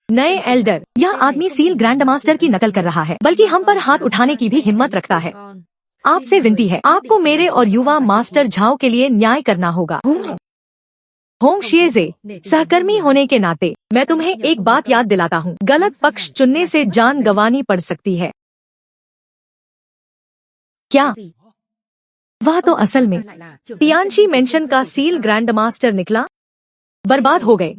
नए एल्डर, यह आदमी सील ग्रैंड मास्टर की नकल कर रहा है, बल्कि हम पर हाथ उठाने की भी हिम्मत रखता है। आपसे विनती है, आपको मेरे और युवा मास्टर झाओ के लिए न्याय करना होगा। होंग शिएजे, सहकर्मी होने के नाते मैं तुम्हें एक बात याद दिलाता हूँ, गलत पक्ष चुनने से जान गंवानी पड़ सकती है। क्या? वह तो असल में तियानची मेंशन का सील ग्रैंड मास्टर निकला। बर्बाद हो गए।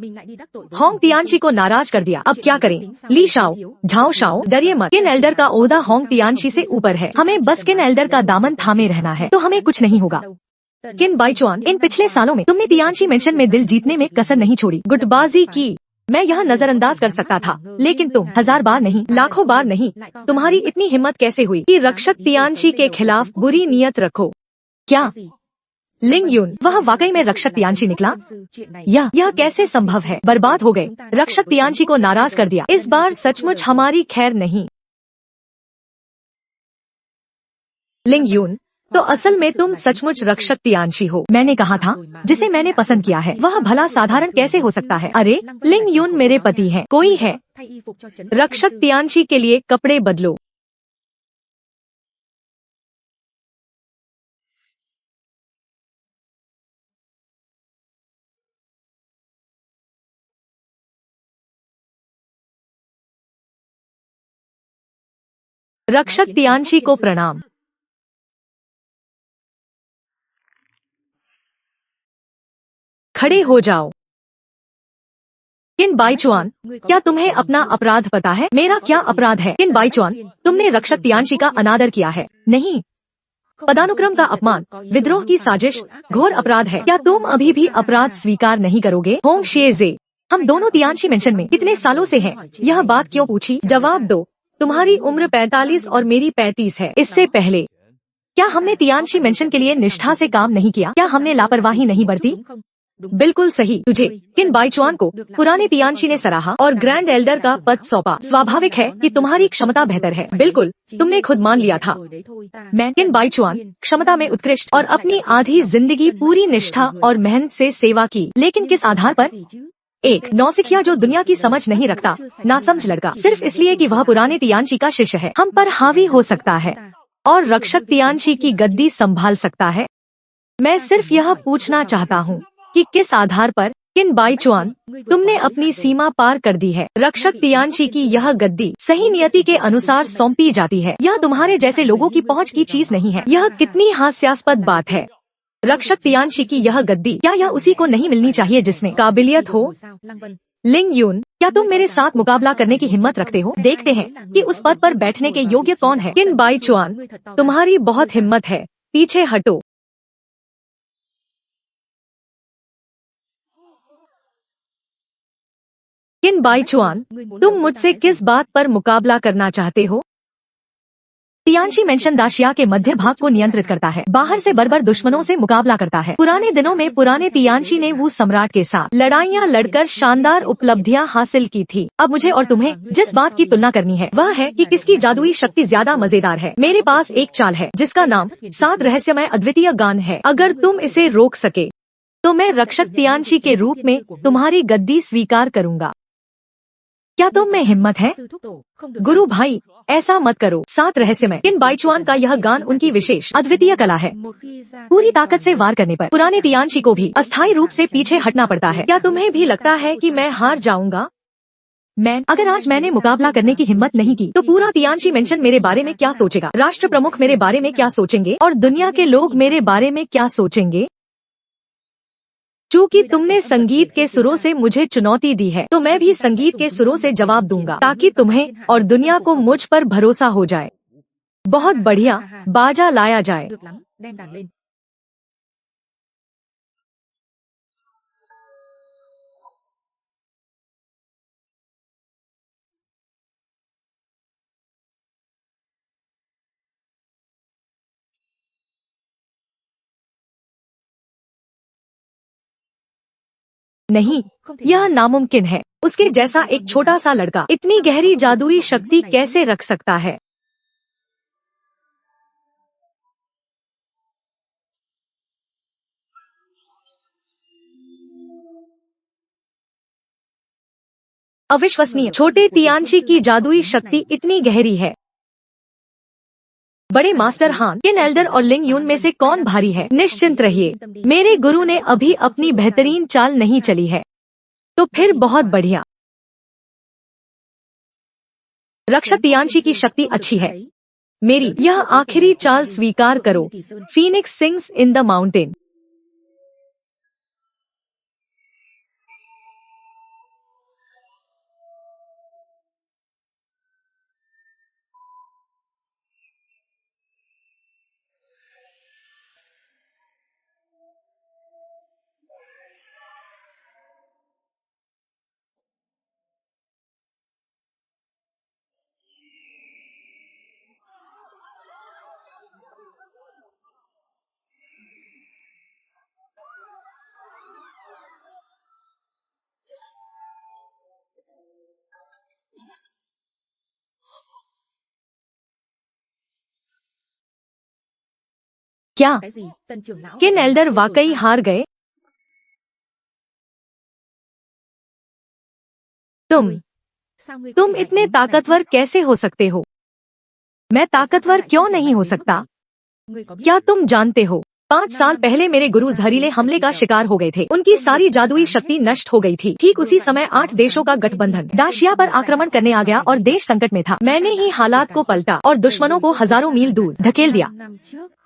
होंग तियानची को नाराज कर दिया। अब क्या करें? ली शाओ, झाओ शाओ, डरिए मत। किन एल्डर का ओहदा होंग तियानची से ऊपर है। हमें बस किन एल्डर का दामन थामे रहना है, तो हमें कुछ नहीं होगा। किन बाईचुआन, इन पिछले सालों में तुमने तियानची मेंशन में दिल जीतने में कसर नहीं छोड़ी, गुटबाजी की। मैं यह नजरअंदाज कर सकता था, लेकिन तुम 1000 बार नहीं, लाखों बार नहीं। तुम्हारी इतनी हिम्मत कैसे हुई कि रक्षक तियानची के खिलाफ बुरी नियत रखो? क्या? लिंग यून, वह वाकई में रक्षक तियानची निकला? यह कैसे संभव है? बर्बाद हो गए। रक्षक तियानची को नाराज कर दिया। इस बार सचमुच हमारी खैर नहीं। लिंग यून, तो असल में तुम सचमुच रक्षक तियानशी हो। मैंने कहा था जिसे मैंने पसंद किया है वह भला साधारण कैसे हो सकता है? अरे लिंग यून मेरे पति हैं। कोई है? रक्षक तियानशी के लिए कपड़े बदलो। रक्षक तियानशी को प्रणाम। खड़े हो जाओ। किन बाईचुआन, क्या तुम्हें अपना अपराध पता है? मेरा क्या अपराध है? किन बाईचुआन, तुमने रक्षक तियानशी का अनादर किया है। नहीं, पदानुक्रम का अपमान, विद्रोह की साजिश, घोर अपराध है। क्या तुम अभी भी अपराध स्वीकार नहीं करोगे? होंग शेजे, हम दोनों तियानशी मेंशन में कितने सालों से हैं? यह बात क्यों पूछी? जवाब दो। तुम्हारी उम्र 45 और मेरी 35 है। इससे पहले क्या हमने तियानशी मेंशन के लिए निष्ठा से काम नहीं किया? क्या हमने लापरवाही नहीं बरती? बिल्कुल सही। तुझे किन बाईचुआन को पुराने तियानशी ने सराहा और ग्रैंड एल्डर का पद सौंपा। स्वाभाविक है कि तुम्हारी क्षमता बेहतर है। बिल्कुल, तुमने खुद मान लिया था। मैं किन बाईचुआन क्षमता में उत्कृष्ट और अपनी आधी जिंदगी पूरी निष्ठा और मेहनत से सेवा की। लेकिन किस आधार पर? एक नौसिखिया जो दुनिया की समझ नहीं रखता, नासमझ लड़का, सिर्फ इसलिए कि वह पुराने तियानशी का शिष्य है, हम पर हावी हो सकता है और रक्षक तियानशी की गद्दी संभाल सकता है। मैं सिर्फ यह पूछना चाहता हूँ कि किस आधार पर किन बाईचुआन तुमने अपनी सीमा पार कर दी है। रक्षक तियानशी की यह गद्दी सही नियति के अनुसार सौंपी जाती है। यह तुम्हारे जैसे लोगों की पहुंच की चीज नहीं है। यह कितनी हास्यास्पद बात है। रक्षक तियानशी की यह गद्दी क्या यह उसी को नहीं मिलनी चाहिए जिसमें काबिलियत हो? लिंग यून, क्या तुम मेरे साथ मुकाबला करने की हिम्मत रखते हो? देखते हैं कि उस पद पर बैठने के योग्य कौन है। किन बाईचुआन, तुम्हारी बहुत हिम्मत है। पीछे हटो। किन बाईचुआन, तुम मुझसे किस बात पर मुकाबला करना चाहते हो? तियानशी मेंशन दाशिया के मध्य भाग को नियंत्रित करता है, बाहर से बर्बर दुश्मनों से मुकाबला करता है। पुराने दिनों में पुराने तियानशी ने वू सम्राट के साथ लड़ाइयाँ लड़कर शानदार उपलब्धियां हासिल की थी। अब मुझे और तुम्हें जिस बात की तुलना करनी है वह है कि किसकी जादुई शक्ति ज्यादा मजेदार है। मेरे पास एक चाल है जिसका नाम 7 रहस्यमय अद्वितीय गान है। अगर तुम इसे रोक सके तो मैं रक्षक तियानशी के रूप में तुम्हारी गद्दी स्वीकार करूँगा। क्या तुम में हिम्मत है? गुरु भाई, ऐसा मत करो। 7 रहस्यमय किन बाईचुआन का यह गान उनकी विशेष अद्वितीय कला है। पूरी ताकत से वार करने पर पुराने तियानशी को भी अस्थायी रूप से पीछे हटना पड़ता है। क्या तुम्हें भी लगता है कि मैं हार जाऊंगा? अगर आज मैंने मुकाबला करने की हिम्मत नहीं की तो पूरा तियानशी मेंशन मेरे बारे में क्या सोचेगा? राष्ट्र प्रमुख मेरे बारे में क्या सोचेंगे और दुनिया के लोग मेरे बारे में क्या सोचेंगे? चूँकि तुमने संगीत के सुरों से मुझे चुनौती दी है तो मैं भी संगीत के सुरों से जवाब दूंगा ताकि तुम्हें और दुनिया को मुझ पर भरोसा हो जाए। बहुत बढ़िया, बाजा लाया जाए। नहीं, यह नामुमकिन है। उसके जैसा एक छोटा सा लड़का इतनी गहरी जादुई शक्ति कैसे रख सकता है? अविश्वसनीय। छोटे तियानशी की जादुई शक्ति इतनी गहरी है। बड़े मास्टर हान, किन एल्डर और लिंग यून में से कौन भारी है? निश्चिंत रहिए, मेरे गुरु ने अभी अपनी बेहतरीन चाल नहीं चली है। तो फिर बहुत बढ़िया। रक्षक तियानशी की शक्ति अच्छी है। मेरी यह आखिरी चाल स्वीकार करो। Phoenix sings in the mountain. क्या किन एल्डर वाकई हार गए? तुम इतने ताकतवर कैसे हो सकते हो? मैं ताकतवर क्यों नहीं हो सकता? क्या तुम जानते हो 5 साल पहले मेरे गुरु जहरीले हमले का शिकार हो गए थे। उनकी सारी जादुई शक्ति नष्ट हो गई थी। ठीक उसी समय 8 देशों का गठबंधन दाशिया पर आक्रमण करने आ गया और देश संकट में था। मैंने ही हालात को पलटा और दुश्मनों को हजारों मील दूर धकेल दिया।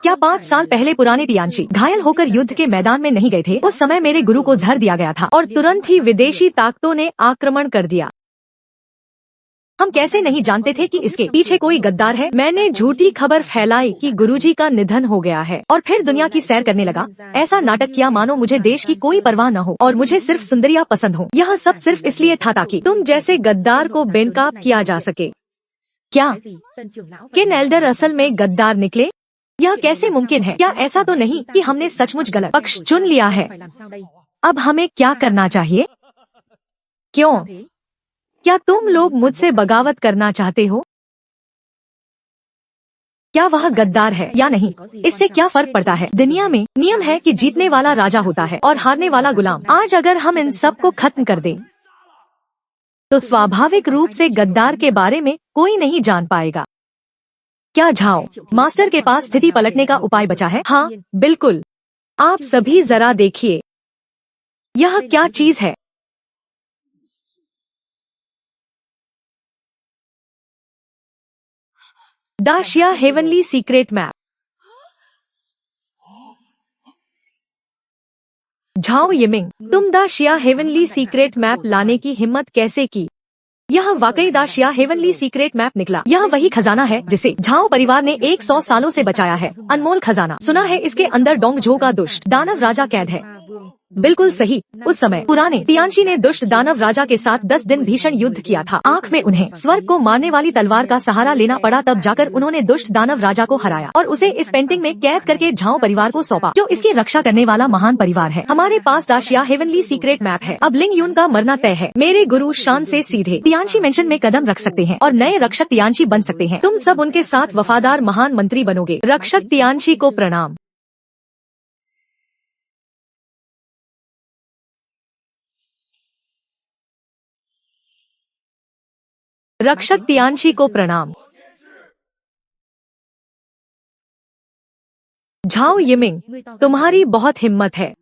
क्या 5 साल पहले पुराने तियानशी घायल होकर युद्ध के मैदान में नहीं गए थे? उस समय मेरे गुरु को जहर दिया गया था और तुरंत ही विदेशी ताकतों ने आक्रमण कर दिया। हम कैसे नहीं जानते थे कि इसके पीछे कोई गद्दार है? मैंने झूठी खबर फैलाई कि गुरुजी का निधन हो गया है और फिर दुनिया की सैर करने लगा। ऐसा नाटक किया मानो मुझे देश की कोई परवाह न हो और मुझे सिर्फ सुंदरियां पसंद हो। यह सब सिर्फ इसलिए था ताकि तुम जैसे गद्दार को बेनकाब किया जा सके। क्या किन एल्डर असल में गद्दार निकले? यह कैसे मुमकिन है? क्या ऐसा तो नहीं कि हमने सचमुच गलत पक्ष चुन लिया है? अब हमें क्या करना चाहिए? क्यों? क्या तुम लोग मुझसे बगावत करना चाहते हो? क्या वह गद्दार है या नहीं, इससे क्या फर्क पड़ता है? दुनिया में नियम है कि जीतने वाला राजा होता है और हारने वाला गुलाम। आज अगर हम इन सब को खत्म कर दें तो स्वाभाविक रूप से गद्दार के बारे में कोई नहीं जान पाएगा। क्या झाओ मास्टर के पास स्थिति पलटने का उपाय बचा है? हाँ बिल्कुल। आप सभी जरा देखिए, यह क्या चीज है? Daxia heavenly secret map. Zhao Yiming, तुम दाशिया हेवनली सीक्रेट मैप लाने की हिम्मत कैसे की? यह वाकई दाशिया हेवनली सीक्रेट मैप निकला। यह वही खजाना है जिसे झाओ परिवार ने 100 सालों से बचाया है। अनमोल खजाना। सुना है इसके अंदर डोंगझो का दुष्ट दानव राजा कैद है। बिल्कुल सही। उस समय पुराने तियानशी ने दुष्ट दानव राजा के साथ 10 दिन भीषण युद्ध किया था। आंख में उन्हें स्वर्ग को मारने वाली तलवार का सहारा लेना पड़ा, तब जाकर उन्होंने दुष्ट दानव राजा को हराया और उसे इस पेंटिंग में कैद करके झाओ परिवार को सौंपा, जो इसकी रक्षा करने वाला महान परिवार है। हमारे पास दाशिया हेवनली सीक्रेट मैप है। अब लिंग यून का मरना तय है। मेरे गुरु शान से सीधे तियानशी मेंशन में कदम रख सकते हैं और नए रक्षक तियानशी बन सकते हैं। तुम सब उनके साथ वफादार महान मंत्री बनोगे। रक्षक तियानशी को प्रणाम। रक्षक तियानशी को प्रणाम। झाओ यिमिंग, तुम्हारी बहुत हिम्मत है।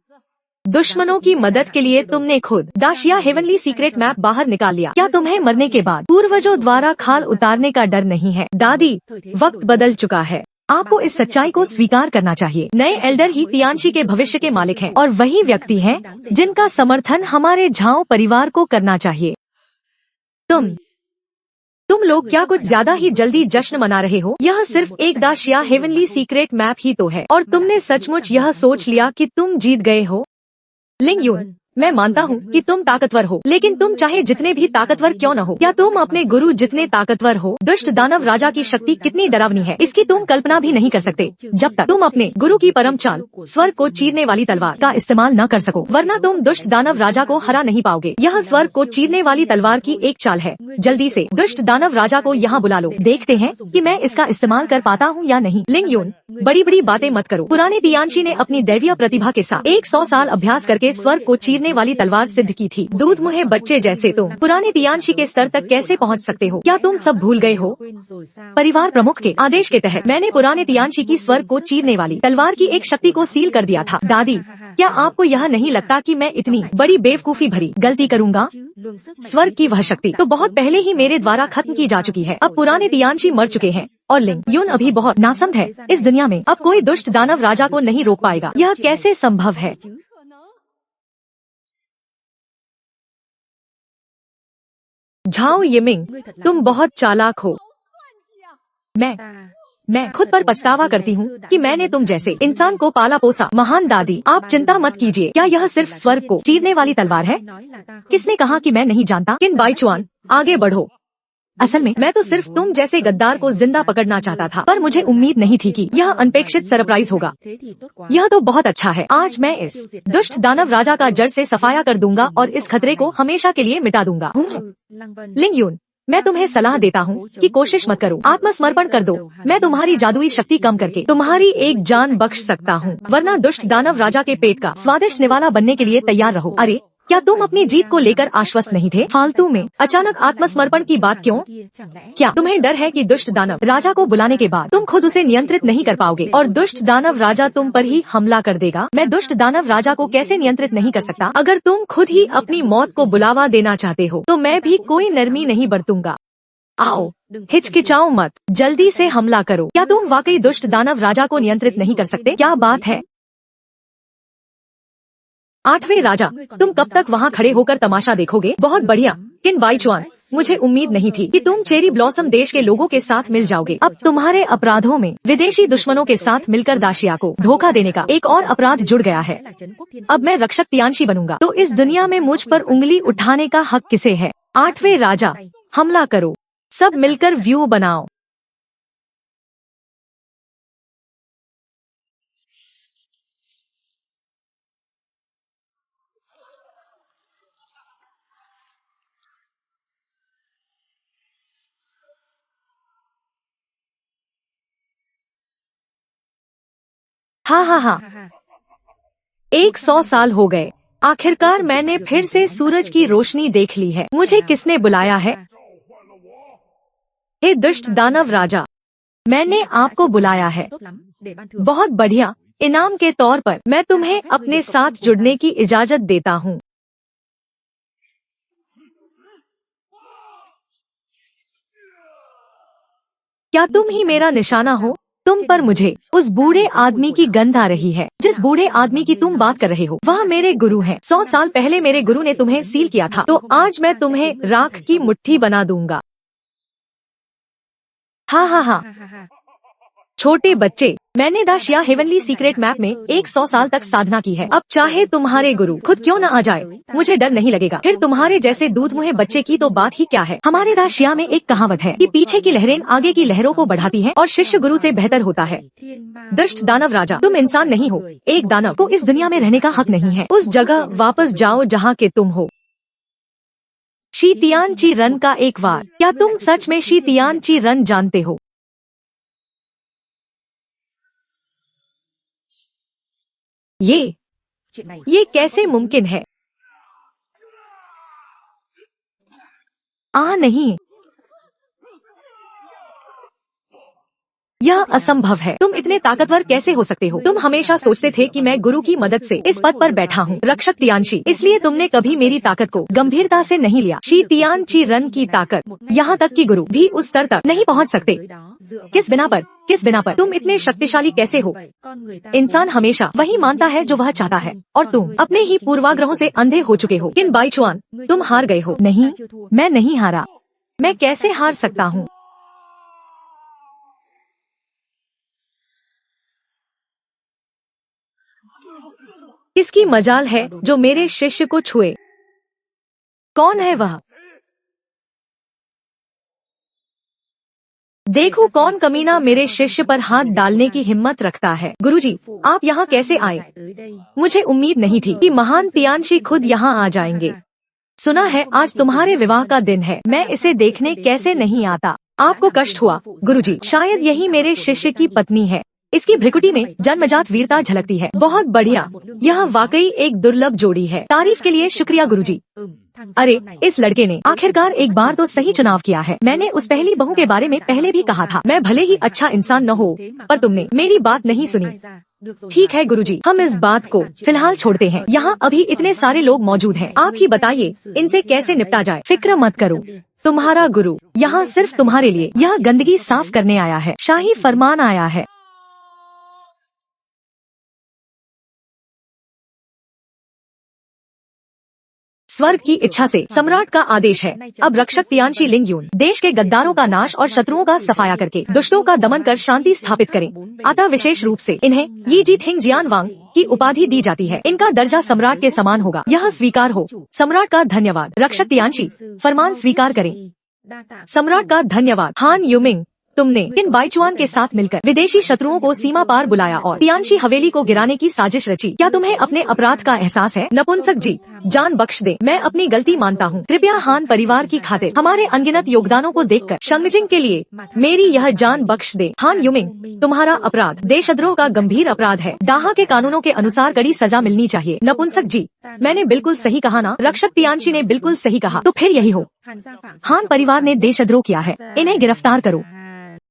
दुश्मनों की मदद के लिए तुमने खुद दाशिया हेवनली सीक्रेट मैप बाहर निकाल लिया। क्या तुम्हें मरने के बाद पूर्वजों द्वारा खाल उतारने का डर नहीं है? दादी, वक्त बदल चुका है। आपको इस सच्चाई को स्वीकार करना चाहिए। नए एल्डर ही तियानशी के भविष्य के मालिक हैं और वही व्यक्ति हैं जिनका समर्थन हमारे झाओ परिवार को करना चाहिए। तुम लोग क्या कुछ ज्यादा ही जल्दी जश्न मना रहे हो? यह सिर्फ एक दाशिया हेवनली सीक्रेट मैप ही तो है और तुमने सचमुच यह सोच लिया कि तुम जीत गए हो? लिंग यून, मैं मानता हूँ कि तुम ताकतवर हो, लेकिन तुम चाहे जितने भी ताकतवर क्यों न हो, क्या तुम अपने गुरु जितने ताकतवर हो? दुष्ट दानव राजा की शक्ति कितनी डरावनी है, इसकी तुम कल्पना भी नहीं कर सकते जब तक तुम अपने गुरु की परम चाल स्वर्ग को चीरने वाली तलवार का इस्तेमाल न कर सको, वरना तुम दुष्ट दानव राजा को हरा नहीं पाओगे। यह स्वर्ग को चीरने वाली तलवार की एक चाल है। जल्दी से दुष्ट दानव राजा को यहाँ बुला लो, देखते हैं कि मैं इसका इस्तेमाल कर पाता हूँ या नहीं। लिंग यून, बड़ी बड़ी बातें मत करो। पुराने तियानशी ने अपनी दैवीय प्रतिभा के साथ 100 साल अभ्यास करके स्वर्ग को चीरने वाली तलवार सिद्ध की थी। दूध मुहे बच्चे जैसे तुम पुराने तियानशी के स्तर तक कैसे पहुंच सकते हो? क्या तुम सब भूल गए हो? परिवार प्रमुख के आदेश के तहत मैंने पुराने तियानशी की स्वर्ग को चीरने वाली तलवार की एक शक्ति को सील कर दिया था। दादी, क्या आपको यह नहीं लगता कि मैं इतनी बड़ी बेवकूफी भरी गलती करूंगा? स्वर्ग की वह शक्ति तो बहुत पहले ही मेरे द्वारा खत्म की जा चुकी है। अब पुराने तियानशी मर चुके हैं और लिंग यून अभी बहुत नासमझ है। इस दुनिया में अब कोई दुष्ट दानव राजा को नहीं रोक पाएगा। यह कैसे संभव है? झाओ यिमिंग, तुम बहुत चालाक हो। मैं खुद पर पछतावा करती हूँ कि मैंने तुम जैसे इंसान को पाला पोसा। महान दादी, आप चिंता मत कीजिए। क्या यह सिर्फ स्वर्ग को चीरने वाली तलवार है? किसने कहा कि मैं नहीं जानता? किन बाईचुआन, आगे बढ़ो। असल में मैं तो सिर्फ तुम जैसे गद्दार को जिंदा पकड़ना चाहता था, पर मुझे उम्मीद नहीं थी कि यह अनपेक्षित सरप्राइज होगा। यह तो बहुत अच्छा है। आज मैं इस दुष्ट दानव राजा का जड़ से सफाया कर दूंगा और इस खतरे को हमेशा के लिए मिटा दूंगा। लिंग यून, मैं तुम्हें सलाह देता हूँ कि कोशिश मत करो, आत्मसमर्पण कर दो। मैं तुम्हारी जादुई शक्ति कम करके तुम्हारी एक जान बख्श सकता हूँ, वरना दुष्ट दानव राजा के पेट का स्वादिष्ट निवाला बनने के लिए तैयार रहो। अरे क्या तुम अपनी जीत को लेकर आश्वस्त नहीं थे? फालतू में अचानक आत्मसमर्पण की बात क्यों? क्या तुम्हें डर है कि दुष्ट दानव राजा को बुलाने के बाद तुम खुद उसे नियंत्रित नहीं कर पाओगे और दुष्ट दानव राजा तुम पर ही हमला कर देगा? मैं दुष्ट दानव राजा को कैसे नियंत्रित नहीं कर सकता? अगर तुम खुद ही अपनी मौत को बुलावा देना चाहते हो तो मैं भी कोई नरमी नहीं बरतूंगा। आओ, हिचकिचाओ मत, जल्दी से हमला करो। क्या तुम वाकई दुष्ट दानव राजा को नियंत्रित नहीं कर सकते? क्या बात है? आठवें राजा, तुम कब तक वहाँ खड़े होकर तमाशा देखोगे? बहुत बढ़िया किन बाईचुआन, मुझे उम्मीद नहीं थी कि तुम चेरी ब्लॉसम देश के लोगों के साथ मिल जाओगे। अब तुम्हारे अपराधों में विदेशी दुश्मनों के साथ मिलकर दाशिया को धोखा देने का एक और अपराध जुड़ गया है। अब मैं रक्षक तियानशी बनूंगा, तो इस दुनिया में मुझ पर उंगली उठाने का हक किसे है? आठवें राजा, हमला करो, सब मिलकर व्यू बनाओ। हाँ हाँ हाँ, 100 साल हो गए। आखिरकार मैंने फिर से सूरज की रोशनी देख ली है। मुझे किसने बुलाया है? हे दुष्ट दानव राजा, मैंने आपको बुलाया है। बहुत बढ़िया, इनाम के तौर पर मैं तुम्हें अपने साथ जुड़ने की इजाजत देता हूँ। क्या तुम ही मेरा निशाना हो? तुम पर मुझे उस बूढ़े आदमी की गंध आ रही है। जिस बूढ़े आदमी की तुम बात कर रहे हो वह मेरे गुरु हैं। 100 साल पहले मेरे गुरु ने तुम्हें सील किया था, तो आज मैं तुम्हें राख की मुट्ठी बना दूंगा। हाँ हाँ हाँ, छोटे बच्चे, मैंने दाशिया हेवनली सीक्रेट मैप में 100 साल तक साधना की है। अब चाहे तुम्हारे गुरु खुद क्यों न आ जाए, मुझे डर नहीं लगेगा। फिर तुम्हारे जैसे दूध मुँहे बच्चे की तो बात ही क्या है। हमारे दाशिया में एक कहावत है कि पीछे की लहरें आगे की लहरों को बढ़ाती हैं और शिष्य गुरु से बेहतर होता है। दुष्ट दानव राजा, तुम इंसान नहीं हो। एक दानव को इस दुनिया में रहने का हक नहीं है। उस जगह वापस जाओ जहाँ के तुम हो। शी तियानची रन का एक वार। क्या तुम सच में शी तियानची रन जानते हो? ये कैसे मुमकिन है? नहीं, यह असंभव है। तुम इतने ताकतवर कैसे हो सकते हो? तुम हमेशा सोचते थे कि मैं गुरु की मदद से इस पद पर बैठा हूँ, रक्षक तियानशी, इसलिए तुमने कभी मेरी ताकत को गंभीरता से नहीं लिया। शी तियानची रन की ताकत, यहाँ तक कि गुरु भी उस स्तर तक नहीं पहुँच सकते। किस बिना पर तुम इतने शक्तिशाली कैसे हो? इंसान हमेशा वही मानता है जो वह चाहता है, और तुम अपने ही पूर्वाग्रहों से अंधे हो चुके हो। किन बाईचुआन, तुम हार गए हो। नहीं, मैं नहीं हारा। मैं कैसे हार सकता हूँ? किसकी मजाल है जो मेरे शिष्य को छुए? कौन है वह? देखो कौन कमीना मेरे शिष्य पर हाथ डालने की हिम्मत रखता है। गुरुजी, आप यहाँ कैसे आए? मुझे उम्मीद नहीं थी कि महान तियानशी खुद यहाँ आ जाएंगे। सुना है आज तुम्हारे विवाह का दिन है। मैं इसे देखने कैसे नहीं आता। आपको कष्ट हुआ गुरुजी? शायद यही मेरे शिष्य की पत्नी है। इसकी भ्रिकुटी में जन्मजात वीरता झलकती है। बहुत बढ़िया, यह वाकई एक दुर्लभ जोड़ी है। तारीफ के लिए शुक्रिया गुरुजी। अरे, इस लड़के ने आखिरकार एक बार तो सही चुनाव किया है। मैंने उस पहली बहू के बारे में पहले भी कहा था, मैं भले ही अच्छा इंसान न हो, पर तुमने मेरी बात नहीं सुनी। ठीक है गुरुजी, हम इस बात को फिलहाल छोड़ते हैं। यहाँ अभी इतने सारे लोग मौजूद हैं, आप ही बताइए इनसे कैसे निपटा जाए। फिक्र मत करो, तुम्हारा गुरु यहाँ सिर्फ तुम्हारे लिए यह गंदगी साफ करने आया है। शाही फरमान आया है। स्वर्ग की इच्छा से सम्राट का आदेश है। अब रक्षक तियानशी लिंगयून देश के गद्दारों का नाश और शत्रुओं का सफाया करके दुष्टों का दमन कर शांति स्थापित करें। अतः विशेष रूप से इन्हें यी जी थिंग जियान वांग की उपाधि दी जाती है। इनका दर्जा सम्राट के समान होगा। यह स्वीकार हो। सम्राट का धन्यवाद। रक्षक तियानशी, फरमान स्वीकार करें। सम्राट का धन्यवाद। हान युमिंग, तुमने इन बाइचुआन के साथ मिलकर विदेशी शत्रुओं को सीमा पार बुलाया और तियानशी हवेली को गिराने की साजिश रची। क्या तुम्हें अपने अपराध का एहसास है? नपुंसक जी, जान बख्श दे, मैं अपनी गलती मानता हूँ। कृपया हान परिवार की खातिर हमारे अनगिनत योगदानों को देखकर शंगजिंग के लिए मेरी यह जान बख्श दे। हान युमिंग, तुम्हारा अपराध देशद्रोह का गंभीर अपराध है। डाहा के कानूनों के अनुसार कड़ी सजा मिलनी चाहिए। नपुंसक जी, मैंने बिल्कुल सही कहा ना? रक्षक तियानशी ने बिल्कुल सही कहा। तो फिर यही हो। हान परिवार ने देशद्रोह किया है, इन्हें गिरफ्तार करो।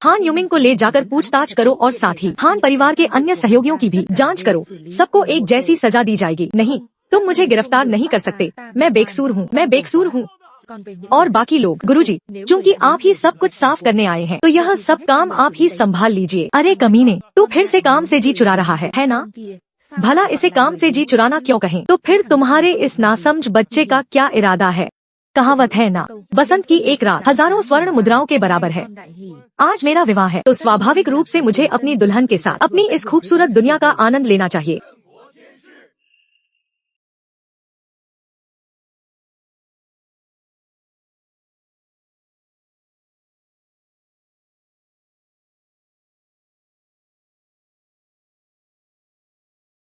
हान युमिंग को ले जाकर पूछताछ करो और साथ ही हान परिवार के अन्य सहयोगियों की भी जांच करो। सबको एक जैसी सजा दी जाएगी। नहीं, तुम मुझे गिरफ्तार नहीं कर सकते। मैं बेकसूर हूँ, मैं बेकसूर हूँ। और बाकी लोग, गुरुजी, चूंकि आप ही सब कुछ साफ करने आए हैं, तो यह सब काम आप ही संभाल लीजिए। अरे कमीने, तू फिर से काम से जी चुरा रहा है ना? भला इसे काम से जी चुराना क्यों कहें? तो फिर तुम्हारे इस नासमझ बच्चे का क्या इरादा है? कहावत है ना, बसंत की एक रात हजारों स्वर्ण मुद्राओं के बराबर है। आज मेरा विवाह है, तो स्वाभाविक रूप से मुझे अपनी दुल्हन के साथ अपनी इस खूबसूरत दुनिया का आनंद लेना चाहिए।